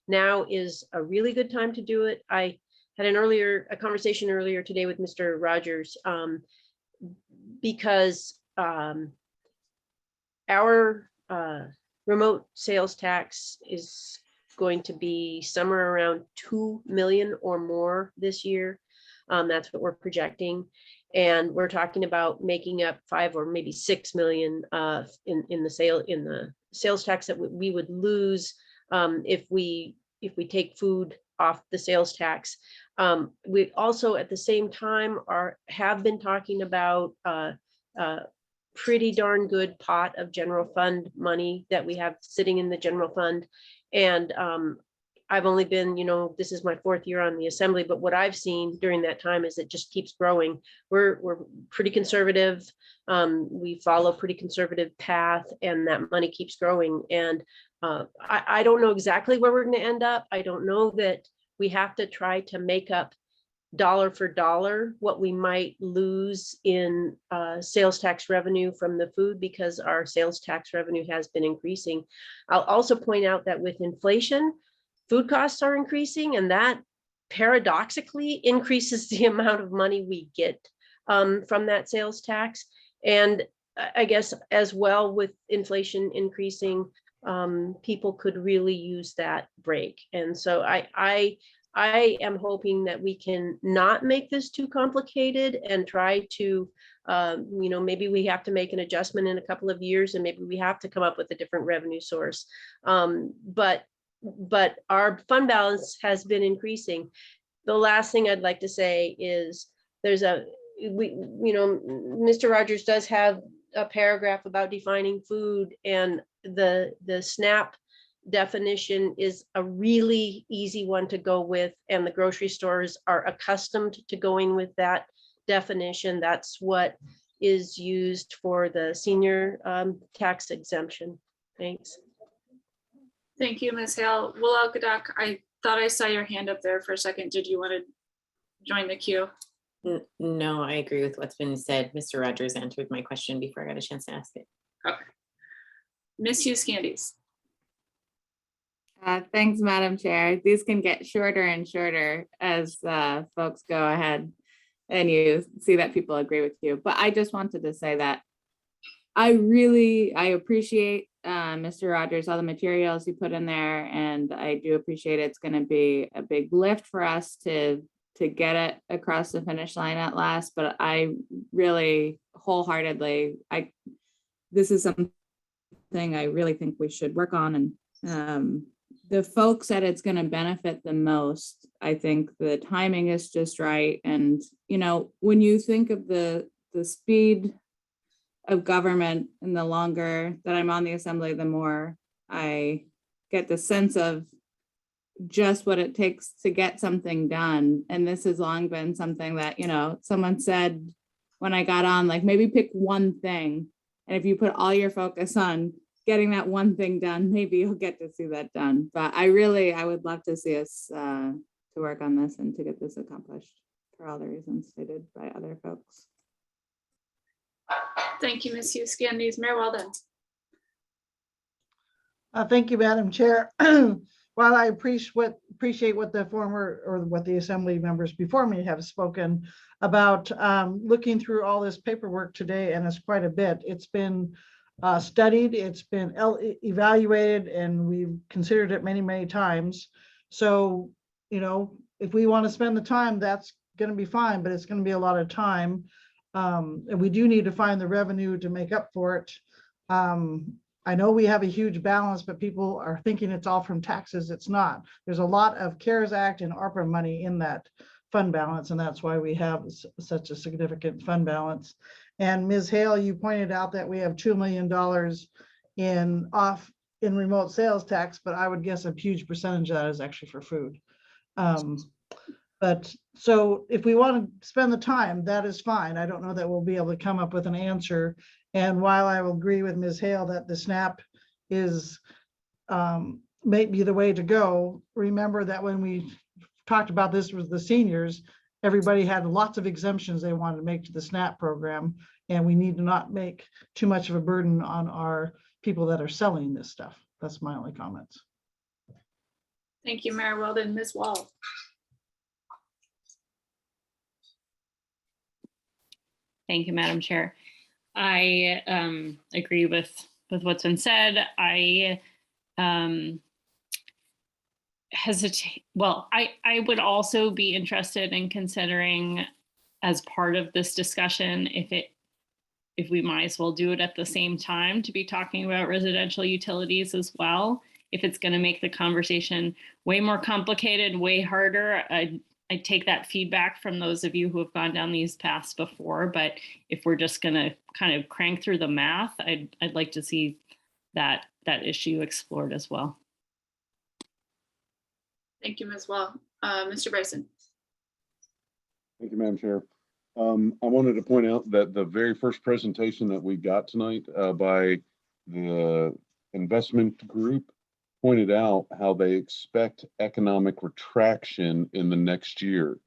S11: now is a really good time to do it. I had a conversation earlier today with Mr. Rogers because our remote sales tax is going to be somewhere around 2 million or more this year. That's what we're projecting. And we're talking about making up 5 or maybe 6 million in the sales tax that we would lose if we take food off the sales tax. We also at the same time have been talking about pretty darn good pot of general fund money that we have sitting in the general fund. And I've only been, this is my 4th year on the assembly, but what I've seen during that time is it just keeps growing. We're pretty conservative. We follow pretty conservative path, and that money keeps growing. And I don't know exactly where we're going to end up. I don't know that we have to try to make up dollar for dollar what we might lose in sales tax revenue from the food, because our sales tax revenue has been increasing. I'll also point out that with inflation, food costs are increasing, and that paradoxically increases the amount of money we get from that sales tax. And I guess as well, with inflation increasing, people could really use that break. And so I am hoping that we can not make this too complicated and try to, maybe we have to make an adjustment in a couple of years, and maybe we have to come up with a different revenue source. But our fund balance has been increasing. The last thing I'd like to say is Mr. Rogers does have a paragraph about defining food, and the SNAP definition is a really easy one to go with, and the grocery stores are accustomed to going with that definition. That's what is used for the senior tax exemption. Thanks.
S1: Thank you, Ms. Hale. Willow Gadak, I thought I saw your hand up there for a second. Did you want to join the queue?
S15: No, I agree with what's been said. Mr. Rogers answered my question before I got a chance to ask it.
S1: Okay. Ms. Hughes Candies.
S2: Thanks, Madam Chair. These can get shorter and shorter as folks go ahead and you see that people agree with you. But I just wanted to say that I appreciate Mr. Rogers, all the materials you put in there, and I do appreciate it's going to be a big lift for us to get it across the finish line at last. But I really wholeheartedly, this is something I really think we should work on, and the folks that it's going to benefit the most, I think the timing is just right. And when you think of the speed of government, and the longer that I'm on the assembly, the more I get the sense of just what it takes to get something done. And this has long been something that, someone said when I got on, like, maybe pick one thing. And if you put all your focus on getting that one thing done, maybe you'll get to see that done. But I would love to see us to work on this and to get this accomplished for all the reasons stated by other folks.
S1: Thank you, Ms. Hughes Candies. Mayor Weldon.
S7: Thank you, Madam Chair. While I appreciate what the former or what the assembly members before me have spoken about, looking through all this paperwork today, and it's quite a bit. It's been studied, it's been evaluated, and we've considered it many, many times. So, if we want to spend the time, that's going to be fine, but it's going to be a lot of time. And we do need to find the revenue to make up for it. I know we have a huge balance, but people are thinking it's all from taxes. It's not. There's a lot of CARES Act and ARPA money in that fund balance, and that's why we have such a significant fund balance. And Ms. Hale, you pointed out that we have $2 million in remote sales tax, but I would guess a huge percentage of that is actually for food. But so if we want to spend the time, that is fine. I don't know that we'll be able to come up with an answer. And while I will agree with Ms. Hale that the SNAP is may be the way to go, remember that when we talked about this with the seniors, everybody had lots of exemptions they wanted to make to the SNAP program. And we need to not make too much of a burden on our people that are selling this stuff. That's my only comments.
S1: Thank you, Mayor Weldon. Ms. Wall.
S14: Thank you, Madam Chair. I agree with what's been said. I hesitate. Well, I would also be interested in considering as part of this discussion, if we might as well do it at the same time to be talking about residential utilities as well. If it's going to make the conversation way more complicated, way harder, I take that feedback from those of you who have gone down these paths before. But if we're just going to kind of crank through the math, I'd like to see that issue explored as well.
S1: Thank you, Ms. Well. Mr. Bryson.
S9: Thank you, Madam Chair. I wanted to point out that the very first presentation that we got tonight by the investment group pointed out how they expect economic retraction in the next year.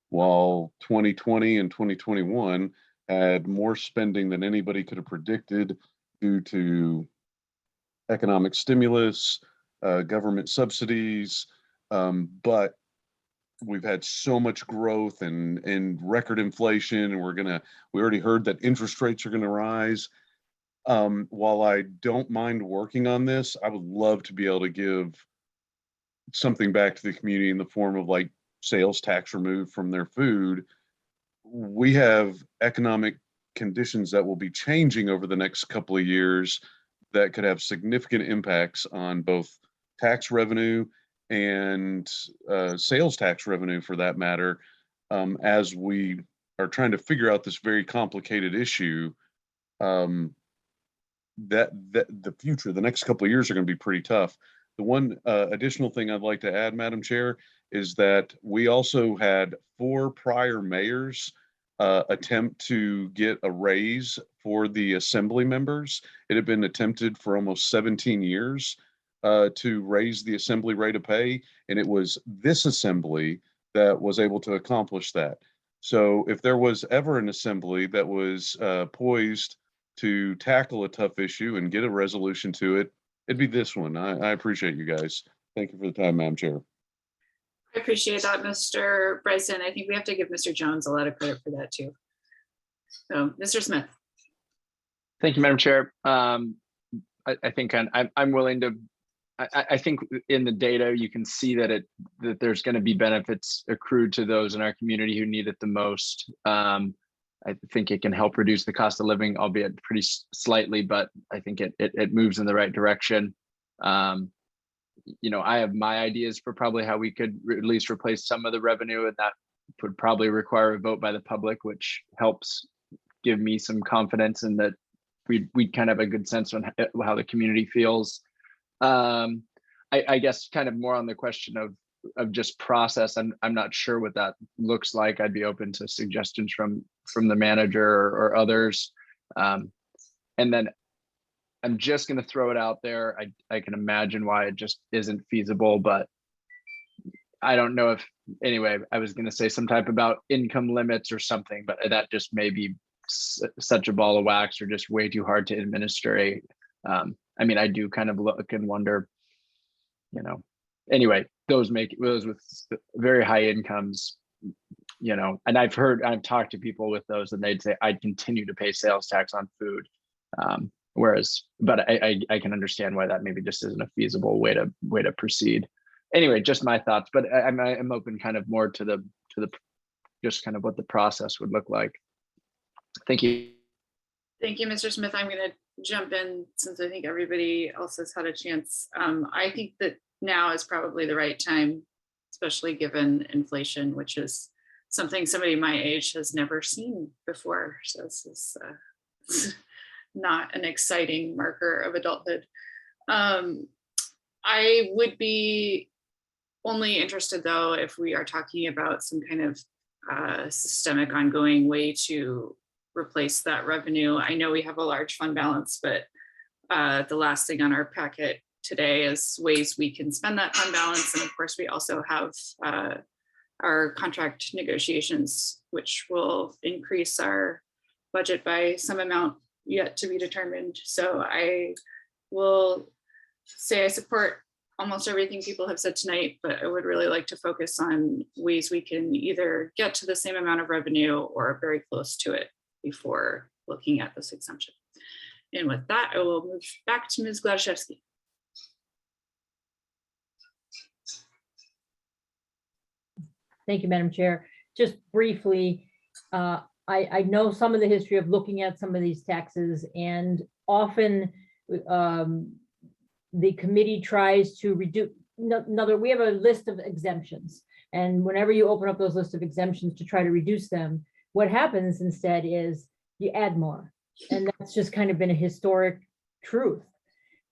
S9: While 2020 and 2021 had more spending than anybody could have predicted due to economic stimulus, government subsidies, but we've had so much growth and record inflation, and we already heard that interest rates are going to rise. While I don't mind working on this, I would love to be able to give something back to the community in the form of like sales tax removed from their food. We have economic conditions that will be changing over the next couple of years that could have significant impacts on both tax revenue and sales tax revenue, for that matter, as we are trying to figure out this very complicated issue. That the future, the next couple of years are going to be pretty tough. The one additional thing I'd like to add, Madam Chair, is that we also had 4 prior mayors attempt to get a raise for the assembly members. It had been attempted for almost 17 years to raise the assembly rate of pay, and it was this assembly that was able to accomplish that. So if there was ever an assembly that was poised to tackle a tough issue and get a resolution to it, it'd be this one. I appreciate you guys. Thank you for the time, Madam Chair.
S1: I appreciate that, Mr. Bryson. I think we have to give Mr. Jones a lot of credit for that too. So, Mr. Smith.
S6: Thank you, Madam Chair. I think I'm willing to. I think in the data you can see that that there's going to be benefits accrued to those in our community who need it the most. I think it can help reduce the cost of living, albeit pretty slightly, but I think it moves in the right direction. You know, I have my ideas for probably how we could at least replace some of the revenue, and that would probably require a vote by the public, which helps give me some confidence in that we kind of have a good sense on how the community feels. I guess kind of more on the question of just process. I'm not sure what that looks like. I'd be open to suggestions from the manager or others. And then I'm just going to throw it out there. I can imagine why it just isn't feasible, but I don't know if, anyway, I was going to say some type about income limits or something, but that just may be such a ball of wax or just way too hard to administer. I mean, I do kind of look and wonder, you know, anyway, those with very high incomes, you know, and I've talked to people with those and they'd say, I'd continue to pay sales tax on food. But I can understand why that maybe just isn't a feasible way to proceed. Anyway, just my thoughts, but I'm open kind of more to the just kind of what the process would look like. Thank you.
S1: Thank you, Mr. Smith. I'm going to jump in since I think everybody else has had a chance. I think that now is probably the right time, especially given inflation, which is something somebody my age has never seen before. So this is not an exciting marker of adulthood. I would be only interested though if we are talking about some kind of systemic ongoing way to replace that revenue. I know we have a large fund balance, but the last thing on our packet today is ways we can spend that fund balance. And of course, we also have our contract negotiations, which will increase our budget by some amount yet to be determined. So I will say I support almost everything people have said tonight, but I would really like to focus on ways we can either get to the same amount of revenue or very close to it before looking at this exemption. And with that, I will move back to Ms. Gladaszewski.
S12: Thank you, Madam Chair. Just briefly, I know some of the history of looking at some of these taxes, and often the committee tries to reduce, we have a list of exemptions. And whenever you open up those lists of exemptions to try to reduce them, what happens instead is you add more. And that's just kind of been a historic truth.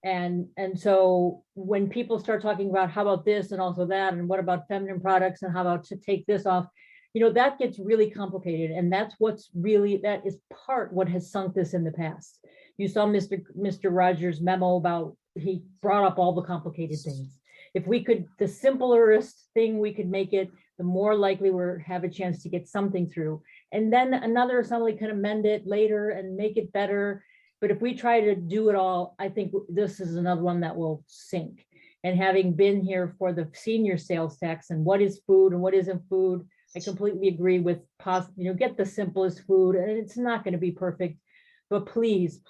S12: And so when people start talking about how about this and also that, and what about feminine products and how about to take this off, that gets really complicated. And that's that is part what has sunk this in the past. You saw Mr. Rogers' memo about, he brought up all the complicated things. If we could, the simplest thing we could make it, the more likely we're have a chance to get something through. And then another assembly can amend it later and make it better. But if we try to do it all, I think this is another one that will sink. And having been here for the senior sales tax and what is food and what isn't food, I completely agree with get the simplest food, and it's not going to be perfect. But please,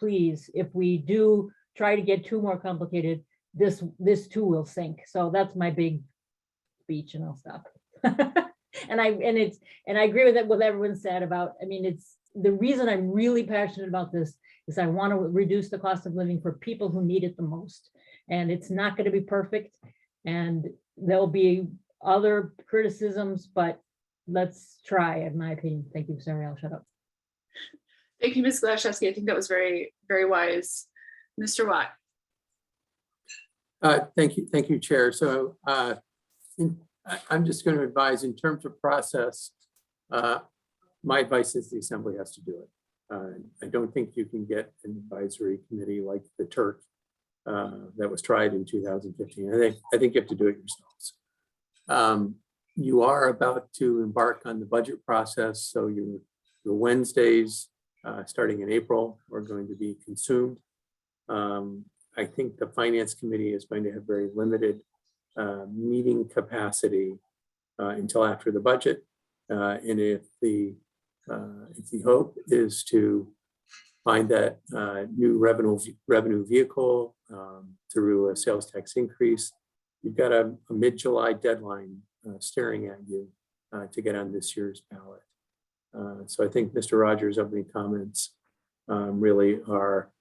S12: if we do try to get too more complicated, this too will sink. So that's my big speech, and I'll stop. And I agree with it, what everyone said about, it's the reason I'm really passionate about this is I want to reduce the cost of living for people who need it the most. And it's not going to be perfect. And there'll be other criticisms, but let's try, in my opinion. Thank you. Sorry, I'll shut up.
S1: Thank you, Ms. Glashewski. I think that was very, very wise. Mr. Watt.
S10: Thank you, Chair. So I'm just going to advise in terms of process, my advice is the Assembly has to do it. I don't think you can get an advisory committee like the Turk that was tried in 2015. I think you have to do it yourselves. You are about to embark on the budget process, so your Wednesdays starting in April are going to be consumed. I think the Finance Committee is going to have very limited meeting capacity until after the budget. And if the hope is to find that new revenue vehicle through a sales tax increase, you've got a mid-July deadline staring at you to get on this year's ballot. So I think Mr. Rogers' opening comments really are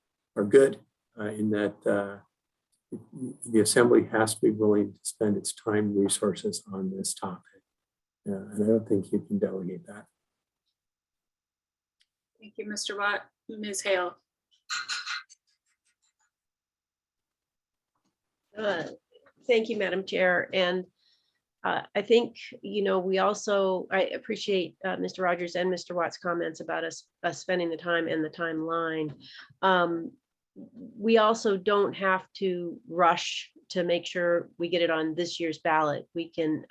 S10: good in that the Assembly has to be willing to spend its time and resources on this topic. And I don't think you can delegate that.
S1: Thank you, Mr. Watt. Ms. Hale.
S11: Thank you, Madam Chair. And I think, I appreciate Mr. Rogers and Mr. Watt's comments about us spending the time and the timeline. We also don't have to rush to make sure we get it on this year's ballot. We can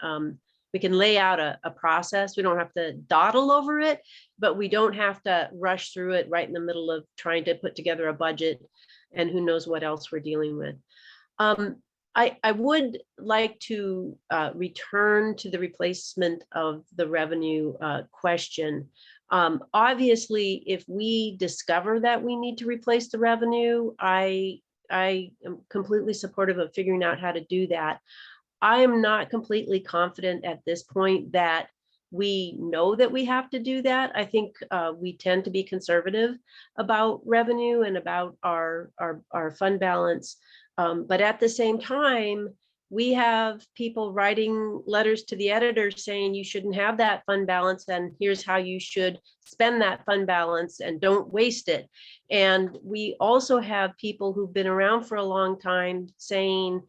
S11: lay out a process. We don't have to dawdle over it, but we don't have to rush through it right in the middle of trying to put together a budget and who knows what else we're dealing with. I would like to return to the replacement of the revenue question. Obviously, if we discover that we need to replace the revenue, I am completely supportive of figuring out how to do that. I am not completely confident at this point that we know that we have to do that. I think we tend to be conservative about revenue and about our fund balance. But at the same time, we have people writing letters to the editor saying you shouldn't have that fund balance and here's how you should spend that fund balance and don't waste it. And we also have people who've been around for a long time saying,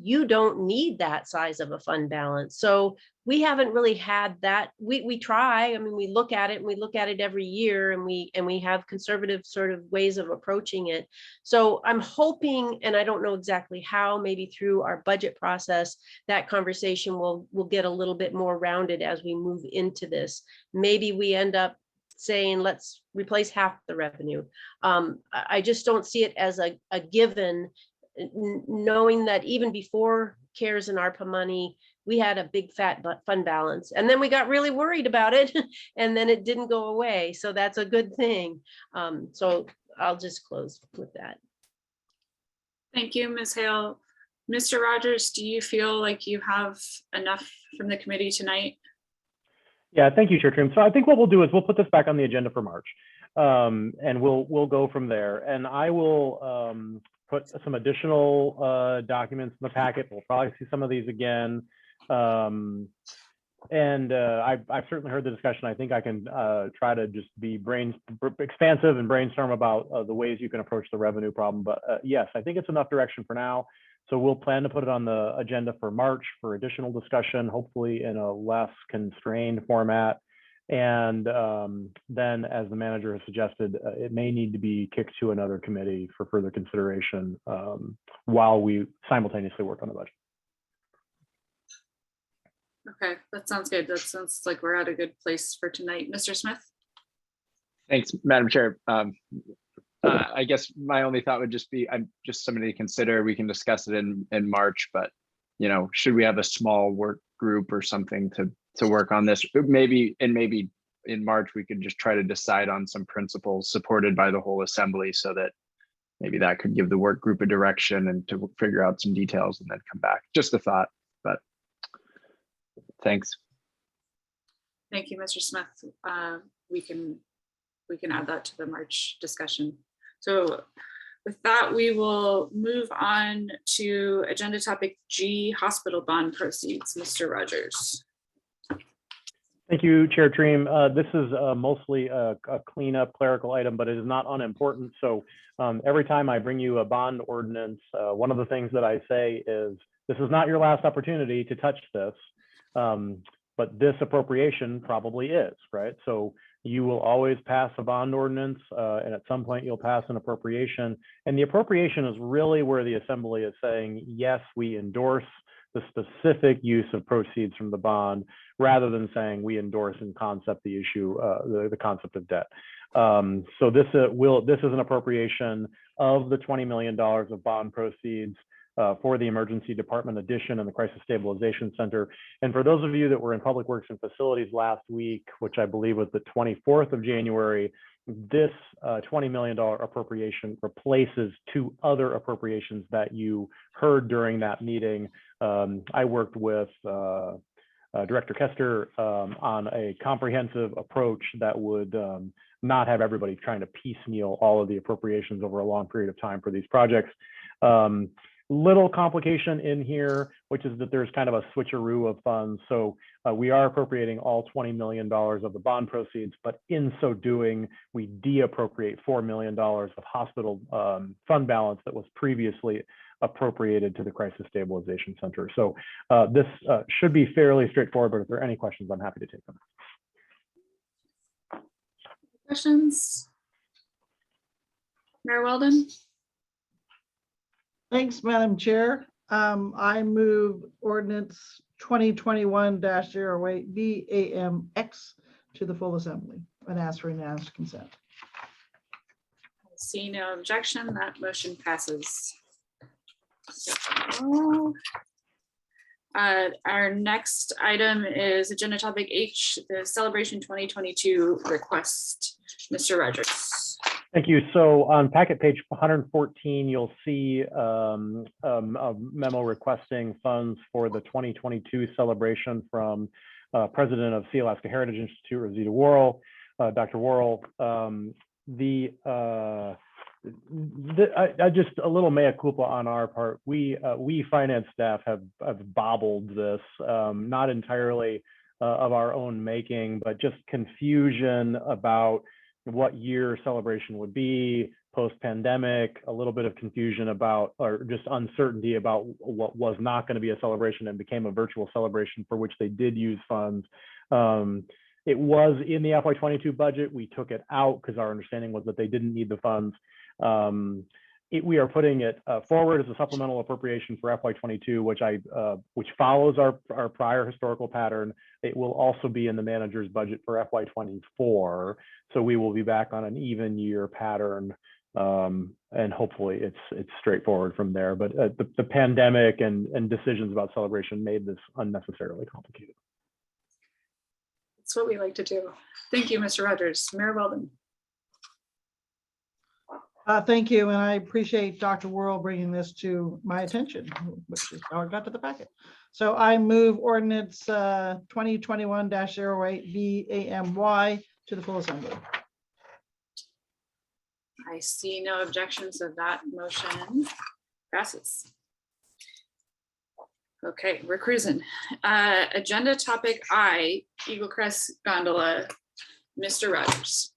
S11: you don't need that size of a fund balance. So we haven't really had that. We try, we look at it and we look at it every year and we have conservative sort of ways of approaching it. So I'm hoping, and I don't know exactly how, maybe through our budget process, that conversation will get a little bit more rounded as we move into this. Maybe we end up saying, let's replace half the revenue. I just don't see it as a given, knowing that even before CARES and ARPA money, we had a big fat fund balance. And then we got really worried about it and then it didn't go away. So that's a good thing. So I'll just close with that.
S1: Thank you, Ms. Hale. Mr. Rogers, do you feel like you have enough from the committee tonight?
S3: Yeah, thank you, Chair Trim. So I think what we'll do is we'll put this back on the agenda for March, and we'll go from there. And I will put some additional documents in the packet. We'll probably see some of these again. I've certainly heard the discussion. I think I can try to just be expansive and brainstorm about the ways you can approach the revenue problem. But yes, I think it's enough direction for now. So we'll plan to put it on the agenda for March for additional discussion, hopefully in a less constrained format. And then, as the manager has suggested, it may need to be kicked to another committee for further consideration while we simultaneously work on the budget.
S1: Okay, that sounds good. That sounds like we're at a good place for tonight. Mr. Smith?
S6: Thanks, Madam Chair. I guess my only thought would just be, I'm just somebody to consider. We can discuss it in March, but should we have a small work group or something to work on this? Maybe in March we could just try to decide on some principles supported by the whole assembly, so that maybe that could give the work group a direction and to figure out some details and then come back. Just a thought, but thanks.
S1: Thank you, Mr. Smith. We can add that to the March discussion. So with that, we will move on to agenda topic G, hospital bond proceeds. Mr. Rogers.
S3: Thank you, Chair Treem. This is mostly a cleanup clerical item, but it is not unimportant. So every time I bring you a bond ordinance, one of the things that I say is, this is not your last opportunity to touch this, but this appropriation probably is, right? So you will always pass a bond ordinance, and at some point you'll pass an appropriation. And the appropriation is really where the Assembly is saying, yes, we endorse the specific use of proceeds from the bond, rather than saying we endorse in concept the issue, the concept of debt. So this is an appropriation of the $20 million of bond proceeds for the Emergency Department addition and the Crisis Stabilization Center. And for those of you that were in Public Works and Facilities last week, which I believe was the 24th of January, this $20 million appropriation replaces two other appropriations that you heard during that meeting. I worked with Director Kester on a comprehensive approach that would not have everybody trying to piecemeal all of the appropriations over a long period of time for these projects. Little complication in here, which is that there's kind of a switcheroo of funds. So we are appropriating all $20 million of the bond proceeds, but in so doing, we de-appropriate $4 million of hospital fund balance that was previously appropriated to the Crisis Stabilization Center. So this should be fairly straightforward, but if there are any questions, I'm happy to take them.
S1: Questions? Mayor Weldon?
S7: Thanks, Madam Chair. I move ordinance 2021-08 BAMX to the full assembly and ask for unanimous consent.
S1: I see no objection. That motion passes. Our next item is agenda topic H, the Celebration 2022 request. Mr. Rogers.
S3: Thank you. So on packet page 114, you'll see a memo requesting funds for the 2022 celebration from President of Sea Alaska Heritage Institute, Rosita Worrell, Dr. Worrell. Just a little mea culpa on our part. We finance staff have bobbled this, not entirely of our own making, but just confusion about what year celebration would be post-pandemic, a little bit of confusion about, or just uncertainty about what was not going to be a celebration and became a virtual celebration for which they did use funds. It was in the FY22 budget. We took it out because our understanding was that they didn't need the funds. We are putting it forward as a supplemental appropriation for FY22, which follows our prior historical pattern. It will also be in the manager's budget for FY24. So we will be back on an even year pattern, and hopefully it's straightforward from there. But the pandemic and decisions about celebration made this unnecessarily complicated.
S1: That's what we like to do. Thank you, Mr. Rogers. Mayor Weldon.
S7: Thank you, and I appreciate Dr. Worrell bringing this to my attention, which is how I got to the packet. So I move ordinance 2021-08 BAMY to the full assembly.
S1: I see no objections, so that motion passes. Okay, we're cruising. Agenda topic I, Eagle Crest Gondola, Mr. Rogers.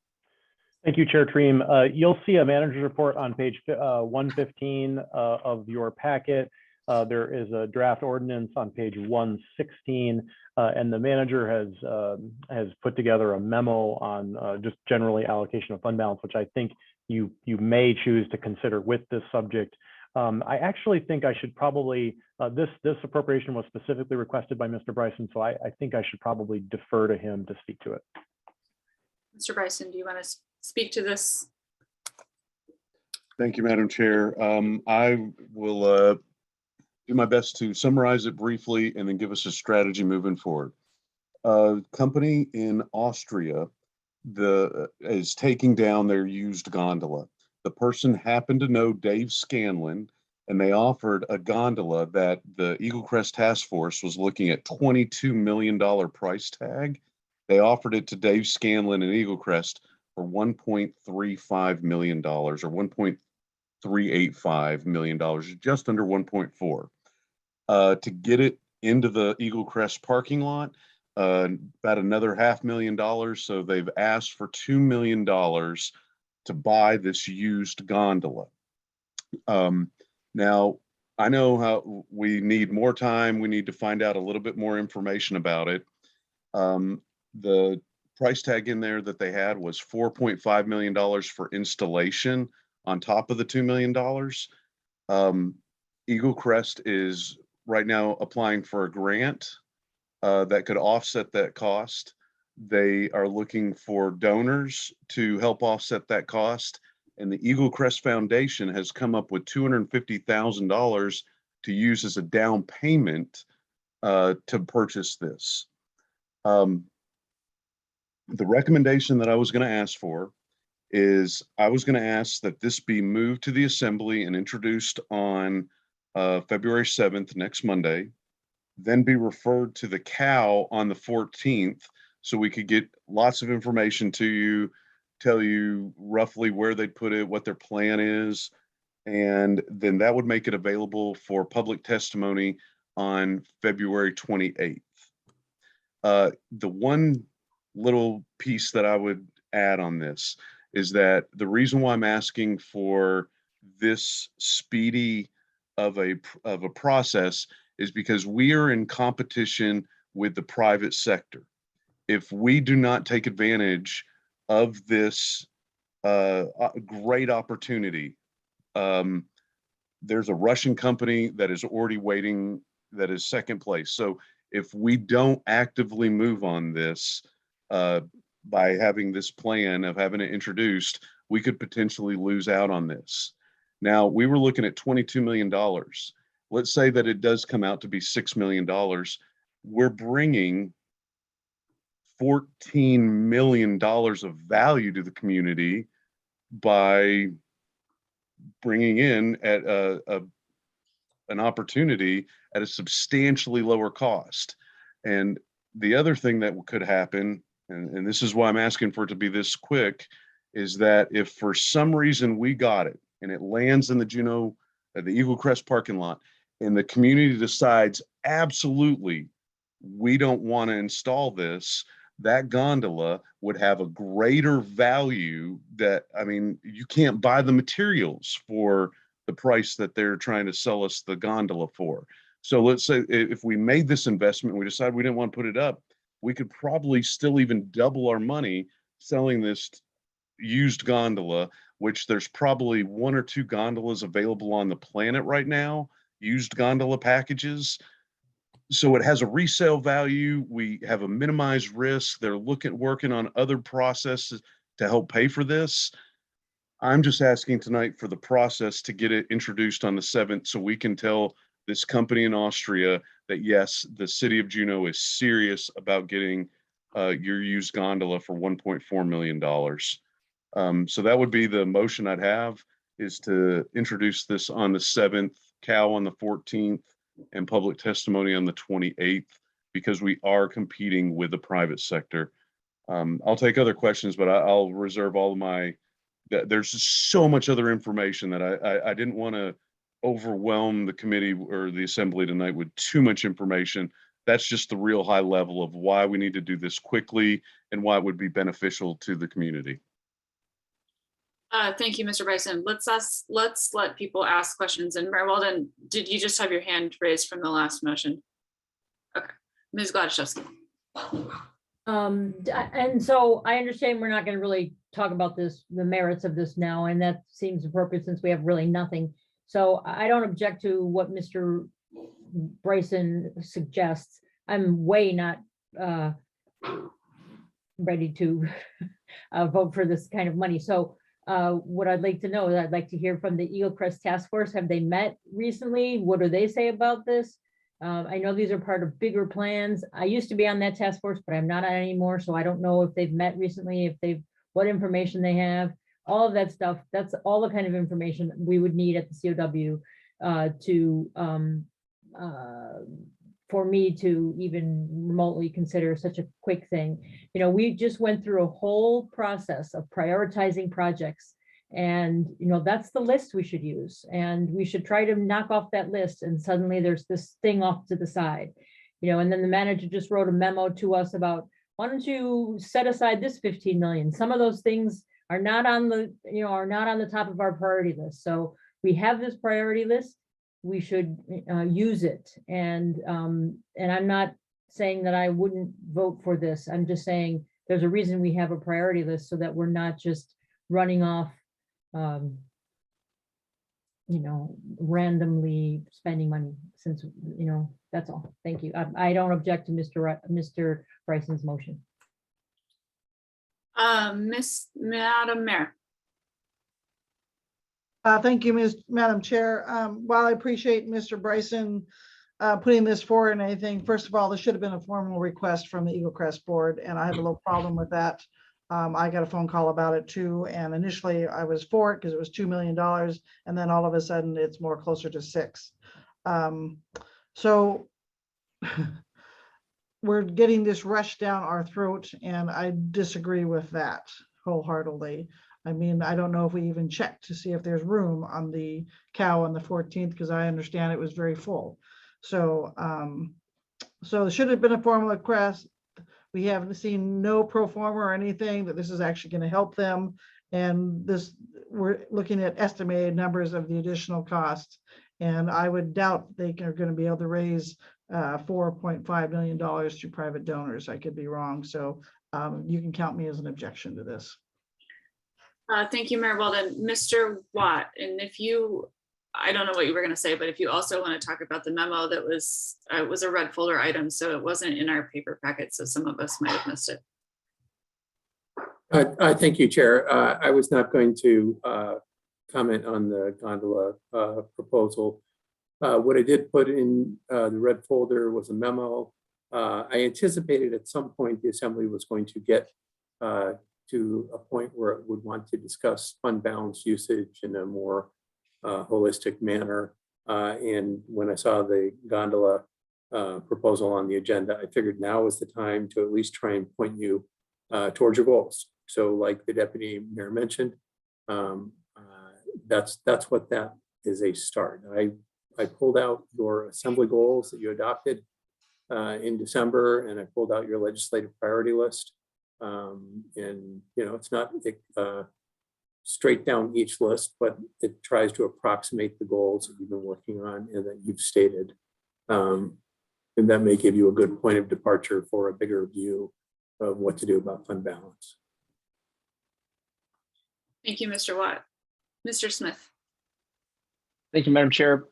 S3: Thank you, Chair Treem. You'll see a manager's report on page 115 of your packet. There is a draft ordinance on page 116, and the manager has put together a memo on just generally allocation of fund balance, which I think you may choose to consider with this subject. I actually think I should probably, this appropriation was specifically requested by Mr. Bryson, so I think I should probably defer to him to speak to it.
S1: Mr. Bryson, do you want to speak to this?
S9: Thank you, Madam Chair. I will do my best to summarize it briefly and then give us a strategy moving forward. A company in Austria is taking down their used gondola. The person happened to know Dave Scanlon, and they offered a gondola that the Eagle Crest Task Force was looking at $22 million price tag. They offered it to Dave Scanlon and Eagle Crest for $1.35 million or $1.385 million, just under 1.4. To get it into the Eagle Crest parking lot, about another $500,000. So they've asked for $2 million to buy this used gondola. Now, I know how we need more time. We need to find out a little bit more information about it. The price tag in there that they had was $4.5 million for installation on top of the $2 million. Eagle Crest is right now applying for a grant that could offset that cost. They are looking for donors to help offset that cost. And the Eagle Crest Foundation has come up with $250,000 to use as a down payment to purchase this. The recommendation that I was going to ask for is I was going to ask that this be moved to the Assembly and introduced on February 7th, next Monday, then be referred to the COW on the 14th so we could get lots of information to you, tell you roughly where they'd put it, what their plan is, and then that would make it available for public testimony on February 28th. The one little piece that I would add on this is that the reason why I'm asking for this speedy of a process is because we are in competition with the private sector. If we do not take advantage of this great opportunity, there's a Russian company that is already waiting, that is second place. So if we don't actively move on this by having this plan of having it introduced, we could potentially lose out on this. Now, we were looking at $22 million. Let's say that it does come out to be $6 million. We're bringing $14 million of value to the community by bringing in at an opportunity at a substantially lower cost. And the other thing that could happen, and this is why I'm asking for it to be this quick, is that if for some reason we got it and it lands in the Juneau, the Eagle Crest parking lot, and the community decides absolutely we don't want to install this, that gondola would have a greater value. That, I mean, you can't buy the materials for the price that they're trying to sell us the gondola for. So let's say if we made this investment, we decided we didn't want to put it up, we could probably still even double our money selling this used gondola, which there's probably 1 or 2 gondolas available on the planet right now, used gondola packages. So it has a resale value. We have a minimized risk. They're working on other processes to help pay for this. I'm just asking tonight for the process to get it introduced on the 7th so we can tell this company in Austria that yes, the city of Juneau is serious about getting your used gondola for $1.4 million. So that would be the motion I'd have, is to introduce this on the 7th, COW on the 14th, and public testimony on the 28th, because we are competing with the private sector. I'll take other questions, but I'll reserve all of my, there's just so much other information that I didn't want to overwhelm the committee or the assembly tonight with too much information. That's just the real high level of why we need to do this quickly and why it would be beneficial to the community.
S1: Thank you, Mr. Bryson. Let's let people ask questions. And Mayor Walden, did you just have your hand raised from the last motion? Okay, Ms. Gladys.
S12: And so I understand we're not going to really talk about this, the merits of this now, and that seems appropriate since we have really nothing. So I don't object to what Mr. Bryson suggests. I'm way not ready to vote for this kind of money. So what I'd like to know is I'd like to hear from the Eagle Crest Task Force. Have they met recently? What do they say about this? I know these are part of bigger plans. I used to be on that task force, but I'm not on anymore. So I don't know if they've met recently, what information they have, all of that stuff. That's all the kind of information we would need at the COW for me to even remotely consider such a quick thing. You know, we just went through a whole process of prioritizing projects. And, you know, that's the list we should use. And we should try to knock off that list. And suddenly there's this thing off to the side, you know, and then the manager just wrote a memo to us about, why don't you set aside this 15 million? Some of those things are not on the, you know, are not on the top of our priority list. So we have this priority list. We should use it. And I'm not saying that I wouldn't vote for this. I'm just saying there's a reason we have a priority list so that we're not just running off you know, randomly spending money, since, you know, that's all. Thank you. I don't object to Mr. Bryson's motion.
S1: Madam Mayor.
S7: Thank you, Madam Chair. While I appreciate Mr. Bryson putting this forward and anything, first of all, this should have been a formal request from the Eagle Crest board, and I have a little problem with that. I got a phone call about it too, and initially I was for it because it was $2 million, and then all of a sudden it's more closer to $6 million. So we're getting this rushed down our throat, and I disagree with that wholeheartedly. I mean, I don't know if we even checked to see if there's room on the cow on the 14th, because I understand it was very full. So, so it should have been a formal request. We haven't seen no pro forma or anything that this is actually going to help them. And this, we're looking at estimated numbers of the additional costs. And I would doubt they are going to be able to raise $4.5 million to private donors. I could be wrong. So you can count me as an objection to this.
S1: Thank you, Mayor Weldon. Mr. Watt, and if you, I don't know what you were going to say, but if you also want to talk about the memo that was, it was a red folder item, so it wasn't in our paper packet, so some of us might have missed it.
S10: Thank you, Chair. I was not going to comment on the gondola proposal. What I did put in the red folder was a memo. I anticipated at some point the Assembly was going to get to a point where it would want to discuss fund balance usage in a more holistic manner. And when I saw the gondola proposal on the agenda, I figured now is the time to at least try and point you towards your goals. So like the Deputy Mayor mentioned, that's what that is, a start. I pulled out your Assembly goals that you adopted in December, and I pulled out your legislative priority list. And you know, it's not straight down each list, but it tries to approximate the goals that you've been working on and that you've stated. And that may give you a good point of departure for a bigger view of what to do about fund balance.
S1: Thank you, Mr. Watt. Mr. Smith.
S6: Thank you, Madam Chair.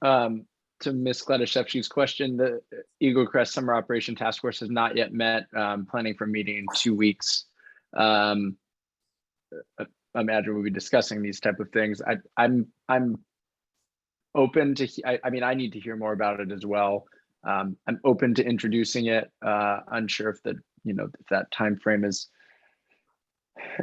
S6: To Ms. Gladys-Shevsky's question, the Eagle Crest Summer Operation Task Force has not yet met, planning for a meeting in 2 weeks. I imagine we'll be discussing these type of things. I'm open to, I mean, I need to hear more about it as well. I'm open to introducing it. Unsure if the, you know, if that time frame is,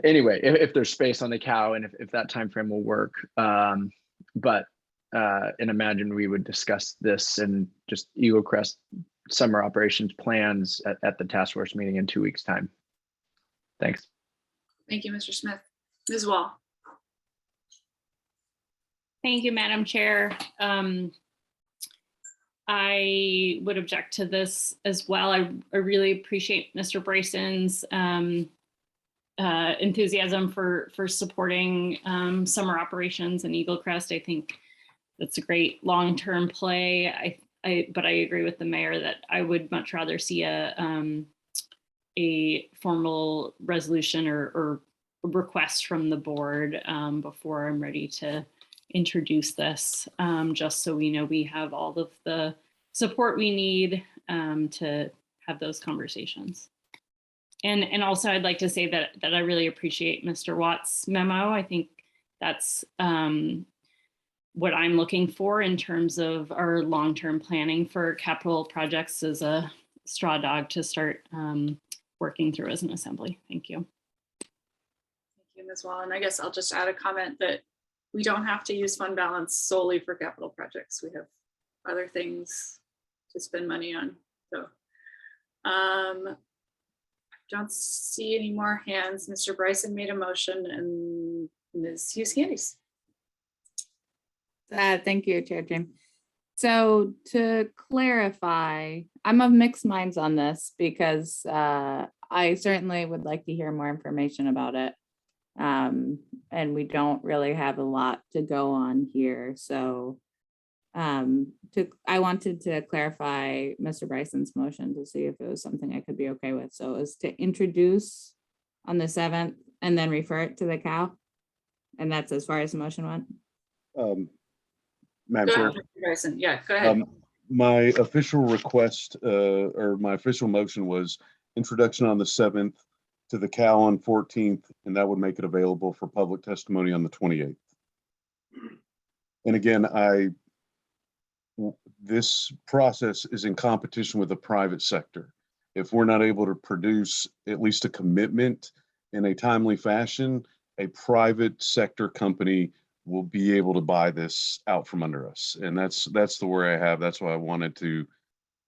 S6: anyway, if there's space on the cow and if that time frame will work. But and imagine we would discuss this and just Eagle Crest summer operations plans at the task force meeting in 2 weeks' time. Thanks.
S1: Thank you, Mr. Smith. Ms. Wall.
S14: Thank you, Madam Chair. I would object to this as well. I really appreciate Mr. Bryson's enthusiasm for supporting summer operations in Eagle Crest. I think that's a great long-term play. But I agree with the mayor that I would much rather see a formal resolution or request from the board before I'm ready to introduce this, just so we know we have all of the support we need to have those conversations. And also I'd like to say that I really appreciate Mr. Watt's memo. I think that's what I'm looking for in terms of our long-term planning for capital projects as a straw dog to start working through as an assembly. Thank you.
S1: Thank you, Ms. Wall. And I guess I'll just add a comment that we don't have to use fund balance solely for capital projects. We have other things to spend money on. So don't see any more hands. Mr. Bryson made a motion and Ms. Hughes-Candies.
S2: Thank you, Chair Jim. So to clarify, I'm of mixed minds on this because I certainly would like to hear more information about it. And we don't really have a lot to go on here. So I wanted to clarify Mr. Bryson's motion to see if it was something I could be okay with. So it was to introduce on the 7th and then refer it to the COW. And that's as far as the motion went.
S9: Madam Chair.
S1: Bryson. Yeah, go ahead.
S9: My official request or my official motion was introduction on the 7th to the COW on 14th, and that would make it available for public testimony on the 28th. And again, this process is in competition with the private sector. If we're not able to produce at least a commitment in a timely fashion, a private sector company will be able to buy this out from under us. And that's the worry I have. That's why I wanted to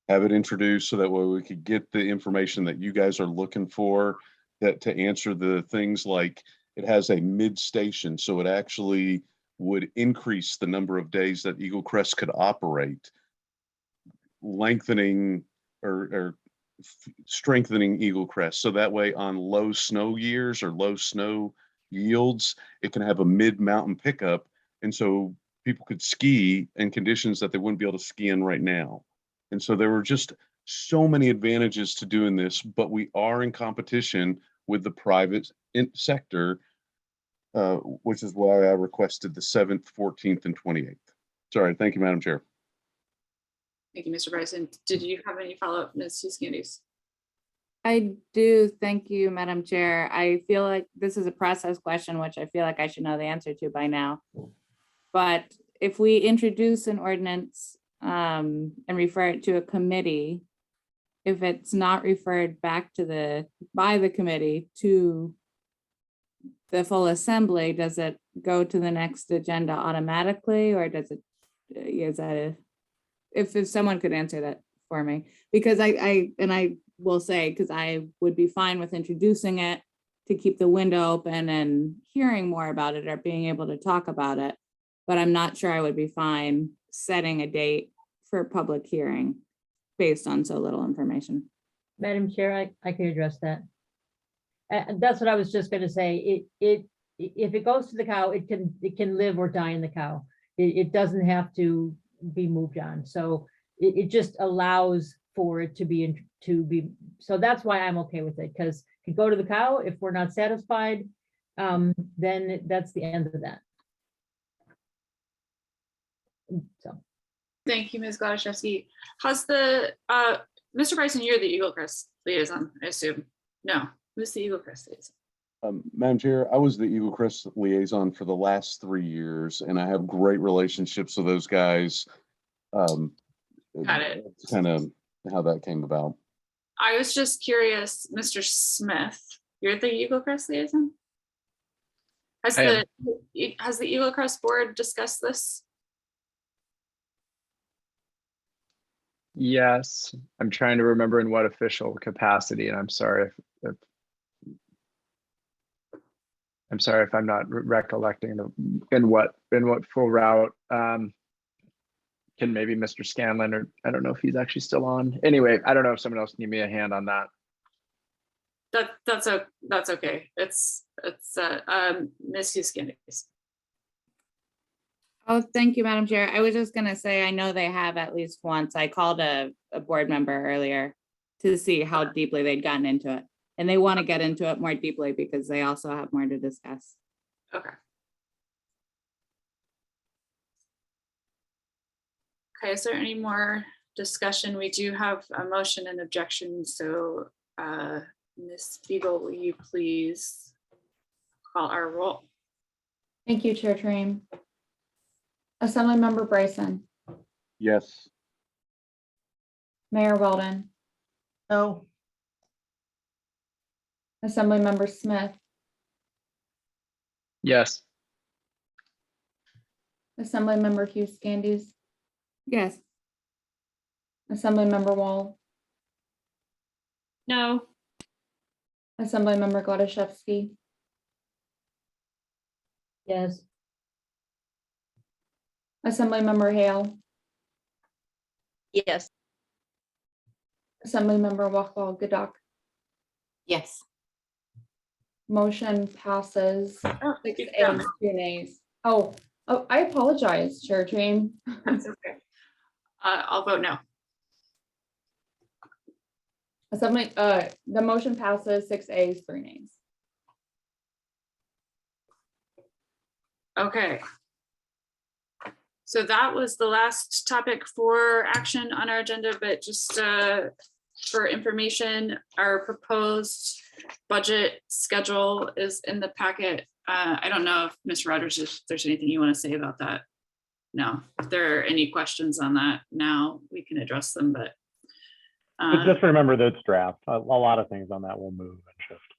S9: have it introduced so that way we could get the information that you guys are looking for, that to answer the things like it has a mid station. So it actually would increase the number of days that Eagle Crest could operate, lengthening or strengthening Eagle Crest. So that way on low snow years or low snow yields, it can have a mid-mountain pickup. And so people could ski in conditions that they wouldn't be able to ski in right now. And so there were just so many advantages to doing this, but we are in competition with the private sector, which is why I requested the 7th, 14th, and 28th. Sorry, thank you, Madam Chair.
S1: Thank you, Mr. Bryson. Did you have any follow-up, Ms. Hughes-Candies?
S2: I do. Thank you, Madam Chair. I feel like this is a process question, which I feel like I should know the answer to by now. But if we introduce an ordinance and refer it to a committee, if it's not referred back to by the committee to the full assembly, does it go to the next agenda automatically, or does it, is that if someone could answer that for me? Because I will say, because I would be fine with introducing it to keep the window open and hearing more about it or being able to talk about it, but I'm not sure I would be fine setting a date for a public hearing based on so little information.
S12: Madam Chair, I could address that. And that's what I was just going to say. If it goes to the COW, it can live or die in the COW. It doesn't have to be moved on. So it just allows for it to be, so that's why I'm okay with it, because it could go to the COW. If we're not satisfied, then that's the end of that. So.
S1: Thank you, Ms. Gladaszewski. How's the, Mr. Bryson, you're the Eagle Crest liaison, I assume? No, who's the Eagle Crest liaison?
S9: Madam Chair, I was the Eagle Crest liaison for the last 3 years, and I have great relationships with those guys.
S1: Got it.
S9: It's kind of how that came about.
S1: I was just curious, Mr. Smith, you're the Eagle Crest liaison? Has the Eagle Crest board discussed this?
S6: Yes, I'm trying to remember in what official capacity, and I'm sorry if I'm not recollecting in what full route. Can maybe Mr. Scanlon, or I don't know if he's actually still on. Anyway, I don't know if someone else can give me a hand on that.
S1: That's okay. It's Ms. Huskindis.
S2: Oh, thank you, Madam Chair. I was just gonna say, I know they have at least once. I called a board member earlier to see how deeply they'd gotten into it. And they want to get into it more deeply because they also have more to discuss.
S1: Okay. Okay, is there any more discussion? We do have a motion and objection, so Ms. Beagle, will you please call our roll?
S2: Thank you, Chair Treem. Assemblymember Bryson,
S9: Yes.
S2: Mayor Weldon,
S7: No.
S2: Assemblymember Smith,
S6: Yes.
S2: Assemblymember Huskindis. Yes. Assemblymember Wall,
S14: No.
S2: Assemblymember Gladaszewski,
S12: Yes.
S2: Assemblymember Hale,
S11: Yes.
S2: Assemblymember Wachwal Gadok.
S15: Yes.
S2: Motion passes.
S1: Oh,
S2: 6
S1: keep going.
S2: ayes, 2 nays. Oh, I apologize, Chair Treem.
S1: That's okay. I'll vote no.
S2: The motion passes 6 ayes, 3 nays.
S1: Okay. So that was the last topic for action on our agenda, but just for information, our proposed budget schedule is in the packet. I don't know if Ms. Rogers, if there's anything you want to say about that. No, if there are any questions on that now, we can address them, but.
S3: Just remember that it's draft. A lot of things on that will move and shift.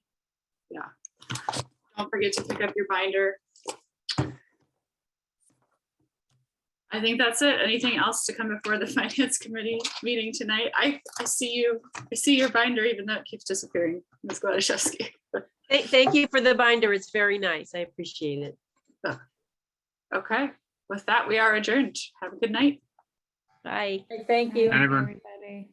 S1: Yeah. Don't forget to pick up your binder. I think that's it. Anything else to come before the Finance Committee meeting tonight? I see your binder, even though it keeps disappearing, Ms. Gladaszewski.
S11: Thank you for the binder. It's very nice. I appreciate it.
S1: Okay, with that, we are adjourned. Have a good night.
S11: Bye.
S12: Thank you.
S6: And everyone.
S2: Everybody.